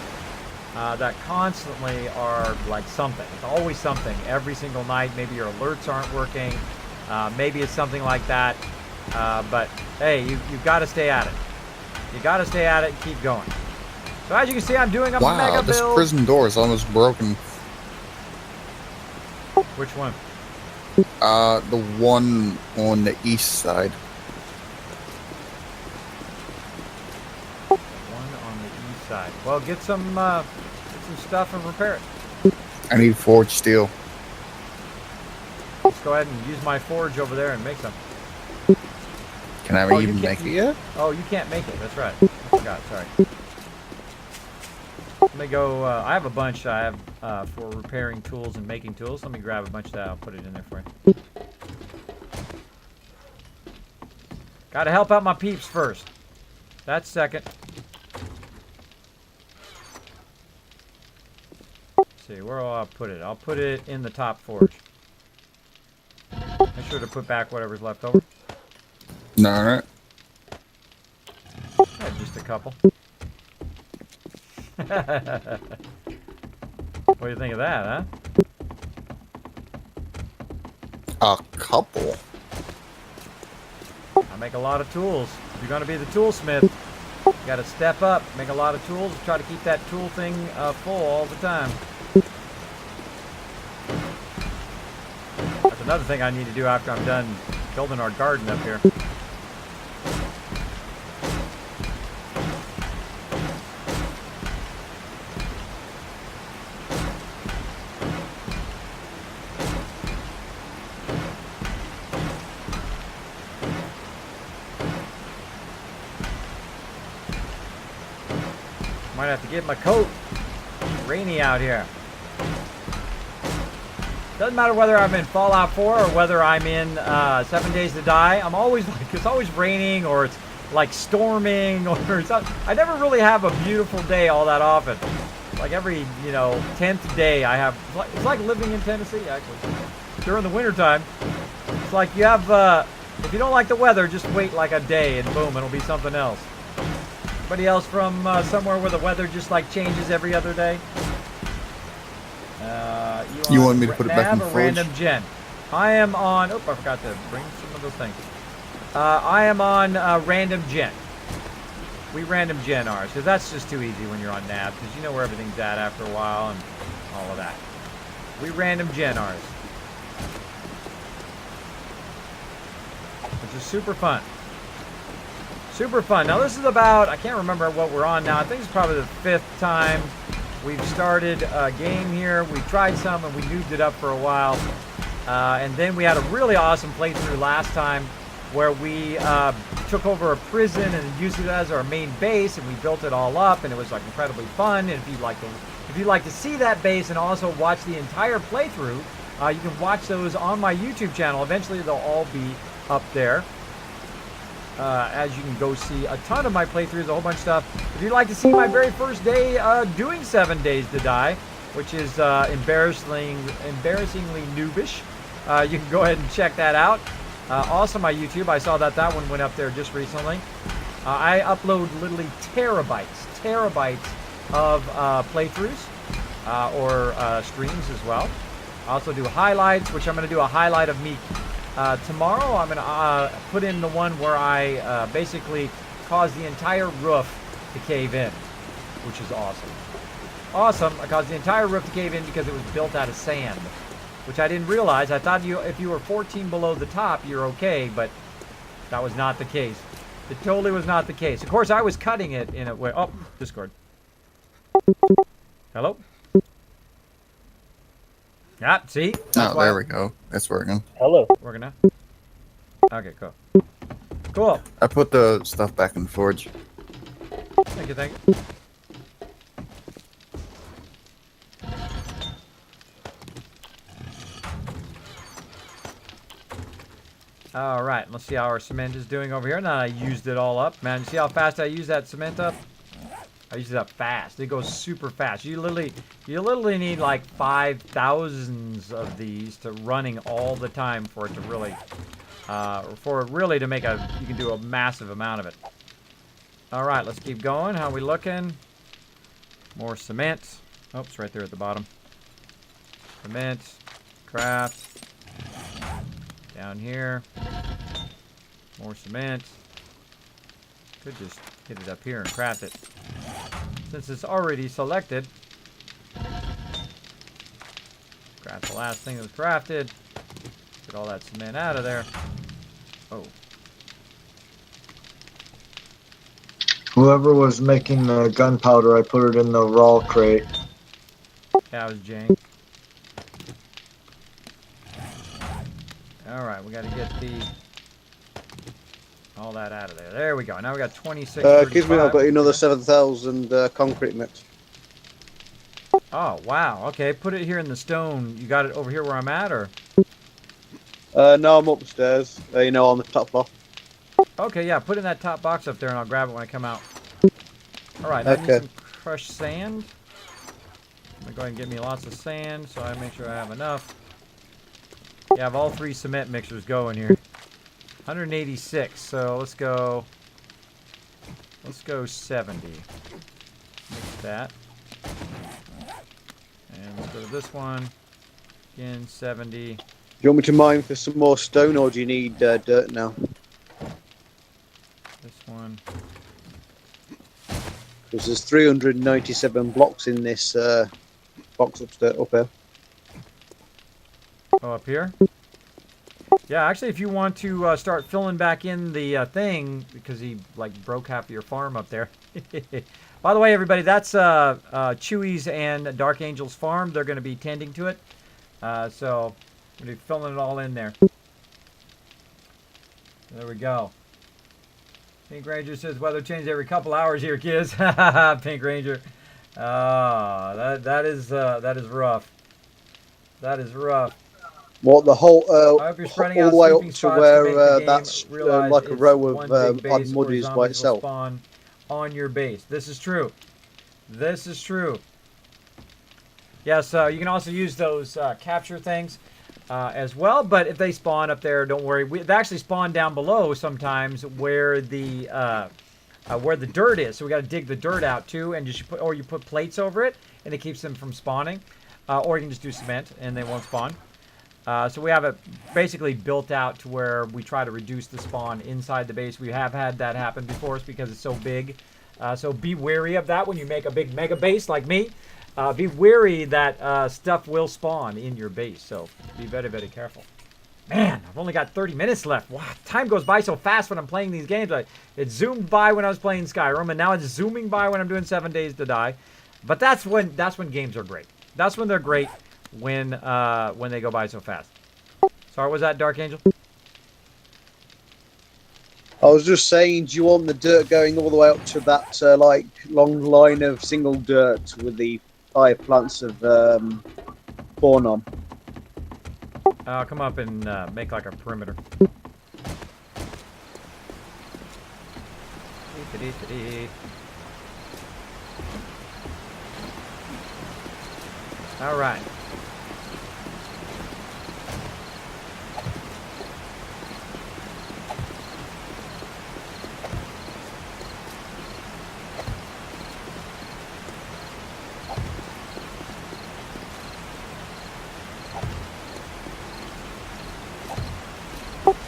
That constantly are like something. It's always something. Every single night, maybe your alerts aren't working. Maybe it's something like that. But hey, you've got to stay at it. You got to stay at it and keep going. So as you can see, I'm doing a mega Wow, this build. prison door is almost broken. Which one? The one on the east side. One on the east side. Well, get some stuff and repair it. I need forged steel. Let's go ahead and use my forge over there and make some. Can I Oh, you even can't- make it yet? Oh, you can't make it. That's right. I forgot. Sorry. Let me go. I have a bunch I have for repairing tools and making tools. Let me grab a bunch of that. I'll put it in there for you. Got to help out my peeps first. That's second. Let's see, where will I put it? I'll put it in the top forge. Make sure to put back whatever's left over. No, alright. Yeah, just a couple. What do you think of that, huh? A couple? I make a lot of tools. If you're going to be the toolsmith, you got to step up, make a lot of tools, try to keep that tool thing full all the time. That's another thing I need to do after I'm done building our garden up here. Might have to get my coat. It's rainy out here. Doesn't matter whether I'm in Fallout 4 or whether I'm in 7 Days to Die. I'm always like, it's always raining or it's like storming or something. I never really have a beautiful day all that often. Like every, 10th day I have, it's like living in Tennessee actually. During the wintertime, it's like you have, if you don't like the weather, just wait like a day and boom, it'll be something else. Anybody else from somewhere where the weather just like changes every other day? You want me to put it back in the Nav or fridge? Random Gen? I am on. Oh, I forgot to bring some of those things. I am on Random Gen. We Random Gen ours because that's just too easy when you're on Nav because you know where everything's at after a while and all of that. We Random Gen ours, which is super fun. Super fun. Now this is about, I can't remember what we're on now. I think it's probably the 5th time we've started a game here. We tried some and we noobed it up for a while. And then we had a really awesome playthrough last time where we took over a prison and used it as our main base and we built it all up and it was like incredibly fun. And if you'd like to see that base and also watch the entire playthrough, you can watch those on my YouTube channel. Eventually they'll all be up there. As you can go see a ton of my playthroughs, a whole bunch of stuff. If you'd like to see my very first day doing 7 Days to Die, which is embarrassingly noobish, you can go ahead and check that out. Also my YouTube, I saw that one went up there just recently. I upload literally terabytes of playthroughs or streams as well. I also do highlights, which I'm going to do a highlight of me tomorrow. I'm going to put in the one where I basically caused the entire roof to cave in, which is awesome. Awesome. I caused the entire roof to cave in because it was built out of sand, which I didn't realize. I thought if you were 14 below the top, you're okay, but that was not the case. It totally was not the case. Of course, I was cutting it in a way. Oh, Discord. Hello? Yeah, see? Oh, there we go. That's working. Hello. Working now? Okay, cool. Cool. I put the stuff back in the forge. Thank you, thank you. All right, let's see how our cement is doing over here. Now I used it all up. Man, you see how fast I used that cement up? I use it up fast. It goes super fast. You literally need like 5,000s of these to running all the time for it to really, to make you can do a massive amount of it. All right, let's keep going. How are we looking? More cement. Oops, right there at the bottom. Cement, craft. Down here. More cement. Could just get it up here and craft it. Since it's already selected. Craft the last thing that was crafted. Get all that cement out of there. Oh. Whoever was making the gunpowder, I put it in the raw crate. That was Jane. Alright, we gotta get all that out of there. There we go. Now we got 26. Kismet, I've got you another 7,000 concrete mix. Oh, wow. Okay, put it here in the stone. You got it over here where I'm at, or? No, I'm upstairs. On the top floor. Okay, yeah, put it in that top box up there, and I'll grab it when I come out. Alright, I need some crushed sand. I'm gonna go ahead and get me lots of sand, so I make sure I have enough. Yeah, I have all 3 cement mixers going here. 186, so let's go 70. Mix that. And let's go to this one. Again, 70. Do you want me to mine for some more stone, or do you need dirt now? This one. Because there's 397 blocks in this box upstairs, up here. Oh, up here? Yeah, actually, if you want to start filling back in the thing, because he, broke half of your farm up there. By the way, everybody, that's Chewy's and Dark Angel's farm. They're going to be tending to it. So, I'm going to be filling it all in there. There we go. Pink Ranger says weather changes every couple hours here, kids. Pink Ranger. Oh, that is rough. That is rough. What, the whole I hope you're spreading all out the way up sleeping to spots where to make the game that's realize like a it's row one of big base odd where muddies by zombies will itself. spawn on your base. This is true. This is true. Yes, you can also use those capture things as well, but if they spawn up there, don't worry. They actually spawn down below sometimes where the dirt is. So we got to dig the dirt out too, and you put plates over it, and it keeps them from spawning. Or you can just do cement, and they won't spawn. So we have it basically built out to where we try to reduce the spawn inside the base. We have had that happen before because it's so big. So be wary of that when you make a big mega base like me. Be wary that stuff will spawn in your base. So be very, very careful. Man, I've only got 30 minutes left. Wow, time goes by so fast when I'm playing these games. It zoomed by when I was playing Skyrim, and now it's zooming by when I'm doing 7 Days to Die. But that's when games are great. That's when they're great. When they go by so fast. Sorry, was that Dark Angel? I was just saying, do you want the dirt going all the way up to that long line of single dirt with the 5 plants of corn on? I'll come up and make like a perimeter. All right.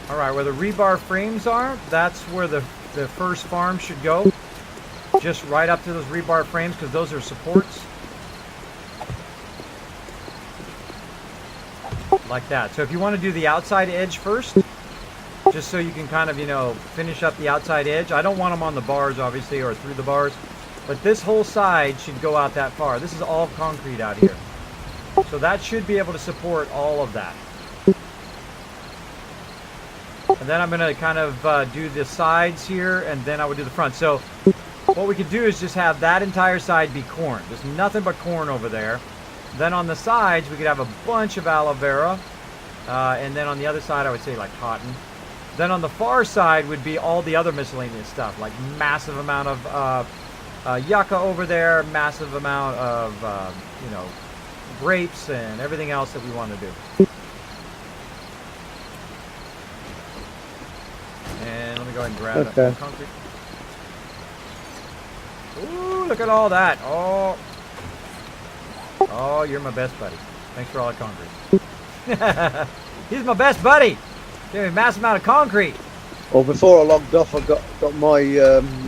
All right, where the rebar frames are, that's where the first farm should go. Just right up to those rebar frames, because those are supports. Like that. So if you want to do the outside edge first, just so you can kind of, finish up the outside edge. I don't want them on the bars, obviously, or through the bars. But this whole side should go out that far. This is all concrete out here. So that should be able to support all of that. And then I'm going to kind of do the sides here, and then I would do the front. So what we could do is just have that entire side be corn. There's nothing but corn over there. Then on the sides, we could have a bunch of aloe vera. And then on the other side, I would say like cotton. Then on the far side would be all the other miscellaneous stuff, like massive amount of yucca over there, massive amount of, you know, grapes and everything else that we want to do. And let me go ahead and grab that concrete. Ooh, look at all that. Oh. Oh, you're my best buddy. Thanks for all the concrete. He's my best buddy. Give me a massive amount of concrete. Well, before I logged off, I got my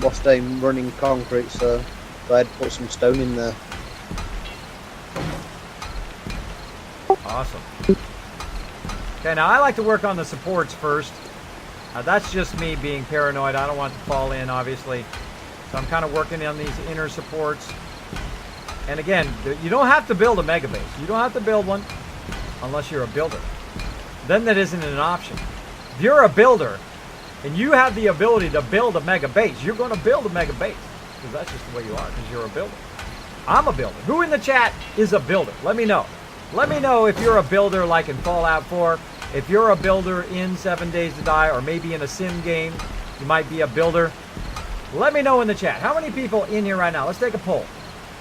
what's name running concrete, so I had to put some stone in there. Awesome. Okay, now I like to work on the supports first. That's just me being paranoid. I don't want to fall in, obviously. So I'm kind of working on these inner supports. And again, you don't have to build a mega base. You don't have to build one unless you're a builder. Then that isn't an option. If you're a builder and you have the ability to build a mega base, you're going to build a mega base. Because that's just the way you are, because you're a builder. I'm a builder. Who in the chat is a builder? Let me know. Let me know if you're a builder like in Fallout 4. If you're a builder in 7 Days to Die, or maybe in a sim game, you might be a builder. Let me know in the chat. How many people in here right now? Let's take a poll.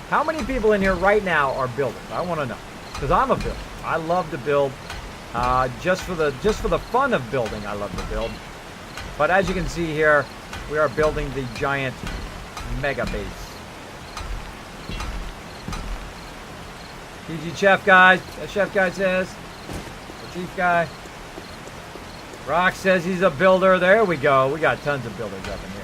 How many people in here right now are builders? I want to know. Because I'm a builder. I love to build. Just for the fun of building, I love to build. But as you can see here, we are building the giant mega base. GG Chef Guy. Chef Guy says. The Chief Guy. Rock says he's a builder. There we go. We got tons of builders up in here.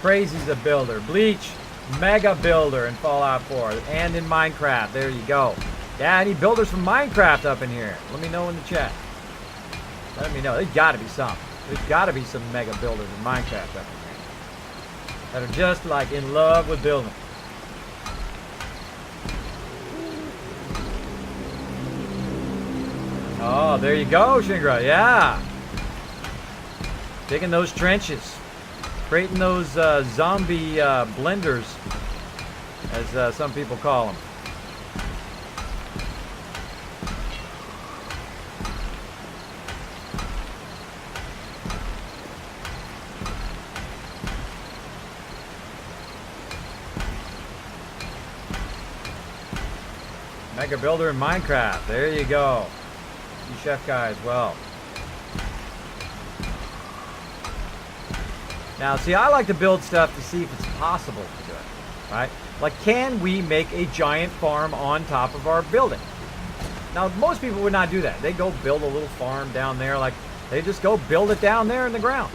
Crazy's a builder. Bleach, mega builder in Fallout 4 and in Minecraft. There you go. Yeah, any builders from Minecraft up in here? Let me know in the chat. Let me know. There's got to be some. There's got to be some mega builders in Minecraft up in here that are just like in love with building. Oh, there you go, Shingra. Yeah. Digging those trenches. Creating those zombie blenders, as some people call them. Mega builder in Minecraft. There you go. You Chef Guy as well. Now, see, I like to build stuff to see if it's possible to do it, right? Like, can we make a giant farm on top of our building? Now, most people would not do that. They go build a little farm down there, like, they just go build it down there in the ground.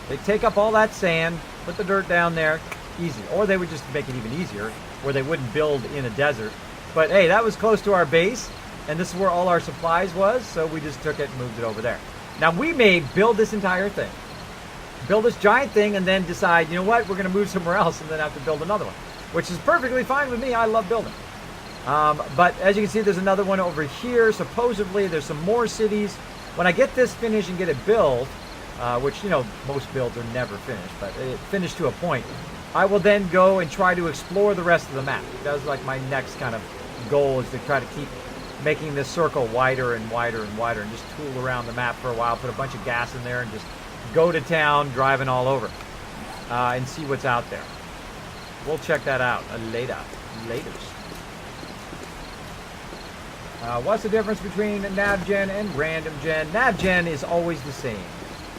They take up all that sand, put the dirt down there, easy. Or they would just make it even easier, where they wouldn't build in a desert. But, hey, that was close to our base, and this is where all our supplies was, so we just took it and moved it over there. Now, we may build this entire thing. Build this giant thing and then decide, you know what, we're going to move somewhere else and then have to build another one, which is perfectly fine with me. I love building. But as you can see, there's another one over here. Supposedly, there's some more cities. When I get this finished and get it built, which, you know, most builds are never finished, but it finished to a point, I will then go and try to explore the rest of the map. That's like my next kind of goal, is to try to keep making this circle wider and wider and wider and just tool around the map for a while, put a bunch of gas in there and just go to town, driving all over, and see what's out there. We'll check that out later. What's the difference between NavGen and Random Gen? NavGen is always the same.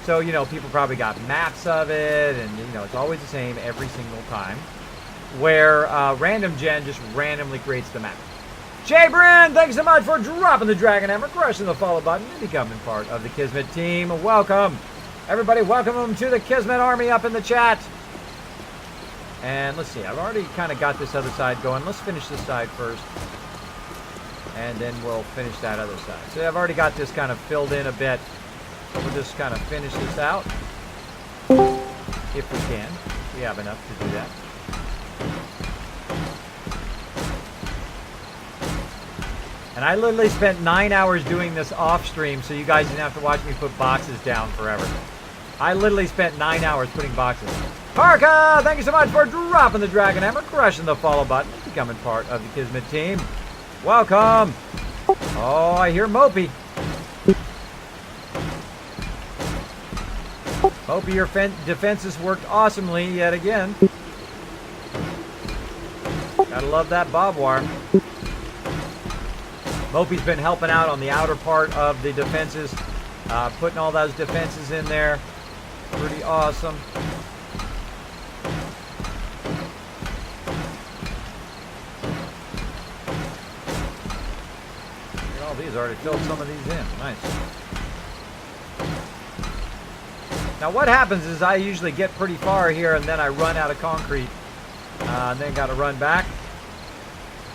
So, you know, people probably got maps of it, and, you know, it's always the same every single time. Where Random Gen just randomly creates the map. Jay Brand, thanks so much for dropping the Dragon Hammer, crushing the follow button, and becoming part of the Kismet team. Welcome. Everybody, welcome them to the Kismet Army up in the chat. And let's see, I've already kind of got this other side going. Let's finish this side first. And then we'll finish that other side. So I've already got this kind of filled in a bit. So we'll just kind of finish this out. If we can. We have enough to do that. And I literally spent 9 hours doing this off stream, so you guys didn't have to watch me put boxes down forever. I literally spent 9 hours putting boxes down. Parka, thank you so much for dropping the Dragon Hammer, crushing the follow button, becoming part of the Kismet team. Welcome. Oh, I hear Mopey. Mopey, your defenses worked awesomely yet again. love that barbed wire. Mopey's been helping out on the outer part of the defenses, putting all those defenses in there. Pretty awesome. Look at all these, already filled some of these in. Nice. Now what happens is I usually get pretty far here and then I run out of concrete. And then got to run back.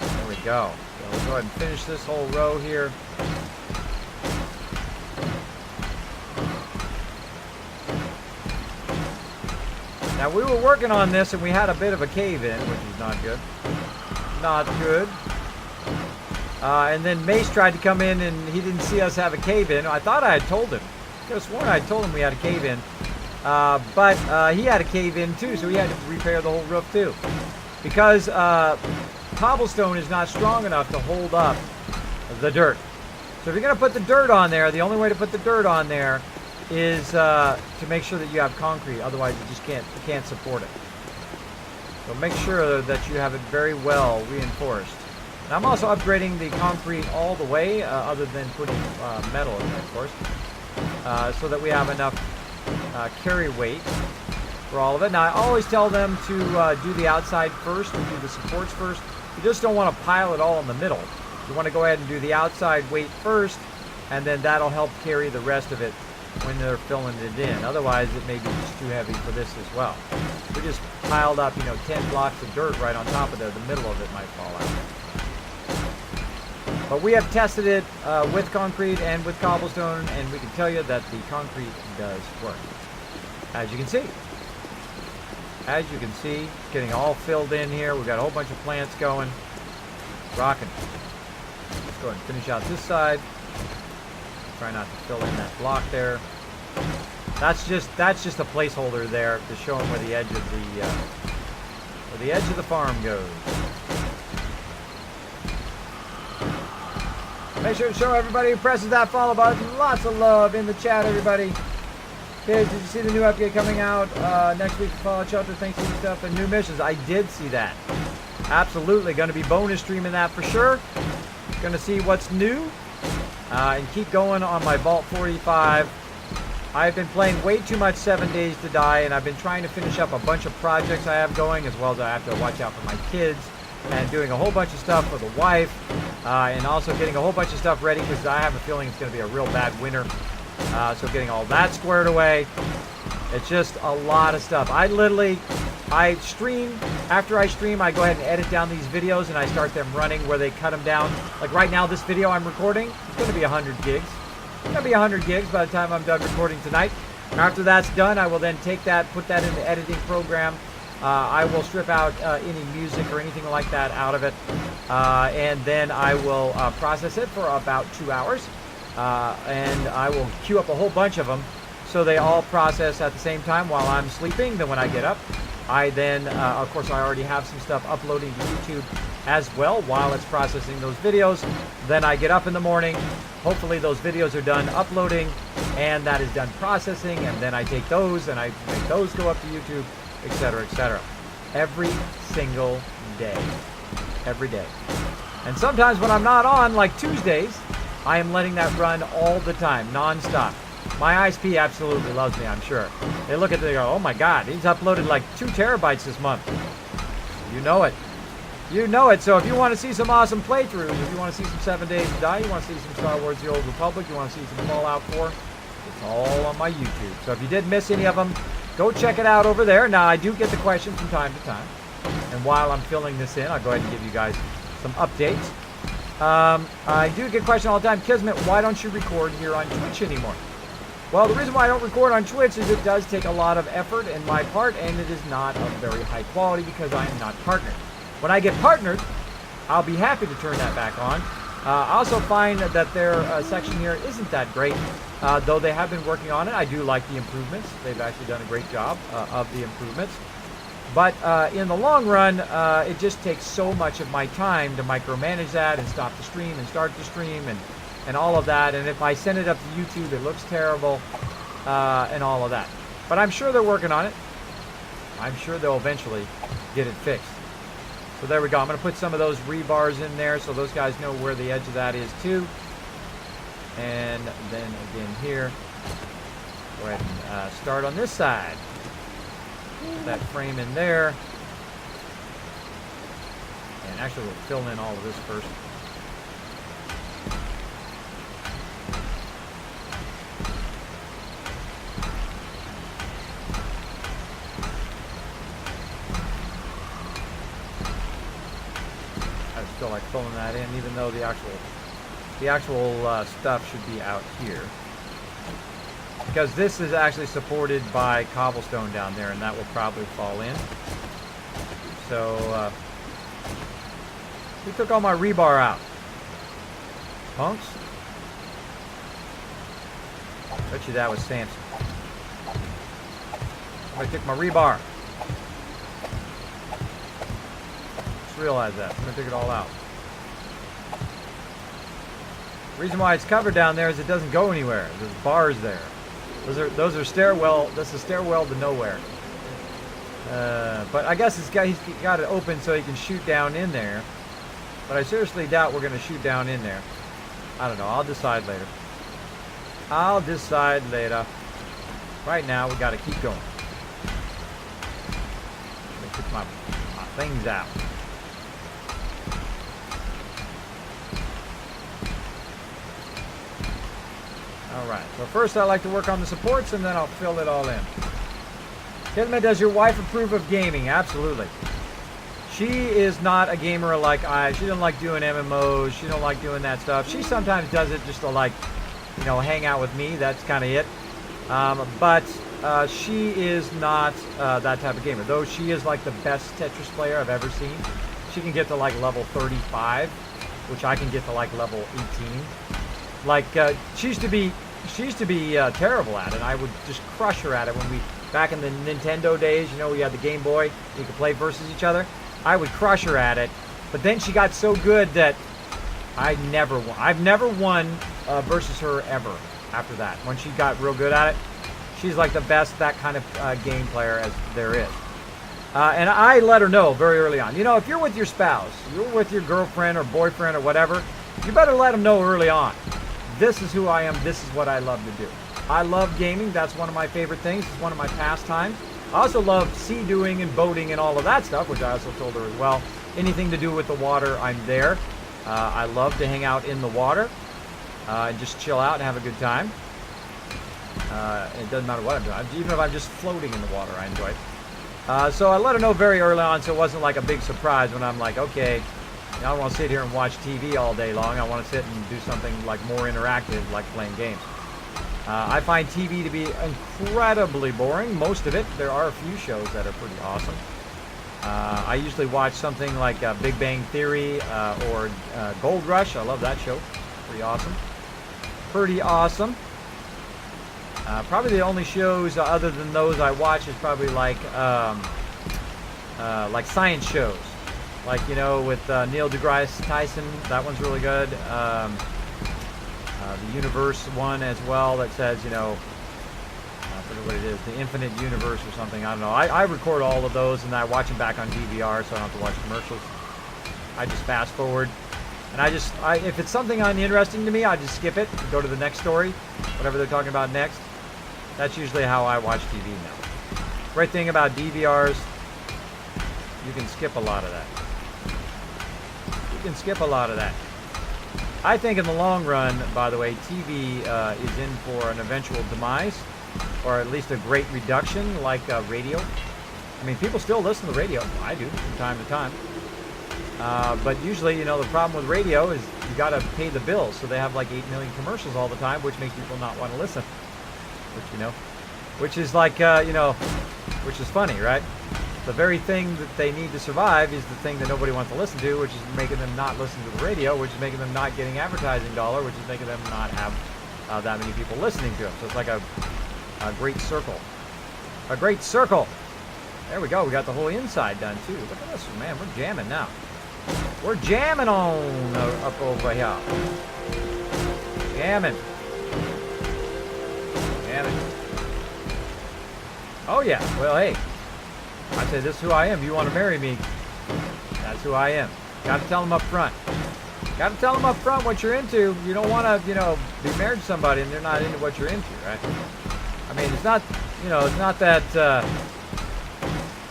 There we go. So we'll go ahead and finish this whole row here. Now we were working on this and we had a bit of a cave-in, which is not good. Not good. And then Mace tried to come in and he didn't see us have a cave-in. I thought I had told him. I could have sworn I had told him we had a cave-in. But he had a cave-in too, so he had to repair the whole roof too. Because cobblestone is not strong enough to hold up the dirt. So if you're going to put the dirt on there, the only way to put the dirt on there is to make sure that you have concrete. Otherwise, you can't support it. So make sure that you have it very well reinforced. And I'm also upgrading the concrete all the way, other than putting metal in there, of course, so that we have enough carry weight for all of it. Now I always tell them to do the outside first, to do the supports first. You just don't want to pile it all in the middle. You want to go ahead and do the outside weight first, and then that'll help carry the rest of it when they're filling it in. Otherwise it may be just too heavy for this as well. We just piled up, 10 blocks of dirt right on top of there. The middle of it might fall out. But we have tested it with concrete and with cobblestone, and we can tell you that the concrete does work. As you can see. As you can see, it's getting all filled in here. We've got a whole bunch of plants going. Rocking. Let's go ahead and finish out this side. Try not to fill in that block there. That's just a placeholder there to show them where the edge of the farm goes. Make sure to show everybody who presses that follow button. Lots of love in the chat, everybody. Kids, did you see the new update coming out next week for Fallout Shelter, Thanksgiving stuff, and new missions? I did see that. Absolutely. Going to be bonus streaming that for sure. Going to see what's new. And keep going on my Vault 45. I've been playing way too much 7 Days to Die, and I've been trying to finish up a bunch of projects I have going, as well as I have to watch out for my kids, and doing a whole bunch of stuff for the wife, and also getting a whole bunch of stuff ready, because I have a feeling it's going to be a real bad winter. So getting all that squared away. It's just a lot of stuff. I stream. After I stream, I go ahead and edit down these videos, and I start them running where they cut them down. Like right now, this video I'm recording, it's going to be 100 gigs. It's going to be 100 gigs by the time I'm done recording tonight. After that's done, I will then take that, put that in the editing program. I will strip out any music or anything like that out of it. And then I will process it for about 2 hours. And I will queue up a whole bunch of them so they all process at the same time while I'm sleeping. Then when I get up, I then, of course, I already have some stuff uploading to YouTube as well while it's processing those videos. Then I get up in the morning. Hopefully those videos are done uploading, and that is done processing, and then I take those and I make those go up to YouTube, etc., etc. Every single day. Every day. And sometimes when I'm not on, like Tuesdays, I am letting that run all the time, non-stop. My ISP absolutely loves me, I'm sure. They look at it, they go, oh my god, he's uploaded like 2 terabytes this month. You know it. You know it. So if you want to see some awesome playthroughs, if you want to see some 7 Days to Die, you want to see some Star Wars The Old Republic, you want to see some Fallout 4, it's all on my YouTube. So if you did miss any of them, go check it out over there. Now, I do get the questions from time to time. And while I'm filling this in, I'll go ahead and give you guys some updates. I do get questions all the time. Kismet, why don't you record here on Twitch anymore? Well, the reason why I don't record on Twitch is it does take a lot of effort in my part, and it is not of very high quality because I am not partnered. When I get partnered, I'll be happy to turn that back on. I also find that their section here isn't that great, though they have been working on it. I do like the improvements. They've actually done a great job of the improvements. But in the long run, it just takes so much of my time to micromanage that and stop the stream and start the stream and all of that. And if I send it up to YouTube, it looks terrible and all of that. But I'm sure they're working on it. I'm sure they'll eventually get it fixed. So there we go. I'm going to put some of those rebars in there so those guys know where the edge of that is too. And then again here, go ahead and start on this side. Put that frame in there. And actually we'll fill in all of this first. I just feel like filling that in, even though the actual stuff should be out here. Because this is actually supported by cobblestone down there, and that will probably fall in. So, who took all my rebar out? Punks? Bet you that was Samson. Somebody took my rebar. Just realize that. I'm gonna take it all out. The reason why it's covered down there is it doesn't go anywhere. There's bars there. Those are stairwell. That's a stairwell to nowhere. But I guess he's got it open so he can shoot down in there. But I seriously doubt we're going to shoot down in there. I don't know. I'll decide later. I'll decide later. Right now, we got to keep going. Let me put my things out. Alright, so first I like to work on the supports and then I'll fill it all in. Kismet, does your wife approve of gaming? Absolutely. She is not a gamer like I. She doesn't like doing MMOs. She don't like doing that stuff. She sometimes does it just to like, you know, hang out with me. That's kind of it. But she is not that type of gamer. Though she is like the best Tetris player I've ever seen. She can get to like level 35, which I can get to like level 18. Like she used to be terrible at it. And I would just crush her at it when back in the Nintendo days. You know, we had the Game Boy. You could play versus each other. I would crush her at it, but then she got so good that I've never won versus her ever after that. When she got real good at it, she's like the best that kind of game player as there is. And I let her know very early on. You know, if you're with your spouse, you're with your girlfriend or boyfriend or whatever, you better let them know early on. This is who I am. This is what I love to do. I love gaming. That's one of my favorite things. It's one of my pastimes. I also love sea doing and boating and all of that stuff, which I also told her as well. Anything to do with the water, I'm there. I love to hang out in the water and just chill out and have a good time. It doesn't matter what I'm doing. Even if I'm just floating in the water, I enjoy it. So I let her know very early on, so it wasn't like a big surprise when I'm like, okay, I don't want to sit here and watch TV all day long. I want to sit and do something like more interactive, like playing games. I find TV to be incredibly boring, most of it. There are a few shows that are pretty awesome. I usually watch something like Big Bang Theory or Gold Rush. I love that show. Pretty awesome. Pretty awesome. Probably the only shows other than those I watch is probably like science shows. Like, you know, with Neil deGrasse Tyson. That one's really good. The Universe one as well that says, you know, I forget what it is, the Infinite Universe or something. I don't know. I record all of those and I watch them back on DVR so I don't have to watch commercials. I just fast forward. And if it's something uninteresting to me, I just skip it and go to the next story, whatever they're talking about next. That's usually how I watch TV now. Great thing about DVRs, you can skip a lot of that. You can skip a lot of that. I think in the long run, by the way, TV is in for an eventual demise, or at least a great reduction, like radio. I mean, people still listen to the radio. I do, from time to time. But usually, you know, the problem with radio is you got to pay the bills, so they have like 8 million commercials all the time, which makes people not want to listen. Which is like, you know, which is funny, right? The very thing that they need to survive is the thing that nobody wants to listen to, which is making them not listen to the radio, which is making them not getting advertising dollar, which is making them not have that many people listening to them. So it's like a great circle. A great circle. There we go. We got the whole inside done too. Look at this, man. We're jamming now. We're jamming on up over here. Jamming. Jamming. Oh yeah. Well, hey. I say this is who I am. You want to marry me? That's who I am. Got to tell them up front. Got to tell them up front what you're into. You don't want to, be married to somebody and they're not into what you're into, right? I mean, it's not, it's not that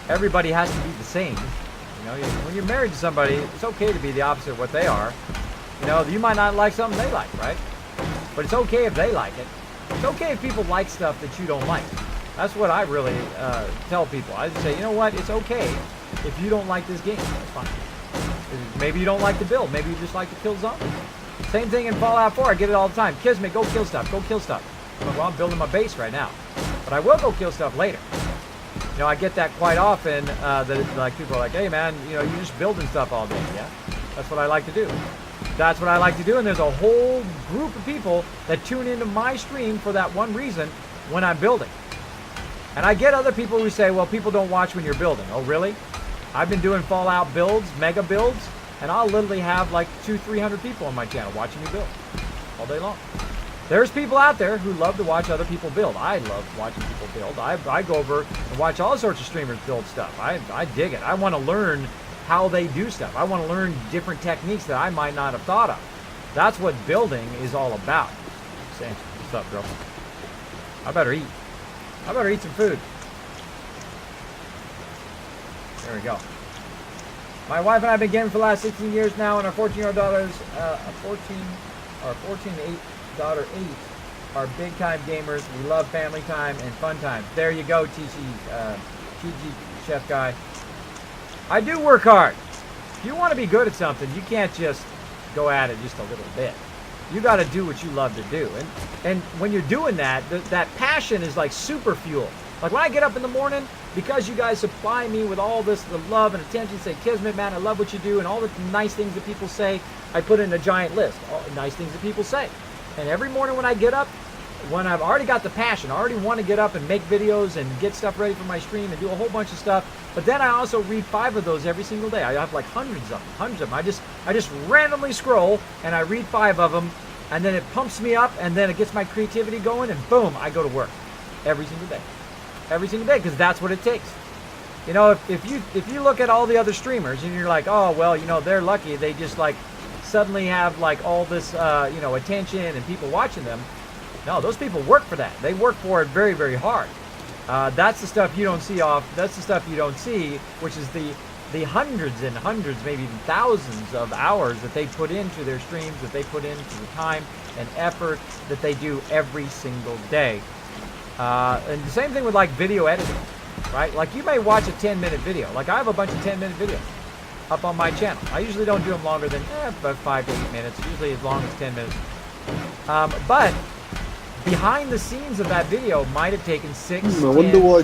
everybody has to be the same. When you're married to somebody, it's okay to be the opposite of what they are. You might not like something they like, right? But it's okay if they like it. It's okay if people like stuff that you don't like. That's what I really tell people. I just say, you know what? It's okay if you don't like this game. That's fine. Maybe you don't like the build. Maybe you just like to kill zombies. Same thing in Fallout 4. I get it all the time. Kismet, go kill stuff. Go kill stuff. Well, I'm building my base right now. But I will go kill stuff later. I get that quite often. That people are like, hey, man, you're just building stuff all day. Yeah, that's what I like to do. That's what I like to do. And there's a whole group of people that tune into my stream for that one reason when I'm building. And I get other people who say, well, people don't watch when you're building. Oh, really? I've been doing Fallout builds, mega builds, and I'll literally have like 200-300 people on my channel watching me build all day long. There's people out there who love to watch other people build. I love watching people build. I go over and watch all sorts of streamers build stuff. I dig it. I want to learn how they do stuff. I want to learn different techniques that I might not have thought of. That's what building is all about. Sam, what's up, bro? I better eat. I better eat some food. There we go. My wife and I have been gaming for the last 16 years now, and our 14-year-old daughter's 14 to 8 daughter 8 are big time gamers. We love family time and fun time. There you go, TG Chef Guy. I do work hard. If you want to be good at something, you can't just go at it just a little bit. You got to do what you love to do. And when you're doing that, that passion is like super fuel. Like when I get up in the morning, because you guys supply me with all this the love and attention, say, Kismet, man, I love what you do, and all the nice things that people say, I put in a giant list. All the nice things that people say. And every morning when I get up, when I've already got the passion, I already want to get up and make videos and get stuff ready for my stream and do a whole bunch of stuff. But then I also read 5 of those every single day. I have like hundreds of them. I just randomly scroll and I read 5 of them, and then it pumps me up, and then it gets my creativity going, and boom, I go to work every single day. Every single day, because that's what it takes. If you look at all the other streamers and you're like, oh well, they're lucky, they just like suddenly have like all this attention and people watching them. No, those people work for that. They work for it very, very hard. That's the stuff you don't see that's the stuff you don't see, which is the hundreds and hundreds, maybe even thousands of hours that they put into their streams, that they put into the time and effort that they do every single day. And the same thing with like video editing, right? Like you may watch a 10-minute video. Like I have a bunch of 10-minute videos up on my channel. I usually don't do them longer than about 5 to 8 minutes, usually as long as 10 minutes. But behind the scenes of that video might have taken 6, 10, 20,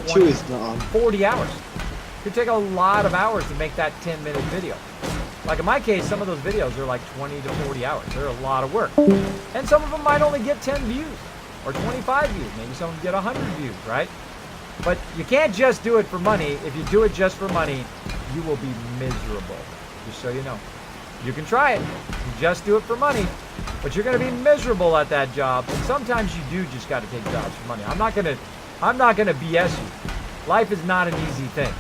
40 hours. It could take a lot of hours to make that 10-minute video. Like in my case, some of those videos are like 20 to 40 hours. They're a lot of work. And some of them might only get 10 views. Or 25 views, maybe someone get 100 views, right? But you can't just do it for money. If you do it just for money, you will be miserable. Just so you know. You can try it. You just do it for money, but you're going to be miserable at that job. And sometimes you do just got to take jobs for money. I'm not gonna BS you. Life is not an easy thing.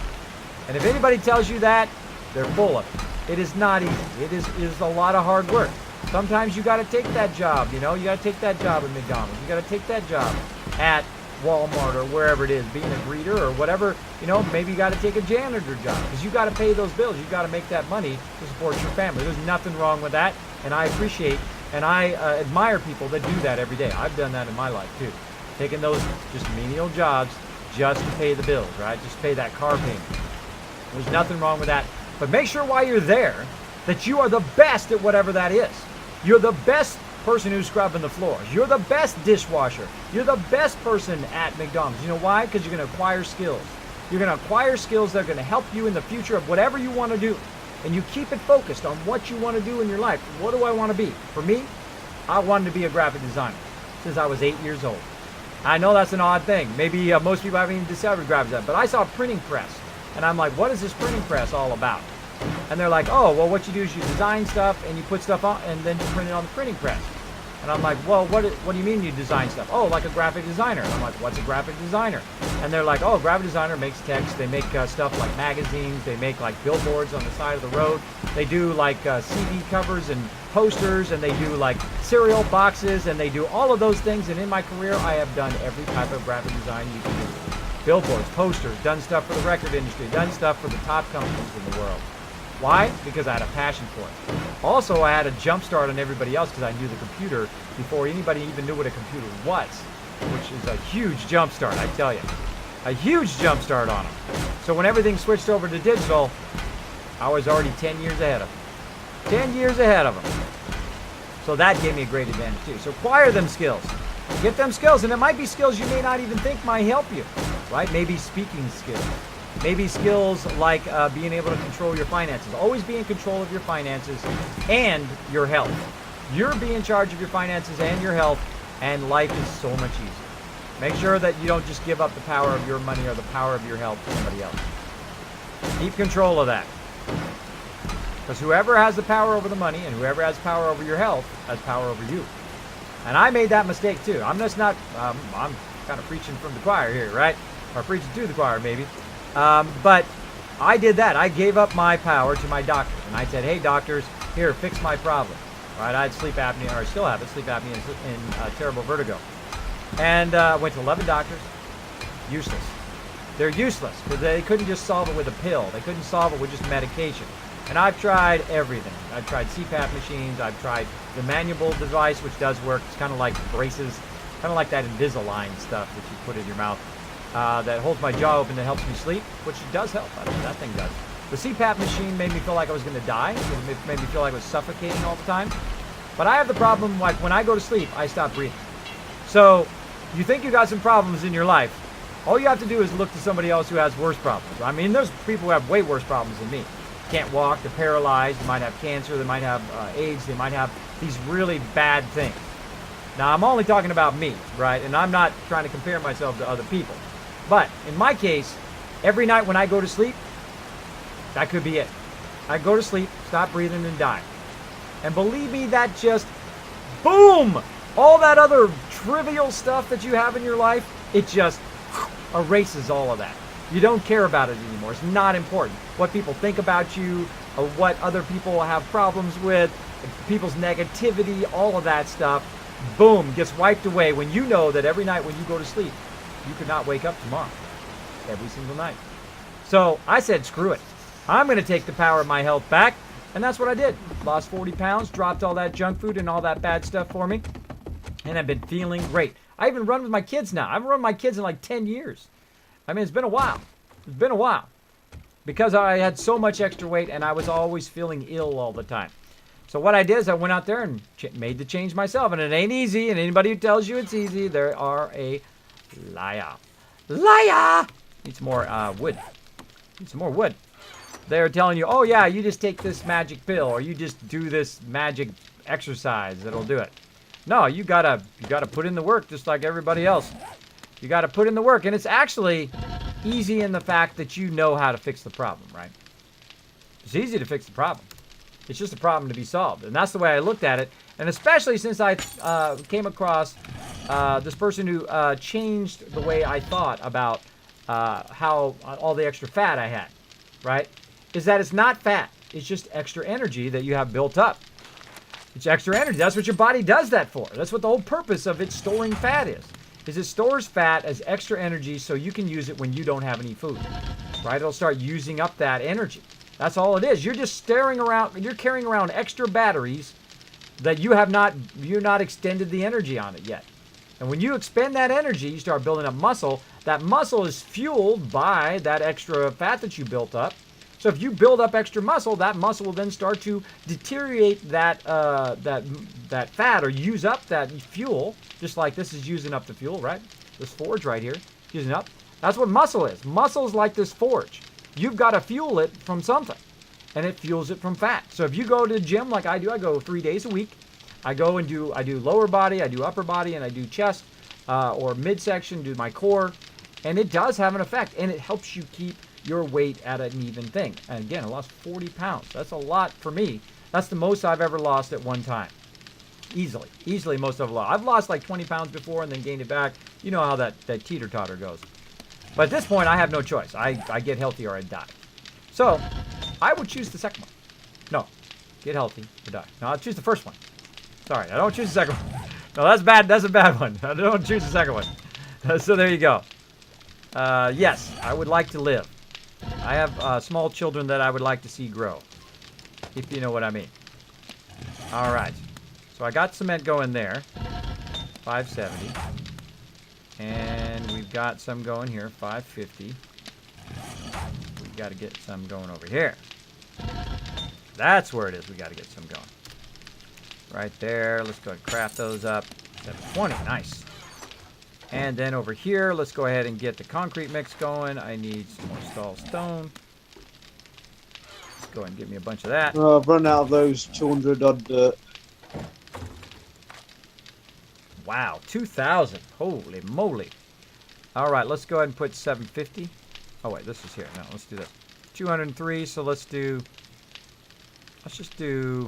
And if anybody tells you that, they're full of it. It is not easy. It is a lot of hard work. Sometimes you got to take that job, you got to take that job at McDonald's. You got to take that job at Walmart or wherever it is, being a greeter or whatever. Maybe you got to take a janitor job because you got to pay those bills. You got to make that money to support your family. There's nothing wrong with that, and I appreciate and I admire people that do that every day. I've done that in my life too, taking those just menial jobs just to pay the bills, right? Just pay that car payment. There's nothing wrong with that, but make sure while you're there that you are the best at whatever that is. You're the best person who's scrubbing the floors. You're the best dishwasher. You're the best person at McDonald's. You know why? Because you're going to acquire skills. You're going to acquire skills that are going to help you in the future of whatever you want to do. And you keep it focused on what you want to do in your life. What do I want to be? For me, I wanted to be a graphic designer since I was 8 years old. I know that's an odd thing. Maybe most people haven't even discovered graphic design. But I saw a printing press. And I'm like, what is this printing press all about? And they're like, oh, well, what you do is you design stuff and you put stuff on and then you print it on the printing press. And I'm like, well, what do you mean you design stuff? Oh, like a graphic designer. And I'm like, what's a graphic designer? And they're like, oh, graphic designer makes text. They make stuff like magazines. They make like billboards on the side of the road. They do like CD covers and posters, and they do like cereal boxes, and they do all of those things. And in my career, I have done every type of graphic design you can do. Billboards, posters, done stuff for the record industry, done stuff for the top companies in the world. Why? Because I had a passion for it. Also, I had a jump start on everybody else because I knew the computer before anybody even knew what a computer was, which is a huge jump start, I tell you. A huge jump start on them. So when everything switched over to digital, I was already 10 years ahead of them. 10 years ahead of them. So that gave me a great advantage too. So acquire them skills. Get them skills, and it might be skills you may not even think might help you, right? Maybe speaking skills. Maybe skills like being able to control your finances. Always be in control of your finances and your health. You're being in charge of your finances and your health, and life is so much easier. Make sure that you don't just give up the power of your money or the power of your health to somebody else. Keep control of that. Because whoever has the power over the money and whoever has power over your health has power over you. And I made that mistake too. I'm just not, I'm kind of preaching from the choir here, right? Or preaching to the choir, maybe. But I did that. I gave up my power to my doctors. And I said, hey, doctors, here, fix my problem. Right? I had sleep apnea, or I still have it, sleep apnea and terrible vertigo. And went to 11 doctors. Useless. They're useless because they couldn't just solve it with a pill. They couldn't solve it with just medication. And I've tried everything. I've tried CPAP machines. I've tried the manual device, which does work. It's kind of like braces, kind of like that Invisalign stuff that you put in your mouth. That holds my jaw open, that helps me sleep, which does help. I mean, that thing does. The CPAP machine made me feel like I was going to die. It made me feel like I was suffocating all the time. But I have the problem, like when I go to sleep, I stop breathing. So you think you got some problems in your life, all you have to do is look to somebody else who has worse problems. I mean, there's people who have way worse problems than me. Can't walk, they're paralyzed, they might have cancer, they might have AIDS, they might have these really bad things. Now, I'm only talking about me, right? And I'm not trying to compare myself to other people. But in my case, every night when I go to sleep, that could be it. I go to sleep, stop breathing, and die. And believe me, that just, boom! All that other trivial stuff that you have in your life, it just erases all of that. You don't care about it anymore. It's not important. What people think about you, or what other people have problems with, people's negativity, all of that stuff, boom, gets wiped away when you know that every night when you go to sleep, you could not wake up tomorrow. Every single night. So I said, screw it. I'm going to take the power of my health back. And that's what I did. Lost 40 pounds, dropped all that junk food and all that bad stuff for me. And I've been feeling great. I even run with my kids now. I haven't run with my kids in like 10 years. I mean, it's been a while. It's been a while. Because I had so much extra weight and I was always feeling ill all the time. So what I did is I went out there and made the change myself. And it ain't easy. And anybody who tells you it's easy, they are a liar. Liar! Need some more wood. Need some more wood. They're telling you, oh yeah, you just take this magic pill or you just do this magic exercise that'll do it. No, you gotta put in the work just like everybody else. You gotta put in the work, and it's actually easy in the fact that you know how to fix the problem, right? It's easy to fix the problem. It's just a problem to be solved, and that's the way I looked at it. And especially since I came across this person who changed the way I thought about how all the extra fat I had, right? Is that it's not fat. It's just extra energy that you have built up. It's extra energy. That's what your body does that for. That's what the whole purpose of it storing fat is it stores fat as extra energy so you can use it when you don't have any food, right? It'll start using up that energy. That's all it is. You're just carrying around extra batteries that you're not extended the energy on it yet. And when you expend that energy, you start building up muscle. That muscle is fueled by that extra fat that you built up. So if you build up extra muscle, that muscle will then start to deteriorate that fat or use up that fuel, just like this is using up the fuel, right? This forge right here, using up. That's what muscle is. Muscle is like this forge. You've got to fuel it from something, and it fuels it from fat. So if you go to the gym like I do, I go 3 days a week. I go and I do lower body, I do upper body, and I do chest or midsection, do my core, and it does have an effect, and it helps you keep your weight at an even thing. And again, I lost 40 pounds. That's a lot for me. That's the most I've ever lost at one time. Easily most of it lost. I've lost like 20 pounds before and then gained it back. You know how that teeter-totter goes. But at this point, I have no choice. I get healthy or I die. So, I would choose the second one. No, get healthy or die. No, I'll choose the first one. Sorry, I don't choose the second one. No, that's bad. That's a bad one. I don't choose the second one. So there you go. Yes, I would like to live. I have small children that I would like to see grow. If you know what I mean. All right. So I got cement going there. 570. And we've got some going here. 550. We've got to get some going over here. That's where it is. We got to get some going. Right there. Let's go ahead and craft those up. 720. Nice. And then over here, let's go ahead and get the concrete mix going. I need some more stall stone. Let's go ahead and get me a bunch of that. I've run out of those 200 odd dirt. Wow, 2,000. Holy moly. All right, let's go ahead and put 750. Oh, wait, this is here. No, let's do this. 203, so let's just do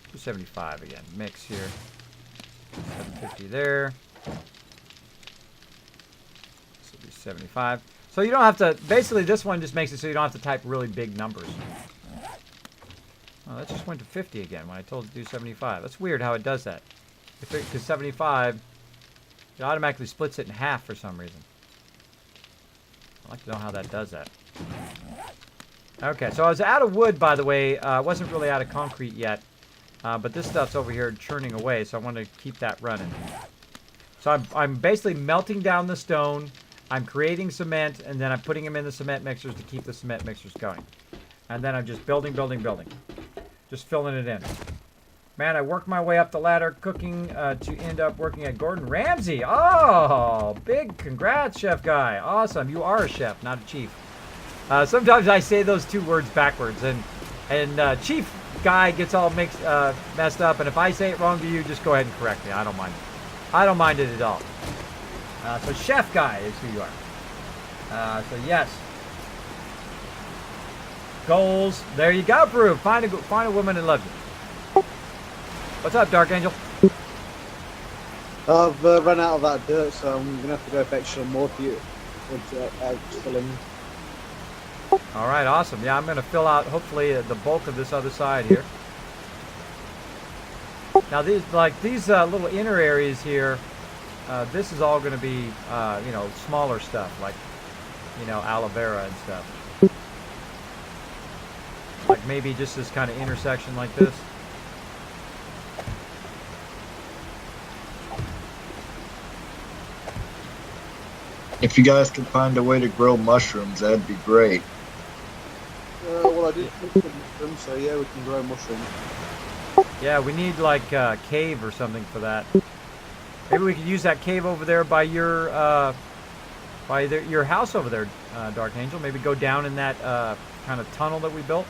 275 again. Mix here. 750 there. 75. So you don't have to, basically this one just makes it so you don't have to type really big numbers. Oh, that just went to 50 again when I told it to do 75. That's weird how it does that. Because 75, it automatically splits it in half for some reason. I'd like to know how that does that. Okay, so I was out of wood, by the way. I wasn't really out of concrete yet. But this stuff's over here churning away, so I want to keep that running. So I'm basically melting down the stone. I'm creating cement, and then I'm putting them in the cement mixers to keep the cement mixers going. And then I'm just building. Just filling it in. Man, I worked my way up the ladder cooking to end up working at Gordon Ramsay. Oh, big congrats, chef guy. Awesome. You are a chef, not a chief. Sometimes I say those two words backwards, and chief guy gets all messed up, and if I say it wrong to you, just go ahead and correct me. I don't mind. I don't mind it at all. So chef guy is who you are. So yes. Goals. There you go, Brew. Find a woman that loves you. What's up, Dark Angel? I've run out of that dirt, so I'm going to have to go fetch some more for you. Filling. All right, awesome. Yeah, I'm going to fill out, hopefully, the bulk of this other side here. Now, these little inner areas here, this is all going to be, smaller stuff, like, aloe vera and stuff. Like maybe just this kind of intersection like this. If you guys could find a way to grow mushrooms, that'd be great. Well, I did put mushrooms, so yeah, we can grow mushrooms. Yeah, we need like a cave or something for that. Maybe we could use that cave over there by your house over there, Dark Angel. Maybe go down in that kind of tunnel that we built.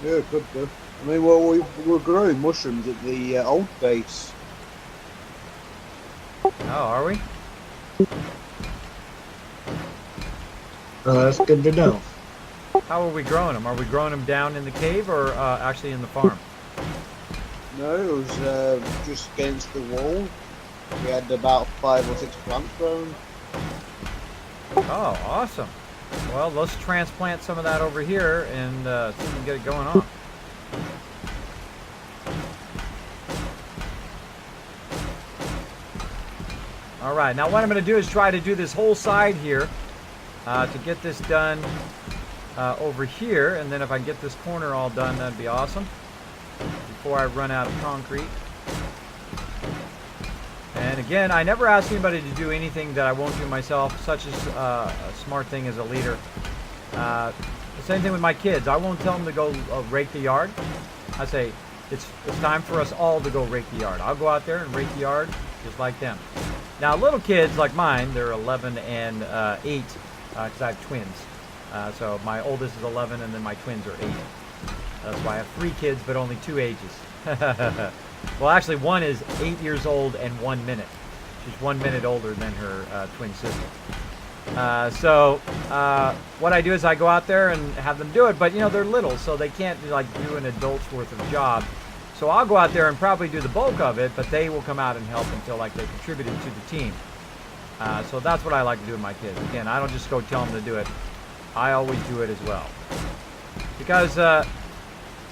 Yeah, could do. I mean, well, we were growing mushrooms at the old base. Oh, are we? Well, that's good to know. How are we growing them? Are we growing them down in the cave or actually in the farm? No, it was just against the wall. We had about 5 or 6 plants grown. Oh, awesome. Well, let's transplant some of that over here and see if we can get it going on. All right, now what I'm going to do is try to do this whole side here to get this done over here. And then if I get this corner all done, that'd be awesome. Before I run out of concrete. And again, I never ask anybody to do anything that I won't do myself, such as a smart thing as a leader. The same thing with my kids. I won't tell them to go rake the yard. I say, it's time for us all to go rake the yard. I'll go out there and rake the yard just like them. Now, little kids like mine, they're 11 and 8, because I have twins. So my oldest is 11, and then my twins are 8. That's why I have 3 kids, but only 2 ages. Well, actually, one is 8 years old and 1 minute. She's 1 minute older than her twin sister. What I do is I go out there and have them do it, but you know, they're little, so they can't like do an adult's worth of job. So I'll go out there and probably do the bulk of it, but they will come out and help until like they contributed to the team. So that's what I like to do with my kids. Again, I don't just go tell them to do it. I always do it as well. Because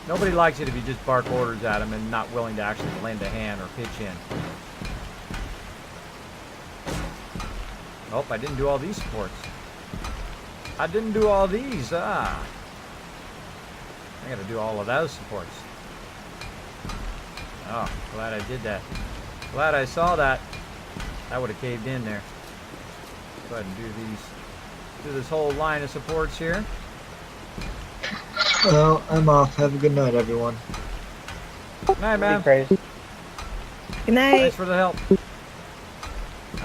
nobody likes it if you just bark orders at them and not willing to actually lend a hand or pitch in. Oh, I didn't do all these supports. I didn't do all these. I gotta do all of those supports. Oh, glad I did that. Glad I saw that. I would have caved in there. Go ahead and do this whole line of supports here. Well, I'm off. Have a good night, everyone. Good night, man. Good night. Thanks for the help.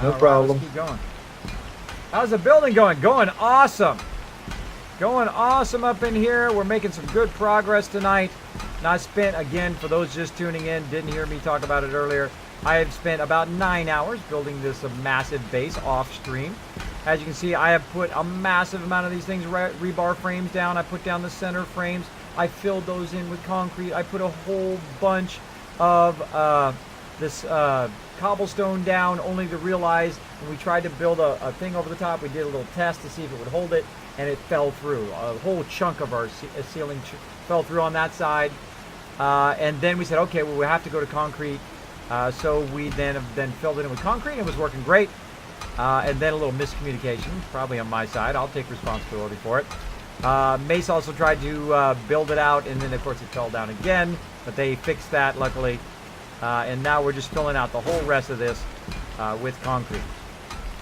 No All problem. Let's keep going. How's the building going? Going awesome. Going awesome up in here. We're making some good progress tonight. And I spent, again, for those just tuning in, didn't hear me talk about it earlier, I have spent about 9 hours building this massive base off stream. As you can see, I have put a massive amount of these things, rebar frames down. I put down the center frames. I filled those in with concrete. I put a whole bunch of this cobblestone down, only to realize when we tried to build a thing over the top, we did a little test to see if it would hold it, and it fell through. A whole chunk of our ceiling fell through on that side. And then we said, okay, well, we have to go to concrete. So we then filled it in with concrete, and it was working great. And then a little miscommunication, probably on my side. I'll take responsibility for it. Mace also tried to build it out, and then of course it fell down again, but they fixed that luckily. And now we're just filling out the whole rest of this with concrete.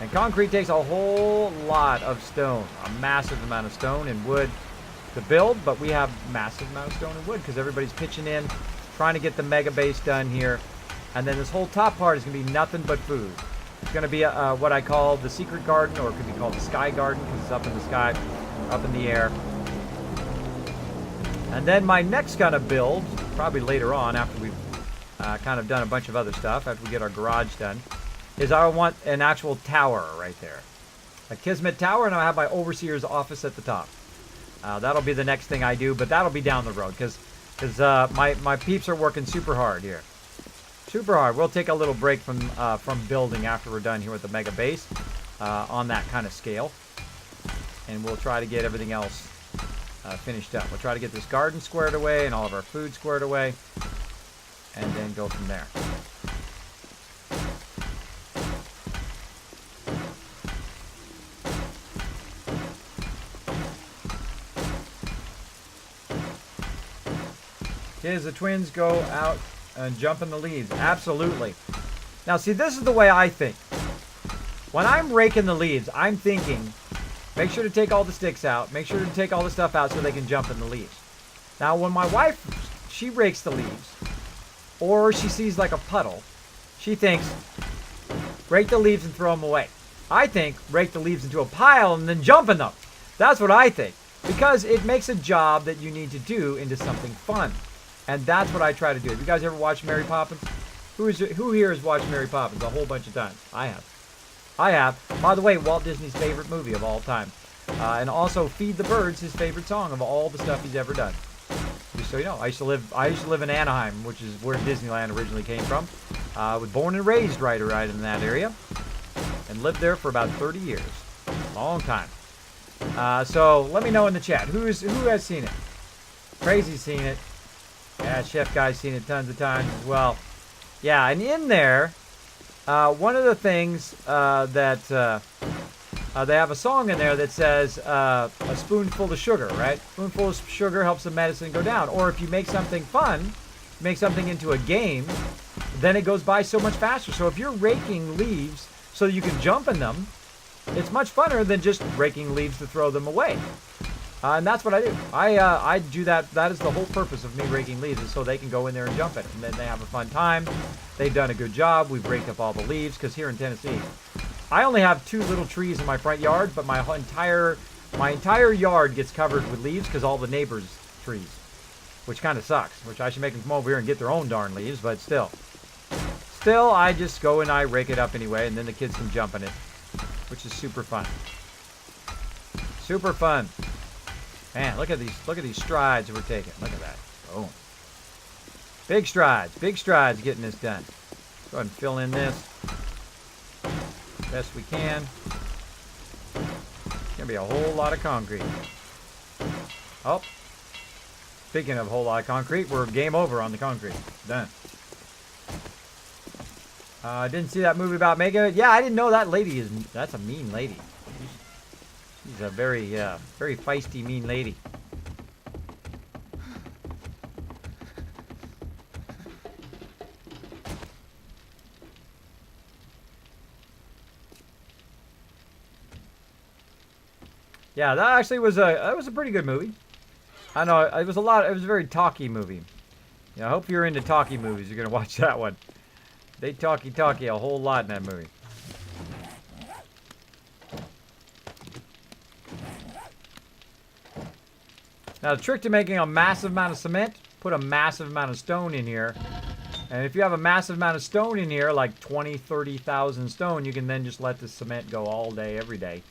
And concrete takes a whole lot of stone, a massive amount of stone and wood to build, but we have massive amount of stone and wood because everybody's pitching in, trying to get the mega base done here. And then this whole top part is going to be nothing but food. It's going to be what I call the secret garden, or it could be called the sky garden because it's up in the sky, up in the air. And then my next kind of build, probably later on after we've kind of done a bunch of other stuff, after we get our garage done, is I want an actual tower right there. A Kismet tower, and I'll have my overseer's office at the top. That'll be the next thing I do, but that'll be down the road because my peeps are working super hard here. Super hard. We'll take a little break from building after we're done here with the mega base on that kind of scale. And we'll try to get everything else finished up. We'll try to get this garden squared away and all of our food squared away. And then go from there. Kids, the twins go out and jump in the leaves. Absolutely. Now, see, this is the way I think. When I'm raking the leaves, I'm thinking, make sure to take all the sticks out. Make sure to take all the stuff out so they can jump in the leaves. Now, when my wife, she rakes the leaves, or she sees like a puddle, she thinks, rake the leaves and throw them away. I think, rake the leaves into a pile and then jump in them. That's what I think. Because it makes a job that you need to do into something fun. And that's what I try to do. Have you guys ever watched Mary Poppins? Who here has watched Mary Poppins a whole bunch of times? I have. By the way, Walt Disney's favorite movie of all time. And also Feed the Birds, his favorite song of all the stuff he's ever done. Just so you know, I used to live in Anaheim, which is where Disneyland originally came from. I was born and raised right in that area, and lived there for about 30 years. Long time. So let me know in the chat who has seen it. Crazy's seen it. Yeah, Chef Guy's seen it tons of times as well. Yeah, and in there, one of the things that they have a song in there that says a spoonful of sugar, right? Spoonful of sugar helps the medicine go down. Or if you make something fun, make something into a game, then it goes by so much faster. So if you're raking leaves so you can jump in them, it's much funner than just raking leaves to throw them away. And that's what I do. I do that. That is the whole purpose of me raking leaves, is so they can go in there and jump in it. And then they have a fun time. They've done a good job. We've raked up all the leaves, because here in Tennessee, I only have 2 little trees in my front yard, but my entire yard gets covered with leaves because all the neighbors' trees, which kind of sucks. Which I should make them come over here and get their own darn leaves, but still, I just go and I rake it up anyway, and then the kids can jump in it, which is super fun. Super fun. Man, look at these strides we're taking. Look at that. Boom. Big strides getting this done. Go ahead and fill in this best we can. Gonna be a whole lot of concrete. Oh, speaking of a whole lot of concrete, we're game over on the concrete. Done. Didn't see that movie about Mega. Yeah, I didn't know that lady is. That's a mean lady. She's a very feisty, mean lady. Yeah, that actually was a pretty good movie. I know it was a very talky movie. Yeah, I hope you're into talky movies. You're gonna watch that one. They talky a whole lot in that movie. Now the trick to making a massive amount of cement, put a massive amount of stone in here. And if you have a massive amount of stone in here, like 20, 30,000 stone, you can then just let the cement go all day, every day.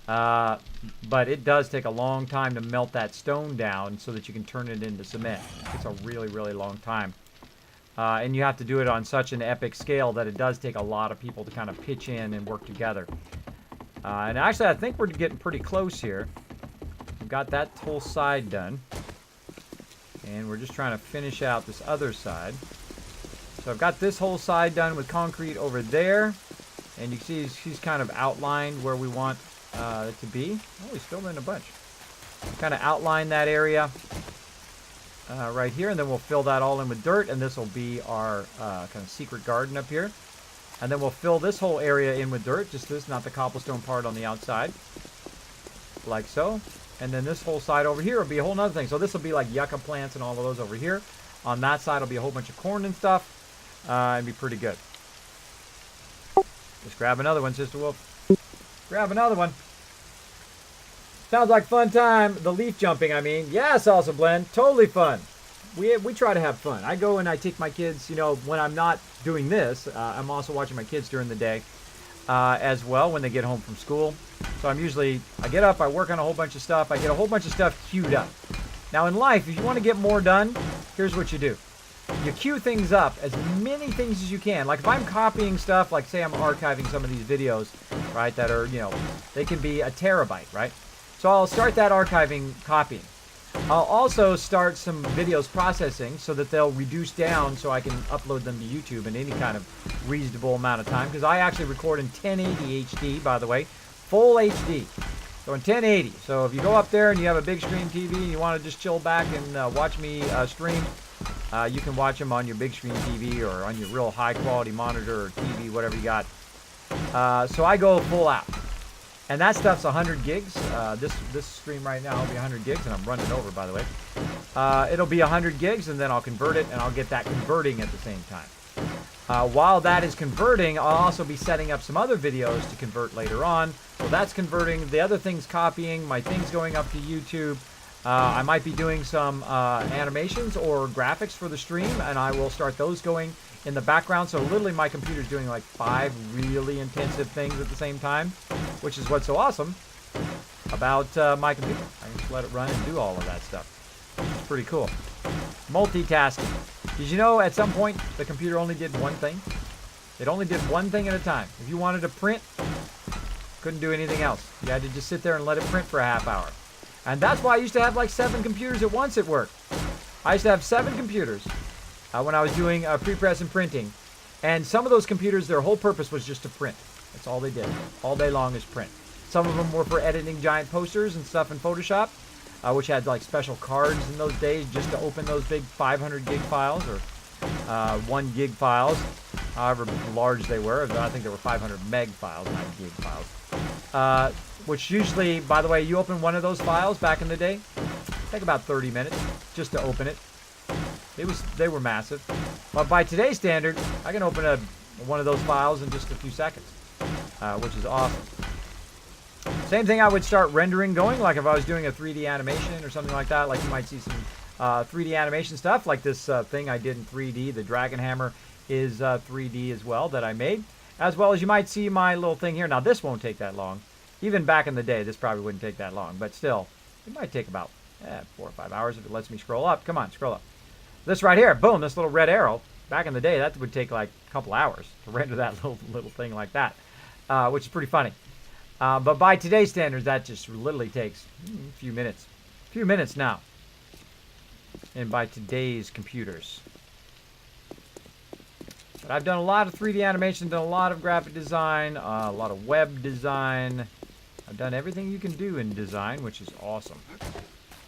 But it does take a long time to melt that stone down so that you can turn it into cement. It's a really, really long time. And you have to do it on such an epic scale that it does take a lot of people to kind of pitch in and work together. And actually, I think we're getting pretty close here. We've got that whole side done. And we're just trying to finish out this other side. So I've got this whole side done with concrete over there. And you see she's kind of outlined where we want it to be. Oh, he's filled in a bunch. Kind of outline that area right here, and then we'll fill that all in with dirt, and this will be our kind of secret garden up here. And then we'll fill this whole area in with dirt, just this, not the cobblestone part on the outside, like so. And then this whole side over here will be a whole nother thing. So this will be like yucca plants and all of those over here. On that side will be a whole bunch of corn and stuff, and be pretty good. Just grab another one, Sister Wolf. Grab another one. Sounds like fun time. The leaf jumping, I mean. Yeah, Salsa Blend. Totally fun. We try to have fun. I go and I take my kids, you know, when I'm not doing this, I'm also watching my kids during the day as well when they get home from school. So I get up, I work on a whole bunch of stuff. I get a whole bunch of stuff queued up. Now in life, if you want to get more done, here's what you do. You queue things up, as many things as you can. Like if I'm copying stuff, like say I'm archiving some of these videos, right, that are, you know, they can be a terabyte, right? So I'll start that archiving copying. I'll also start some videos processing so that they'll reduce down so I can upload them to YouTube in any kind of reasonable amount of time. Because I actually record in 1080 HD, by the way. Full HD. So in 1080. So if you go up there and you have a big screen TV and you want to just chill back and watch me stream, you can watch them on your big screen TV or on your real high quality monitor or TV, whatever you got. So I go full out. And that stuff's 100 gigs. This stream right now will be 100 gigs, and I'm running over, by the way. It'll be 100 gigs, and then I'll convert it, and I'll get that converting at the same time. While that is converting, I'll also be setting up some other videos to convert later on. So that's converting. The other thing's copying. My thing's going up to YouTube. I might be doing some animations or graphics for the stream, and I will start those going in the background. So literally my computer's doing like 5 really intensive things at the same time, which is what's so awesome about my computer. I can just let it run and do all of that stuff, which is pretty cool. Multitasking. Did you know at some point the computer only did one thing? It only did one thing at a time. If you wanted to print, couldn't do anything else. You had to just sit there and let it print for a half hour. And that's why I used to have like 7 computers at once at work. I used to have 7 computers when I was doing pre-press and printing. And some of those computers, their whole purpose was just to print. That's all they did. All day long is print. Some of them were for editing giant posters and stuff in Photoshop, which had like special cards in those days just to open those big 500 gig files or 1 gig files, however large they were. I think they were 500 meg files, not gig files. Which usually, by the way, you open one of those files back in the day, take about 30 minutes just to open it. They were massive. But by today's standard, I can open one of those files in just a few seconds, which is awesome. Same thing, I would start rendering going, like if I was doing a 3D animation or something like that, like you might see some 3D animation stuff, like this thing I did in 3D. The Dragon Hammer is 3D as well that I made. As well as you might see my little thing here. Now this won't take that long. Even back in the day, this probably wouldn't take that long, but still, it might take about 4 or 5 hours if it lets me scroll up. Come on, scroll up. This right here, boom, this little red arrow. Back in the day, that would take like a couple hours to render that little thing like that, which is pretty funny. But by today's standards, that just literally takes a few minutes. A few minutes now. And by today's computers. But I've done a lot of 3D animation, done a lot of graphic design, a lot of web design. I've done everything you can do in design, which is awesome.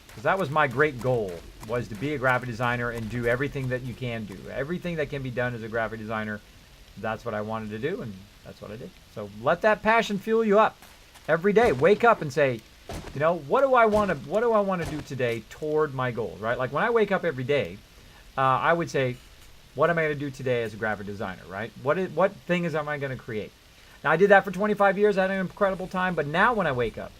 Because that was my great goal, was to be a graphic designer and do everything that you can do. Everything that can be done as a graphic designer, that's what I wanted to do, and that's what I did. So let that passion fuel you up every day. Wake up and say, you know, what do I want to do today toward my goals, right? Like when I wake up every day, I would say, what am I going to do today as a graphic designer, right? What things am I going to create? Now, I did that for 25 years. I had an incredible time. But now when I wake up,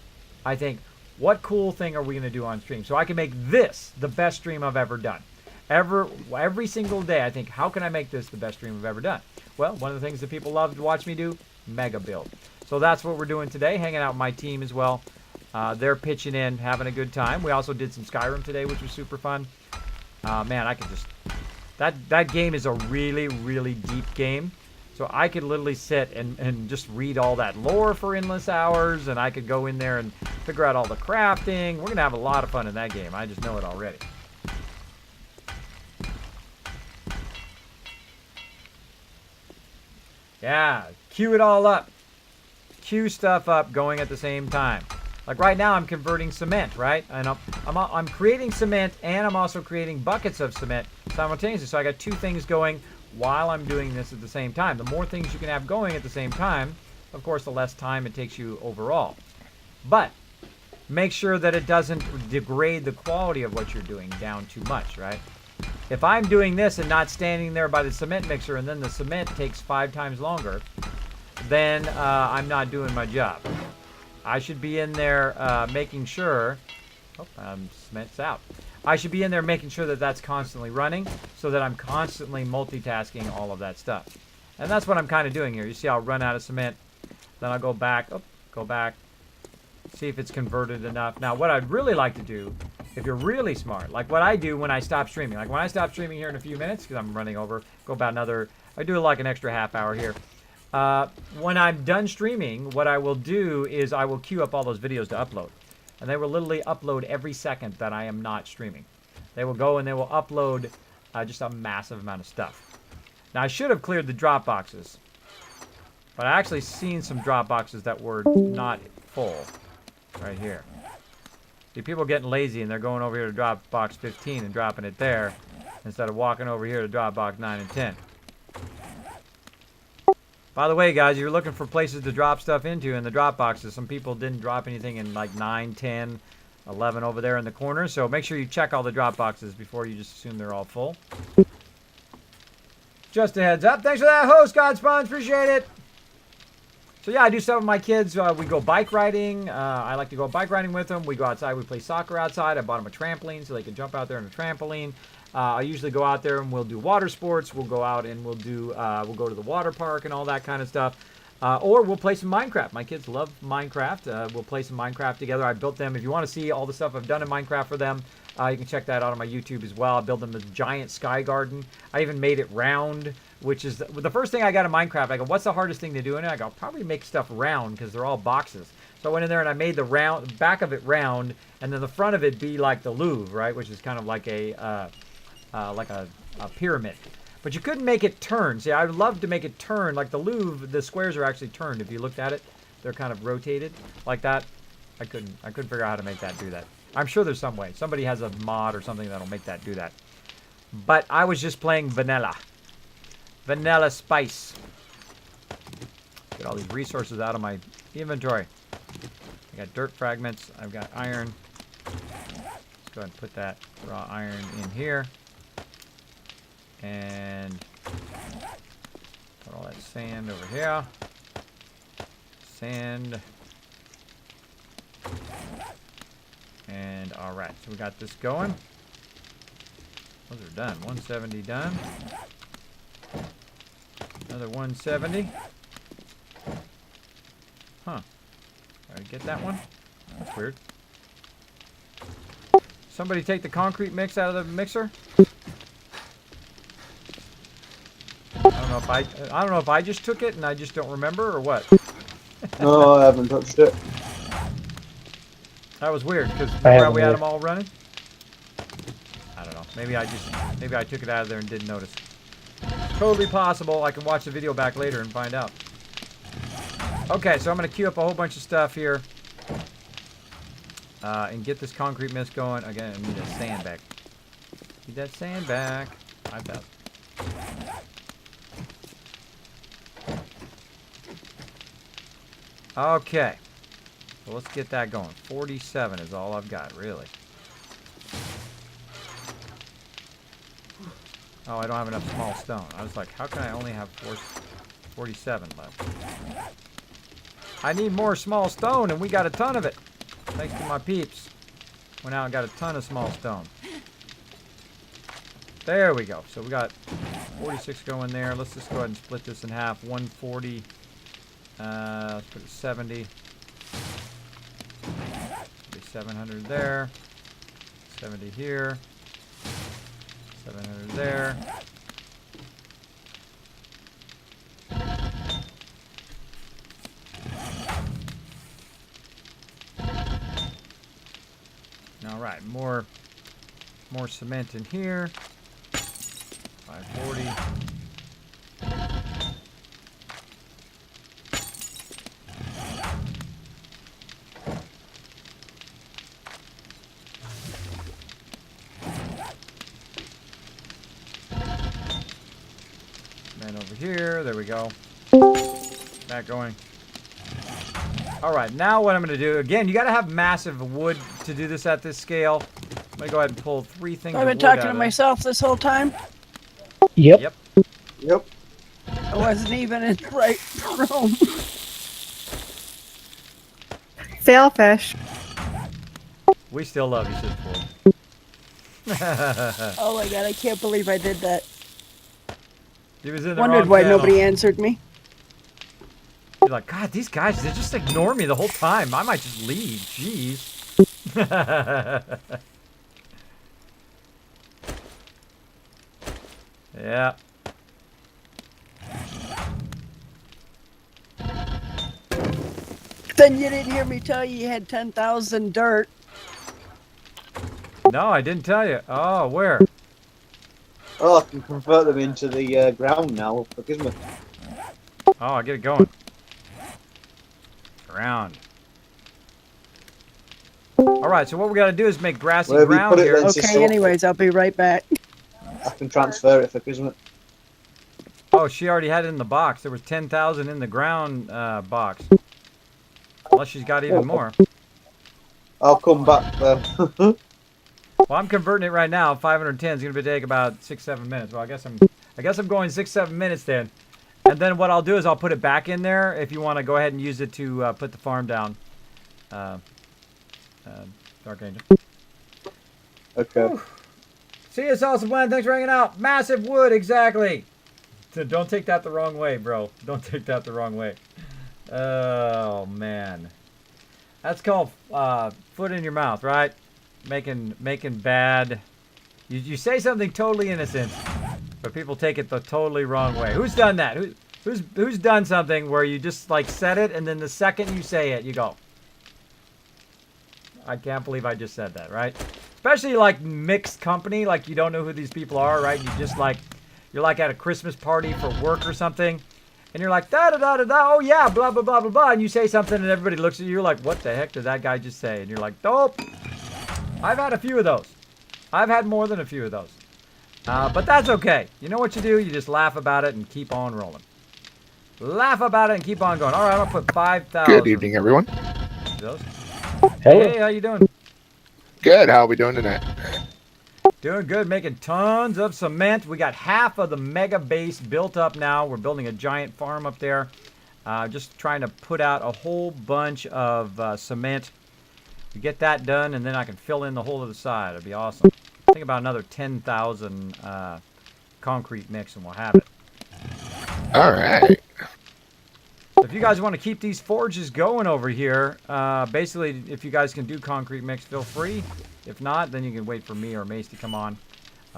I think, what cool thing are we going to do on stream? So I can make this the best stream I've ever done. Every single day, I think, how can I make this the best stream I've ever done? Well, one of the things that people love to watch me do, mega build. So that's what we're doing today, hanging out with my team as well. They're pitching in, having a good time. We also did some Skyrim today, which was super fun. Man, I could just... That game is a really, really deep game. So I could literally sit and just read all that lore for endless hours, and I could go in there and figure out all the crafting. We're going to have a lot of fun in that game. I just know it already. Yeah, queue it all up. Queue stuff up going at the same time. Like right now, I'm converting cement, right? And I'm creating cement, and I'm also creating buckets of cement simultaneously. So I got two things going while I'm doing this at the same time. The more things you can have going at the same time, of course, the less time it takes you overall. But make sure that it doesn't degrade the quality of what you're doing down too much, right? If I'm doing this and not standing there by the cement mixer, and then the cement takes 5 times longer, then I'm not doing my job. I should be in there making sure... Oh, cement's out. I should be in there making sure that that's constantly running, so that I'm constantly multitasking all of that stuff. And that's what I'm kind of doing here. You see, I'll run out of cement, then I'll go back, see if it's converted enough. Now, what I'd really like to do, if you're really smart, like what I do when I stop streaming. Like when I stop streaming here in a few minutes, because I'm running over, go about another... I do like an extra half hour here. When I'm done streaming, what I will do is I will queue up all those videos to upload. And they will literally upload every second that I am not streaming. They will go and they will upload just a massive amount of stuff. Now, I should have cleared the drop boxes. But I actually seen some drop boxes that were not full. Right here. See, people are getting lazy and they're going over here to drop box 15 and dropping it there, instead of walking over here to drop box 9 and 10. By the way, guys, you're looking for places to drop stuff into in the drop boxes. Some people didn't drop anything in like 9, 10, 11 over there in the corner. So make sure you check all the drop boxes before you just assume they're all full. Just a heads up. Thanks for that host, Godspawns. Appreciate it. So yeah, I do stuff with my kids. We go bike riding. I like to go bike riding with them. We go outside. We play soccer outside. I bought them a trampoline so they can jump out there on a trampoline. I usually go out there and we'll do water sports. We'll go out and we'll go to the water park and all that kind of stuff. Or we'll play some Minecraft. My kids love Minecraft. We'll play some Minecraft together. I built them. If you want to see all the stuff I've done in Minecraft for them, you can check that out on my YouTube as well. I built them this giant sky garden. I even made it round, which is the first thing I got in Minecraft. I go, what's the hardest thing to do in it? I go, probably make stuff round because they're all boxes. So I went in there and I made the back of it round, and then the front of it be like the Louvre, right? Which is kind of like a pyramid. But you couldn't make it turn. See, I would love to make it turn. Like the Louvre, the squares are actually turned. If you looked at it, they're kind of rotated like that. I couldn't figure out how to make that do that. I'm sure there's some way. Somebody has a mod or something that'll make that do that. But I was just playing vanilla. Vanilla spice. Get all these resources out of my inventory. I got dirt fragments. I've got iron. Let's go ahead and put that raw iron in here. And put all that sand over here. Sand. And alright, so we got this going. Those are done. 170 done. Another 170. Huh. Gotta get that one? That's weird. Somebody take the concrete mix out of the mixer? I don't know if I just took it and I just don't remember or what. No, I haven't touched it. That was weird because remember how we had them all running? I don't know. Maybe I took it out of there and didn't notice. Totally possible. I can watch the video back later and find out. Okay, so I'm gonna queue up a whole bunch of stuff here. And get this concrete mist going. Again, I need a sand back. Need that sand back. I bet. Okay. So let's get that going. 47 is all I've got, really. Oh, I don't have enough small stone. I was like, how can I only have 47 left? I need more small stone, and we got a ton of it. Thanks to my peeps. Went out and got a ton of small stone. There we go. So we got 46 going there. Let's just go ahead and split this in half. 140. Let's put it 70. 700 there. 70 here. 700 there. All right, more cement in here. 540. Cement over here. There we go. That going. All right, now what I'm going to do, again, you got to have massive wood to do this at this scale. I'm going to go ahead and pull 3 things of I've wood been talking out to of it. myself this whole time. Yep. Yep. I wasn't even in the right room. Sailfish. We still love you, Sis Oh my god, I can't believe I did that. He was in the Wondered wrong why channel. nobody answered me. You're like, God, these guys, they just ignore me the whole time. I might just leave. Jeez. Yeah. Then you didn't hear me tell you had 10,000 dirt. No, I didn't tell you. Oh, where? Oh, I can convert them into the ground now for Kismet. Oh, I'll get it going. Ground. Alright, so what we gotta do is make grassy Wherever you ground put it, here. then just Okay, sort- anyways, I'll be right back. I can transfer it for Kismet. Oh, she already had it in the box. There was 10,000 in the ground box. Unless she's got even more. I'll come back then. Well, I'm converting it right now. 510 is going to take about 6-7 minutes. Well, I guess I'm going 6-7 minutes then. And then what I'll do is I'll put it back in there if you want to go ahead and use it to put the farm down. Dark Angel. Okay. Whew. See you, Salsa Blend. Thanks for hanging out. Massive wood, exactly. So don't take that the wrong way, bro. Don't take that the wrong way. Oh, man. That's called foot in your mouth, right? Making bad. You say something totally innocent, but people take it the totally wrong way. Who's done that? Who's done something where you just like said it and then the second you say it, you go, I can't believe I just said that, right? Especially like mixed company, like you don't know who these people are, right? You just like, you're like at a Christmas party for work or something, and you're like, da da da da da, oh yeah, blah blah blah blah blah, and you say something and everybody looks at you like, what the heck did that guy just say? And you're like, dope. I've had a few of those. I've had more than a few of those. But that's okay. You know what you do? You just laugh about it and keep on rolling. Laugh about it and keep on going. All right, I'm going to put 5,000. Good evening, everyone. Those. Hello. Hey, how you doing? Good. How are we doing tonight? Doing good. Making tons of cement. We got half of the mega base built up now. We're building a giant farm up there. Just trying to put out a whole bunch of cement. We get that done, and then I can fill in the whole of the side. It'd be awesome. Think about another 10,000 concrete mix, and we'll have it. All right. So if you guys want to keep these forges going over here, basically, if you guys can do concrete mix, feel free. If not, then you can wait for me or Mace to come on.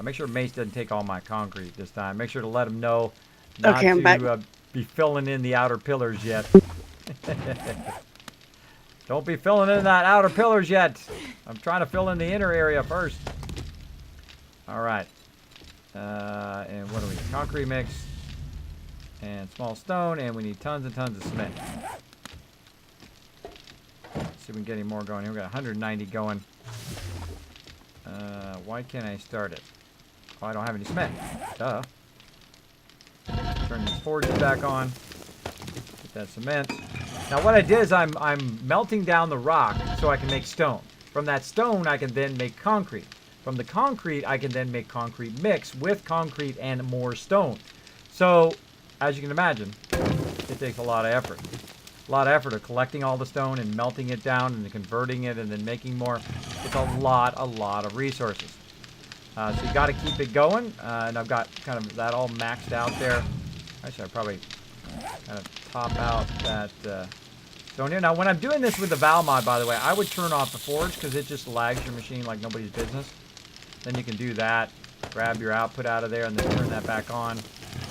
Make sure Mace doesn't take all my concrete this time. Make sure to let him know not Okay, I'm back. to be filling in the outer pillars yet. Don't be filling in that outer pillars yet. I'm trying to fill in the inner area first. All right. And what do we need? Concrete mix and small stone, and we need tons and tons of cement. Let's see if we can get any more going here. We got 190 going. Why can't I start it? Oh, I don't have any cement. Duh. Turn these forges back on. Get that cement. Now what I did is I'm melting down the rock so I can make stone. From that stone I can then make concrete. From the concrete I can then make concrete mix with concrete and more stone. So as you can imagine, it takes a lot of effort. A lot of effort of collecting all the stone and melting it down and then converting it and then making more. It's a lot of resources. So you got to keep it going. And I've got kind of that all maxed out there. Actually, I probably kind of top out that stone here. Now, when I'm doing this with the Val mod, by the way, I would turn off the forge because it just lags your machine like nobody's business. Then you can do that. Grab your output out of there and then turn that back on.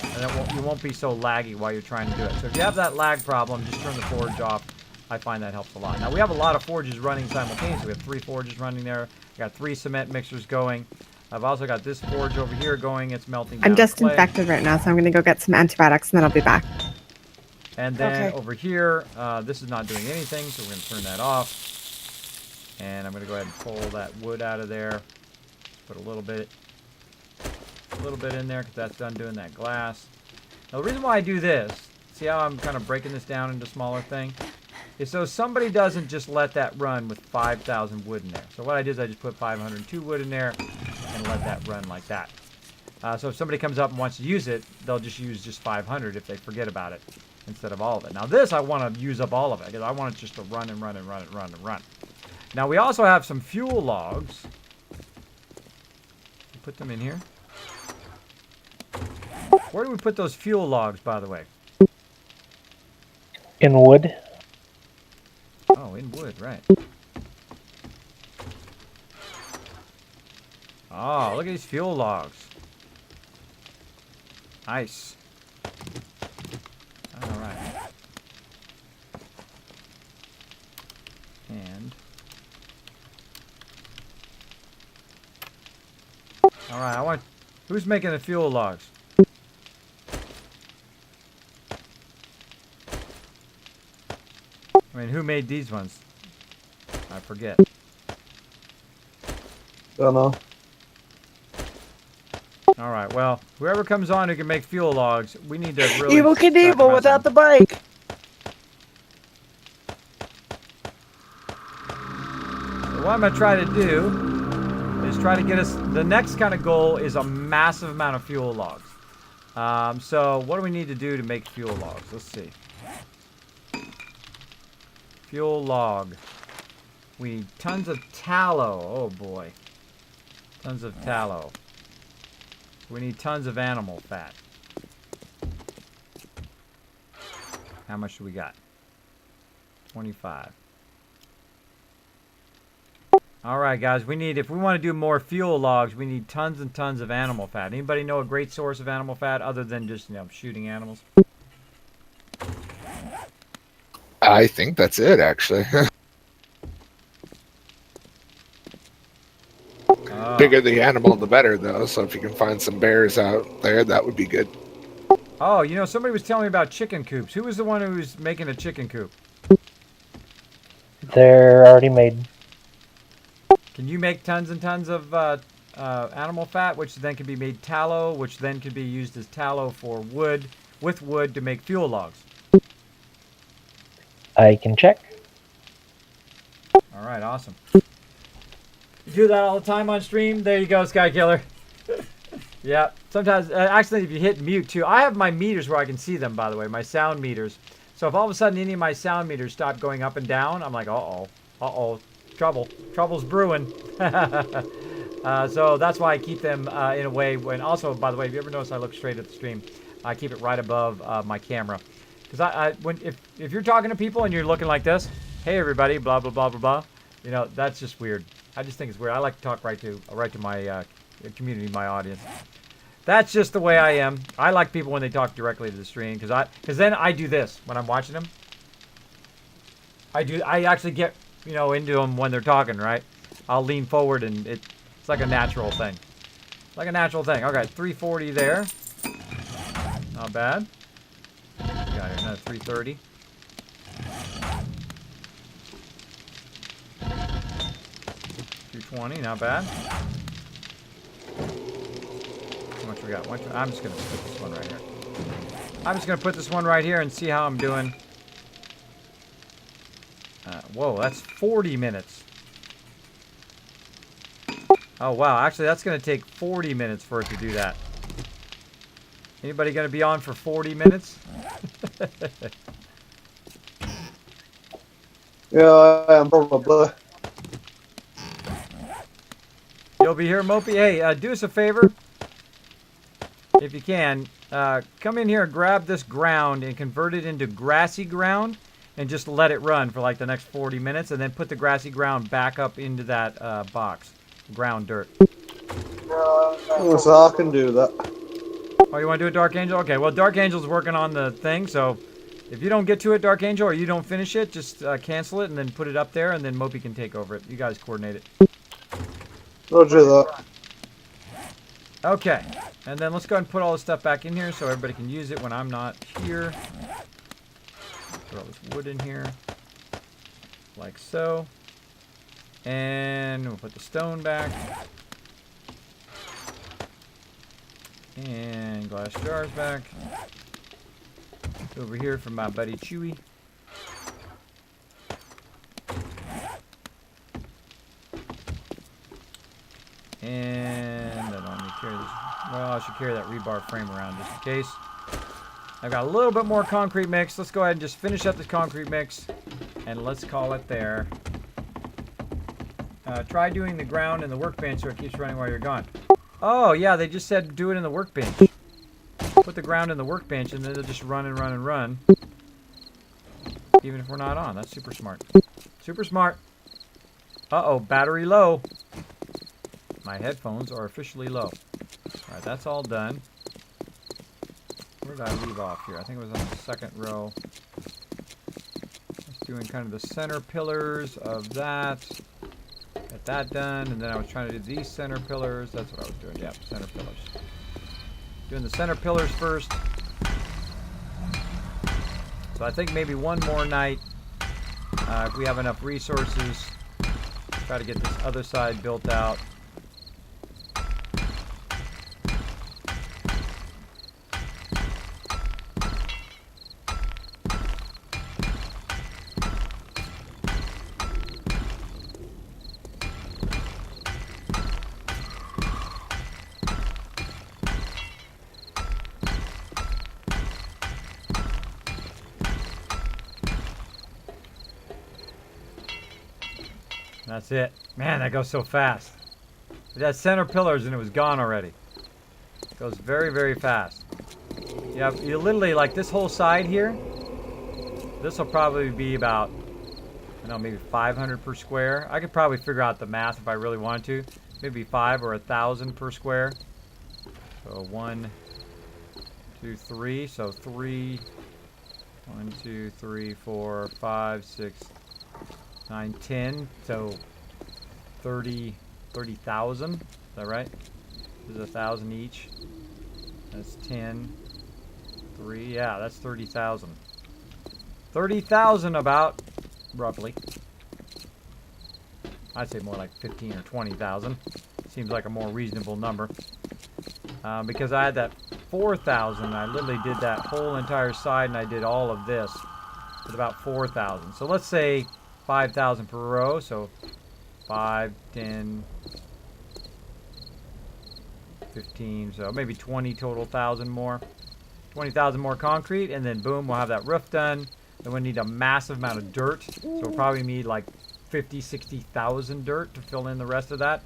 And you won't be so laggy while you're trying to do it. So if you have that lag problem, just turn the forge off. I find that helps a lot. Now, we have a lot of forges running simultaneously. We have 3 forges running there. We got 3 cement mixers going. I've also got this forge over here going. It's melting down I'm just clay. infected right now, so I'm going to go get some antibiotics and then I'll be back. And then Okay. over here, this is not doing anything, so we're going to turn that off. And I'm going to go ahead and pull that wood out of there. Put a little bit in there because that's done doing that glass. Now the reason why I do this, see how I'm kind of breaking this down into smaller thing, is so somebody doesn't just let that run with 5,000 wood in there. So what I did is I just put 502 wood in there and let that run like that. So if somebody comes up and wants to use it, they'll just use just 500 if they forget about it instead of all of it. Now this I want to use up all of it because I want it just to run and run and run and run and run. Now we also have some fuel logs. Put them in here. Where do we put those fuel logs, by the way? In wood. Oh, in wood, right. Oh, look at these fuel logs. Nice. All right. And... all right, I want... who's making the fuel logs? I mean, who made these ones? I forget. Don't know. All right, well, whoever comes on who can make fuel logs, we need to really... Evil start Knievel messing. without the bike. So what I'm going to try to do is try to get us... the next kind of goal is a massive amount of fuel logs. So what do we need to do to make fuel logs? Let's see. Fuel log. We need tons of tallow. Oh boy. Tons of tallow. We need tons of animal fat. How much do we got? 25. Alright guys, we need, if we want to do more fuel logs, we need tons and tons of animal fat. Anybody know a great source of animal fat other than just, shooting animals? I think that's it, actually. Bigger the animal, the better, though. So if you can find some bears out there, that would be good. Oh, somebody was telling me about chicken coops. Who was the one who was making a chicken coop? They're already made. Can you make tons and tons of animal fat, which then can be made tallow, which then can be used as tallow for wood, with wood to make fuel logs? I can check. All right, awesome. You do that all the time on stream? There you go, Sky Killer. Yeah, sometimes, actually, if you hit mute too. I have my meters where I can see them, by the way, my sound meters. So if all of a sudden any of my sound meters stop going up and down, I'm like, uh-oh, trouble's brewing. So that's why I keep them in a way when, also, by the way, if you ever notice I look straight at the stream, I keep it right above my camera. Because if you're talking to people and you're looking like this, hey everybody, blah blah blah blah blah, you know, that's just weird. I just think it's weird. I like to talk right to my community, my audience. That's just the way I am. I like people when they talk directly to the stream because then I do this when I'm watching them. I actually get, you know, into them when they're talking, right? I'll lean forward and it's like a natural thing. Like a natural thing. Okay, 340 there. Not bad. Got another 330. 220, not bad. How much we got? I'm just gonna put this one right here. I'm just gonna put this one right here and see how I'm doing. Whoa, that's 40 minutes. Oh wow, actually that's gonna take 40 minutes for it to do that. Anybody gonna be on for 40 minutes? Yeah, I am probably. You'll be here, Mopey. Hey, do us a favor. If you can, come in here and grab this ground and convert it into grassy ground and just let it run for like the next 40 minutes and then put the grassy ground back up into that box. Ground dirt. Oh, so I can do that. Oh, you want to do it, Dark Angel? Okay, well, Dark Angel's working on the thing, so if you don't get to it, Dark Angel, or you don't finish it, just cancel it and then put it up there, and then Mopey can take over it. You guys coordinate it. Roger that. Okay, and then let's go ahead and put all this stuff back in here so everybody can use it when I'm not here. Put all this wood in here, like so. And we'll put the stone back. And glass jars back. Over here for my buddy Chewy. And I don't need to carry this. Well, I should carry that rebar frame around just in case. I've got a little bit more concrete mix. Let's go ahead and just finish up this concrete mix. And let's call it there. Try doing the ground and the workbench so it keeps running while you're gone. Oh, yeah, they just said do it in the workbench. Put the ground in the workbench and then it'll just run and run and run. Even if we're not on. That's super smart. Super smart. Uh-oh, battery low. My headphones are officially low. Alright, that's all done. Where did I leave off here? I think it was on the second row. Just doing kind of the center pillars of that. Get that done, and then I was trying to do these center pillars. That's what I was doing. Yeah, center pillars. Doing the center pillars first. So I think maybe one more night, if we have enough resources, try to get this other side built out. That's it. Man, that goes so fast. It had center pillars and it was gone already. It goes very, very fast. You literally, like this whole side here, this will probably be about, I don't know, maybe 500 per square. I could probably figure out the math if I really wanted to. Maybe 5 or 1,000 per square. So 1, 2, 3. So 3, 1, 2, 3, 4, 5, 6, 9, 10, so 30,000. Is that right? This is 1,000 each. That's 10, 3. Yeah, that's 30,000. 30,000 about, roughly. I'd say more like 15 or 20,000. Seems like a more reasonable number. Because I had that 4,000, I literally did that whole entire side, and I did all of this with about 4,000. So let's say 5,000 per row, so 5, 10, 15, so maybe 20 total thousand more. 20,000 more concrete, and then boom, we'll have that roof done. Then we'll need a massive amount of dirt, so we'll probably need like 50, 60,000 dirt to fill in the rest of that,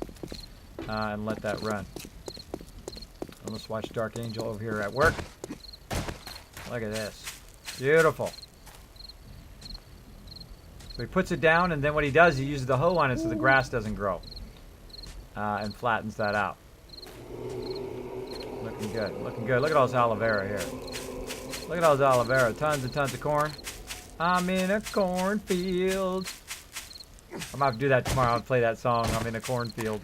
and let that run. And let's watch Dark Angel over here at work. Look at this. Beautiful. So he puts it down, and then what he does, he uses the hoe on it so the grass doesn't grow. And flattens that out. Looking good. Looking good. Look at all this aloe vera here. Look at all this aloe vera. Tons and tons of corn. I'm in a cornfield. I'm about to do that tomorrow. I'll play that song. I'm in a cornfield.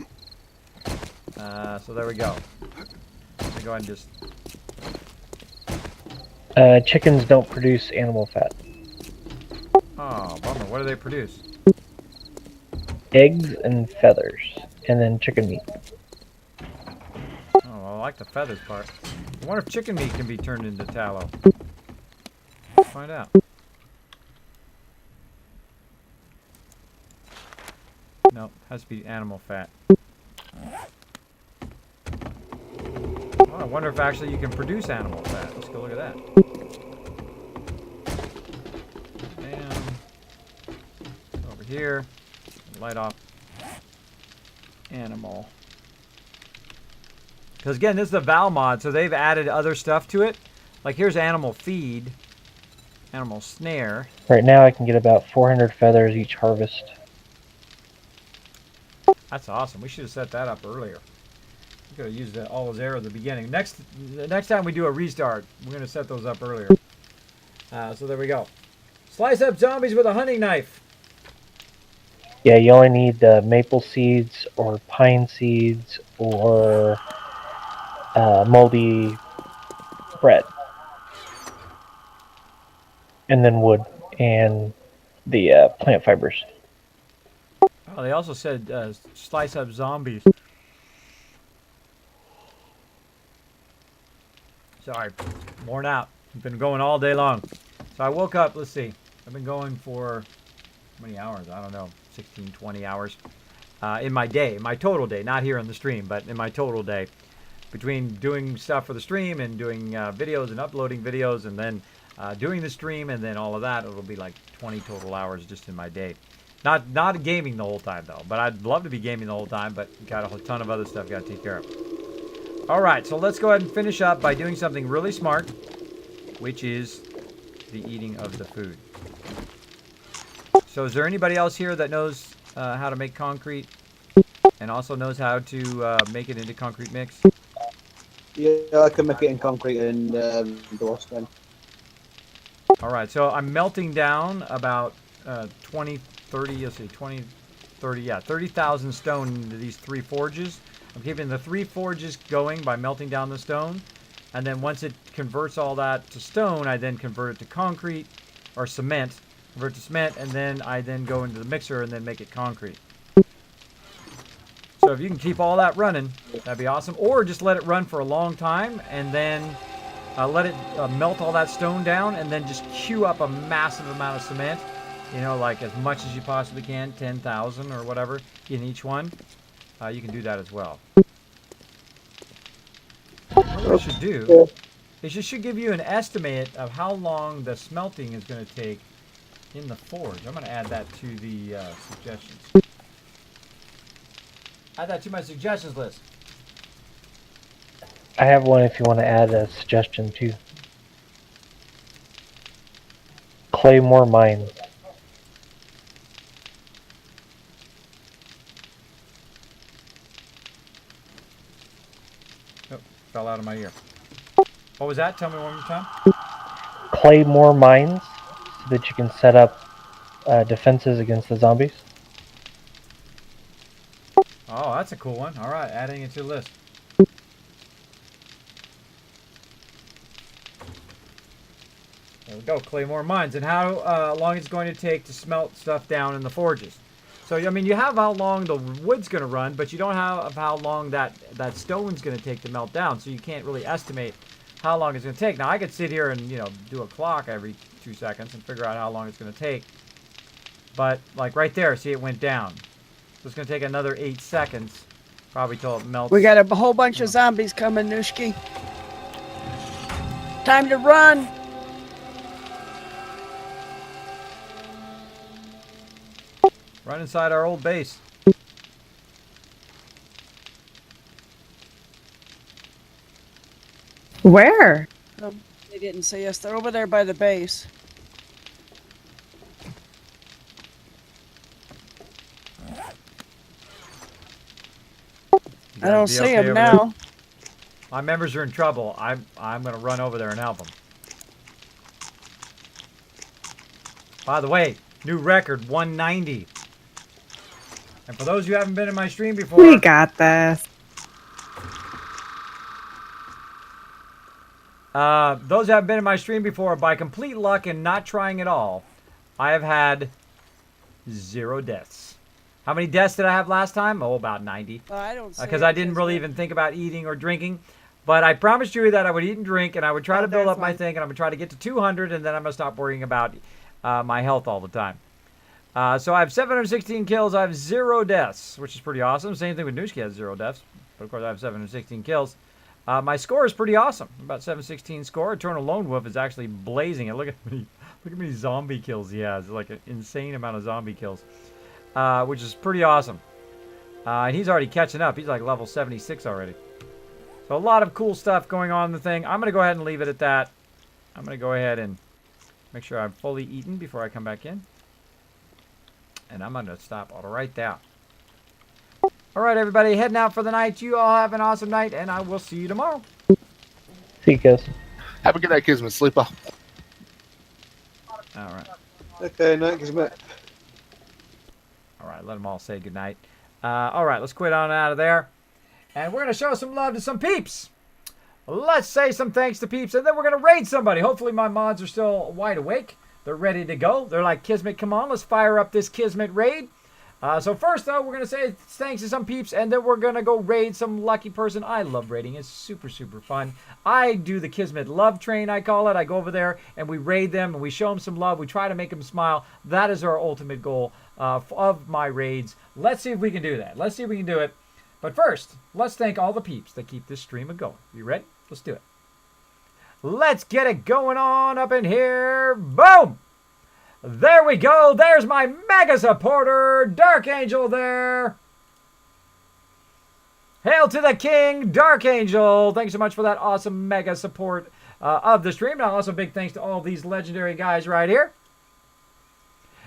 So there we go. Let me go ahead and just... Chickens don't produce animal fat. Oh, bummer. What do they produce? Eggs and feathers, and then chicken meat. Oh, well, I like the feathers part. I wonder if chicken meat can be turned into tallow. Let's find out. No, it has to be animal fat. Oh, I wonder if actually you can produce animal fat. Let's go look at that. And over here, light off animal. Because again, this is the Val mod, so they've added other stuff to it. Like here's animal feed, animal snare. Right now I can get about 400 feathers each harvest. That's awesome. We should have set that up earlier. We could have used all those arrows at the beginning. The next time we do a restart, we're going to set those up earlier. So there we go. Slice up zombies with a hunting knife. Yeah, you only need maple seeds or pine seeds or moldy bread. And then wood and the plant fibers. Oh, they also said slice up zombies. Sorry, worn out. I've been going all day long. So I woke up, let's see. I've been going for how many hours? I don't know, 16, 20 hours. In my day, my total day. Not here on the stream, but in my total day. Between doing stuff for the stream and doing videos and uploading videos and then doing the stream and then all of that, it'll be like 20 total hours just in my day. Not gaming the whole time, though. But I'd love to be gaming the whole time, but got a ton of other stuff got to take care of. All right, so let's go ahead and finish up by doing something really smart, which is the eating of the food. So is there anybody else here that knows how to make concrete and also knows how to make it into concrete mix? Yeah, I can make it in concrete and door stone. All right, so I'm melting down about 20, 30, let's see, 20, 30, yeah, 30,000 stone into these 3 forges. I'm keeping the 3 forges going by melting down the stone. And then once it converts all that to stone, I then convert it to concrete or cement. Convert to cement, and then I then go into the mixer and then make it concrete. So if you can keep all that running, that'd be awesome. Or just let it run for a long time and then let it melt all that stone down and then just queue up a massive amount of cement. You know, like as much as you possibly can, 10,000 or whatever in each one. You can do that as well. What we should do is it should give you an estimate of how long the smelting is going to take in the forge. I'm going to add that to the suggestions. Add that to my suggestions list. I have one if you want to add a suggestion too. Claymore mines. Oh, fell out of my ear. What was that? Tell me one more time. Claymore mines, so that you can set up defenses against the zombies. Oh, that's a cool one. All right, adding it to the list. There we go, Claymore mines. And how long it's going to take to smelt stuff down in the forges. So, I mean, you have how long the wood's going to run, but you don't have how long that stone's going to take to melt down. So you can't really estimate how long it's going to take. Now, I could sit here and, you know, do a clock every 2 seconds and figure out how long it's going to take. But, like right there, see, it went down. So it's going to take another 8 seconds, probably till it melts. We got a whole bunch of zombies coming, Nushki. Time to run. Run inside our old base. Where? They They didn't see us. They're over there by the base. I don't see them now. My members are in trouble. I'm gonna run over there and help them. By the way, new record 190. And for those who haven't been in my stream before, We got this. those who haven't been in my stream before, by complete luck and not trying at all, I have had 0 deaths. How many deaths did I have last time? Oh, about 90. I don't see Because it, I didn't really even think about eating or drinking. But I promised you that I would eat and drink, and I would try to build up my thing, and I'm going to try to get to 200, and then I'm going to stop worrying about my health all the time. So I have 716 kills. I have 0 deaths, which is pretty awesome. Same thing with Nushki has 0 deaths. But of course, I have 716 kills. My score is pretty awesome. About 716 score. Eternal Lone Wolf is actually blazing it. Look at how many zombie kills he has. Like an insane amount of zombie kills, which is pretty awesome. And he's already catching up. He's like level 76 already. So a lot of cool stuff going on in the thing. I'm going to go ahead and leave it at that. I'm going to go ahead and make sure I'm fully eaten before I come back in. And I'm going to stop right there. All right, everybody, heading out for the night. You all have an awesome night, and I will see you tomorrow. See you guys. Have a good night, Kismet. Sleep well. All right. Okay, night, Kismet. All right, let them all say goodnight. All right, let's quit on out of there. And we're going to show some love to some peeps. Let's say some thanks to peeps, and then we're going to raid somebody. Hopefully my mods are still wide awake. They're ready to go. They're like, Kismet, come on, let's fire up this Kismet raid. So first, though, we're going to say thanks to some peeps, and then we're going to go raid some lucky person. I love raiding. It's super, super fun. I do the Kismet love train, I call it. I go over there, and we raid them, and we show them some love. We try to make them smile. That is our ultimate goal of my raids. Let's see if we can do that. Let's see if we can do it. But first, let's thank all the peeps that keep this stream a-going. You ready? Let's do it. Let's get it going on up in here. Boom! There we go. There's my mega supporter, Dark Angel there. Hail to the king, Dark Angel. Thanks so much for that awesome mega support of the stream. Now, also big thanks to all these legendary guys right here.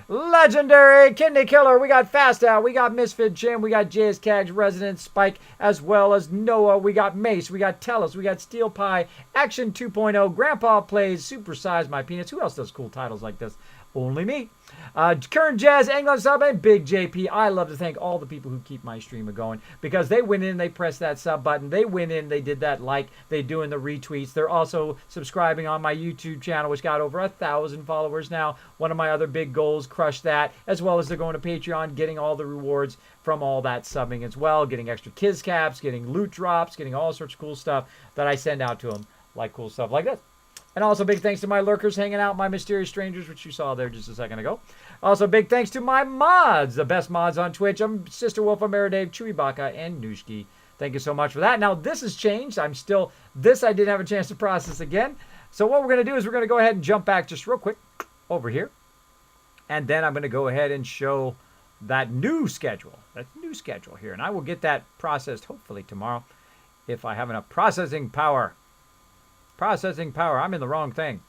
Legendary Kidney Killer. We got Fast Out. We got Misfit Jim. We got JS Cags, Resident Spike, as well as Noah. We got Mace. We got Tellus. We got Steel Pie, Action 2.0, Grandpa Plays, Super Size My Peanuts. Who else does cool titles like this? Only me. Kern Jazz, England Sub, and Big JP. I love to thank all the people who keep my stream going because they went in, they pressed that sub button. They went in, they did that like, they doing the retweets. They're also subscribing on my YouTube channel, which got over 1,000 followers now. One of my other big goals, crush that, as well as they're going to Patreon, getting all the rewards from all that subbing as well, getting extra Kiz caps, getting loot drops, getting all sorts of cool stuff that I send out to them, like cool stuff like this. And also big thanks to my lurkers hanging out, my mysterious strangers, which you saw there just a second ago. Also big thanks to my mods, the best mods on Twitch. I'm Sister Wolf, Ameridave, Chewbacca, and Nushki. Thank you so much for that. Now this has changed. This I didn't have a chance to process again. So what we're going to do is we're going to go ahead and jump back just real quick over here. And then I'm going to go ahead and show that new schedule here. And I will get that processed hopefully tomorrow if I have enough processing power. Processing power. I'm in the wrong thing.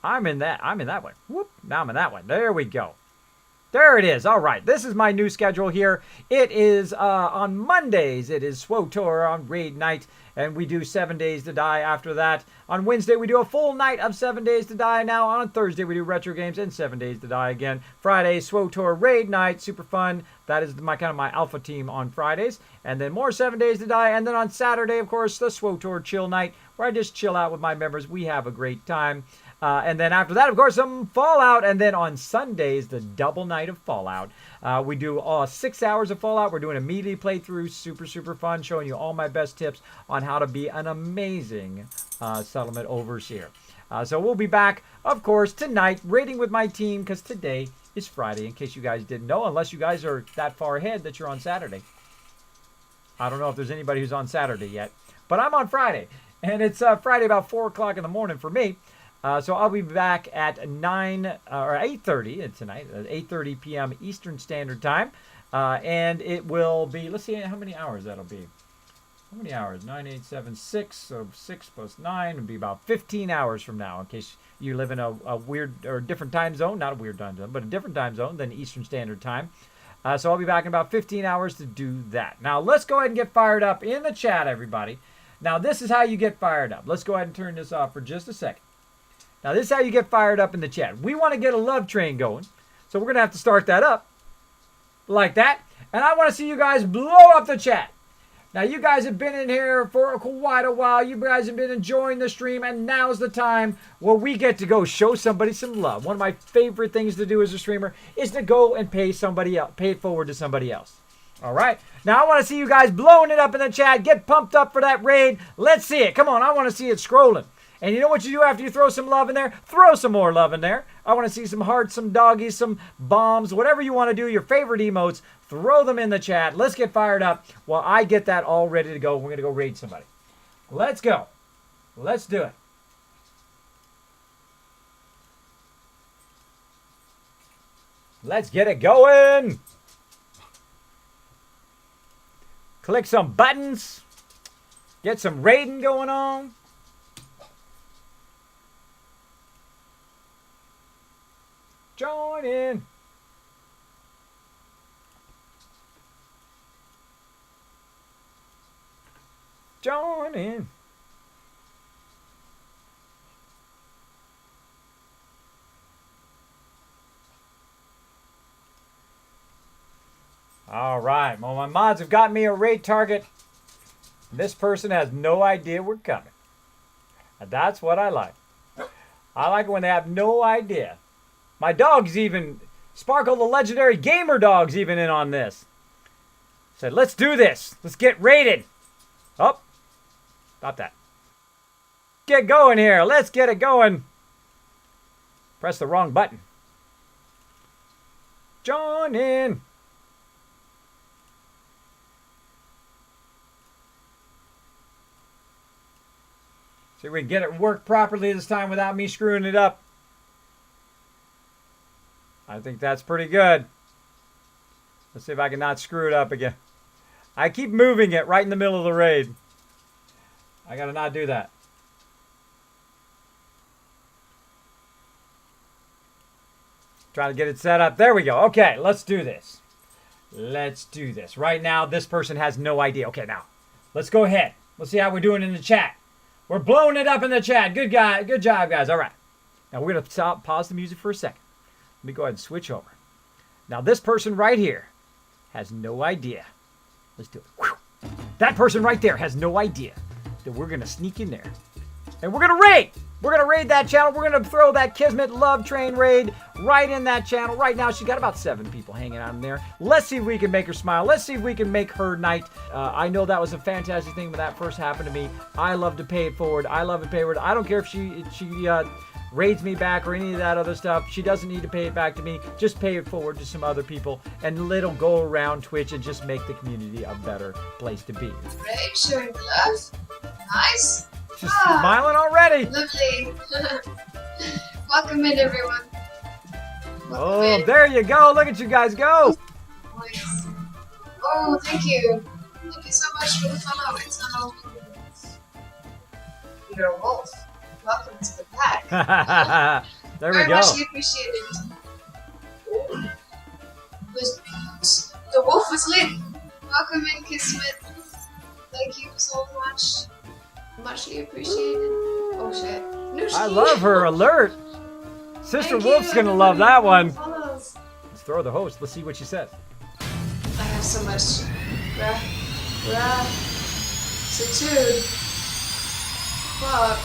I'm in that one. Whoop. Now I'm in that one. There we go. There it is. All right. This is my new schedule here. It is on Mondays. It is SWOTOR on raid night. And we do 7 Days to Die after that. On Wednesday, we do a full night of 7 Days to Die. Now, on Thursday, we do retro games and 7 Days to Die again. Friday, SWOTOR raid night. Super fun. That is my alpha team on Fridays. And then more 7 Days to Die. And then on Saturday, of course, the SWOTOR chill night, where I just chill out with my members. We have a great time. And then after that, of course, some Fallout. And then on Sundays, the double night of Fallout. We do 6 hours of Fallout. We're doing a melee playthrough. Super, super fun. Showing you all my best tips on how to be an amazing settlement overseer. So we'll be back, of course, tonight, raiding with my team, because today is Friday, in case you guys didn't know, unless you guys are that far ahead that you're on Saturday. I don't know if there's anybody who's on Saturday yet, but I'm on Friday. And it's Friday about 4 o'clock in the morning for me. So I'll be back at 9 or 8:30 tonight, 8:30 p.m. Eastern Standard Time. And it will be, let's see how many hours that'll be. How many hours? 9876, so 6 plus 9 would be about 15 hours from now, in case you live in a weird or different time zone. Not a weird time zone, but a different time zone than Eastern Standard Time. So I'll be back in about 15 hours to do that. Now, let's go ahead and get fired up in the chat, everybody. Now, this is how you get fired up. Let's go ahead and turn this off for just a second. Now, this is how you get fired up in the chat. We want to get a love train going, so we're going to have to start that up like that. And I want to see you guys blow up the chat. Now, you guys have been in here for quite a while. You guys have been enjoying the stream, and now's the time where we get to go show somebody some love. One of my favorite things to do as a streamer is to go and pay somebody else, pay it forward to somebody else. All right? Now, I want to see you guys blowing it up in the chat. Get pumped up for that raid. Let's see it. Come on, I want to see it scrolling. And you know what you do after you throw some love in there? Throw some more love in there. I want to see some hearts, some doggies, some bombs, whatever you want to do, your favorite emotes. Throw them in the chat. Let's get fired up while I get that all ready to go. We're going to go raid somebody. Let's go. Let's do it. Let's get it going. Click some buttons. Get some raiding going on. Join in. Join in. All right. Well, my mods have got me a raid target. This person has no idea we're coming. And that's what I like. I like it when they have no idea. My dog's even, Sparkle the legendary gamer dog's even in on this. Said, let's do this. Let's get raided. Oh. Stop that. Get going here. Let's get it going. Press the wrong button. Join in. See if we can get it work properly this time without me screwing it up. I think that's pretty good. Let's see if I can not screw it up again. I keep moving it right in the middle of the raid. I gotta not do that. Trying to get it set up. There we go. Okay, let's do this. Let's do this. Right now, this person has no idea. Okay, now, let's go ahead. Let's see how we're doing in the chat. We're blowing it up in the chat. Good guy. Good job, guys. All right. Now, we're going to pause the music for a second. Let me go ahead and switch over. Now, this person right here has no idea. Let's do it. Whew. That person right there has no idea that we're going to sneak in there. And we're going to raid. We're going to raid that channel. We're going to throw that Kismet Love Train raid right in that channel. Right now, she's got about 7 people hanging out in there. Let's see if we can make her smile. Let's see if we can make her night. I know that was a fantastic thing when that first happened to me. I love to pay it forward. I love to pay it forward. I don't care if she raids me back or any of that other stuff. She doesn't need to pay it back to me. Just pay it forward to some other people. And it'll go around Twitch and just make the community a better place to be. Raid, showing love. Nice. She's smiling already. Lovely. Welcome in, everyone. Welcome in. There you go. Look at you guys go. Nice. Oh, thank you. Thank you so much for the follow. It's not You're a wolf. Welcome to the pack. There we Very go. much appreciated. The wolf was lit. Welcome in, Kismet. Thank you so much. Muchly appreciated. Oh shit. No, I love her alert. Sister Wolf's gonna love that one. Follows. Let's throw the host. Let's see what she says. I have so much gratitude. Fuck.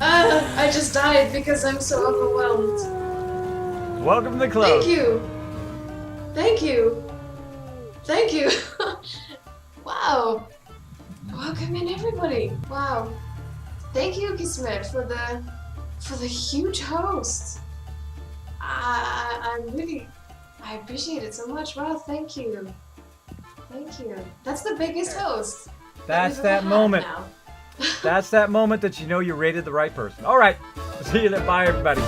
I just died because I'm so overwhelmed. Welcome to the club. Thank you. Thank you. Thank you. Wow. Welcome in, everybody. Wow. Thank you, Kismet, for the huge host. I appreciate it so much. Wow, thank you. Thank you. That's the biggest host. That's that moment. That's that moment that you know you rated the right person. All right. See you then. Bye, everybody.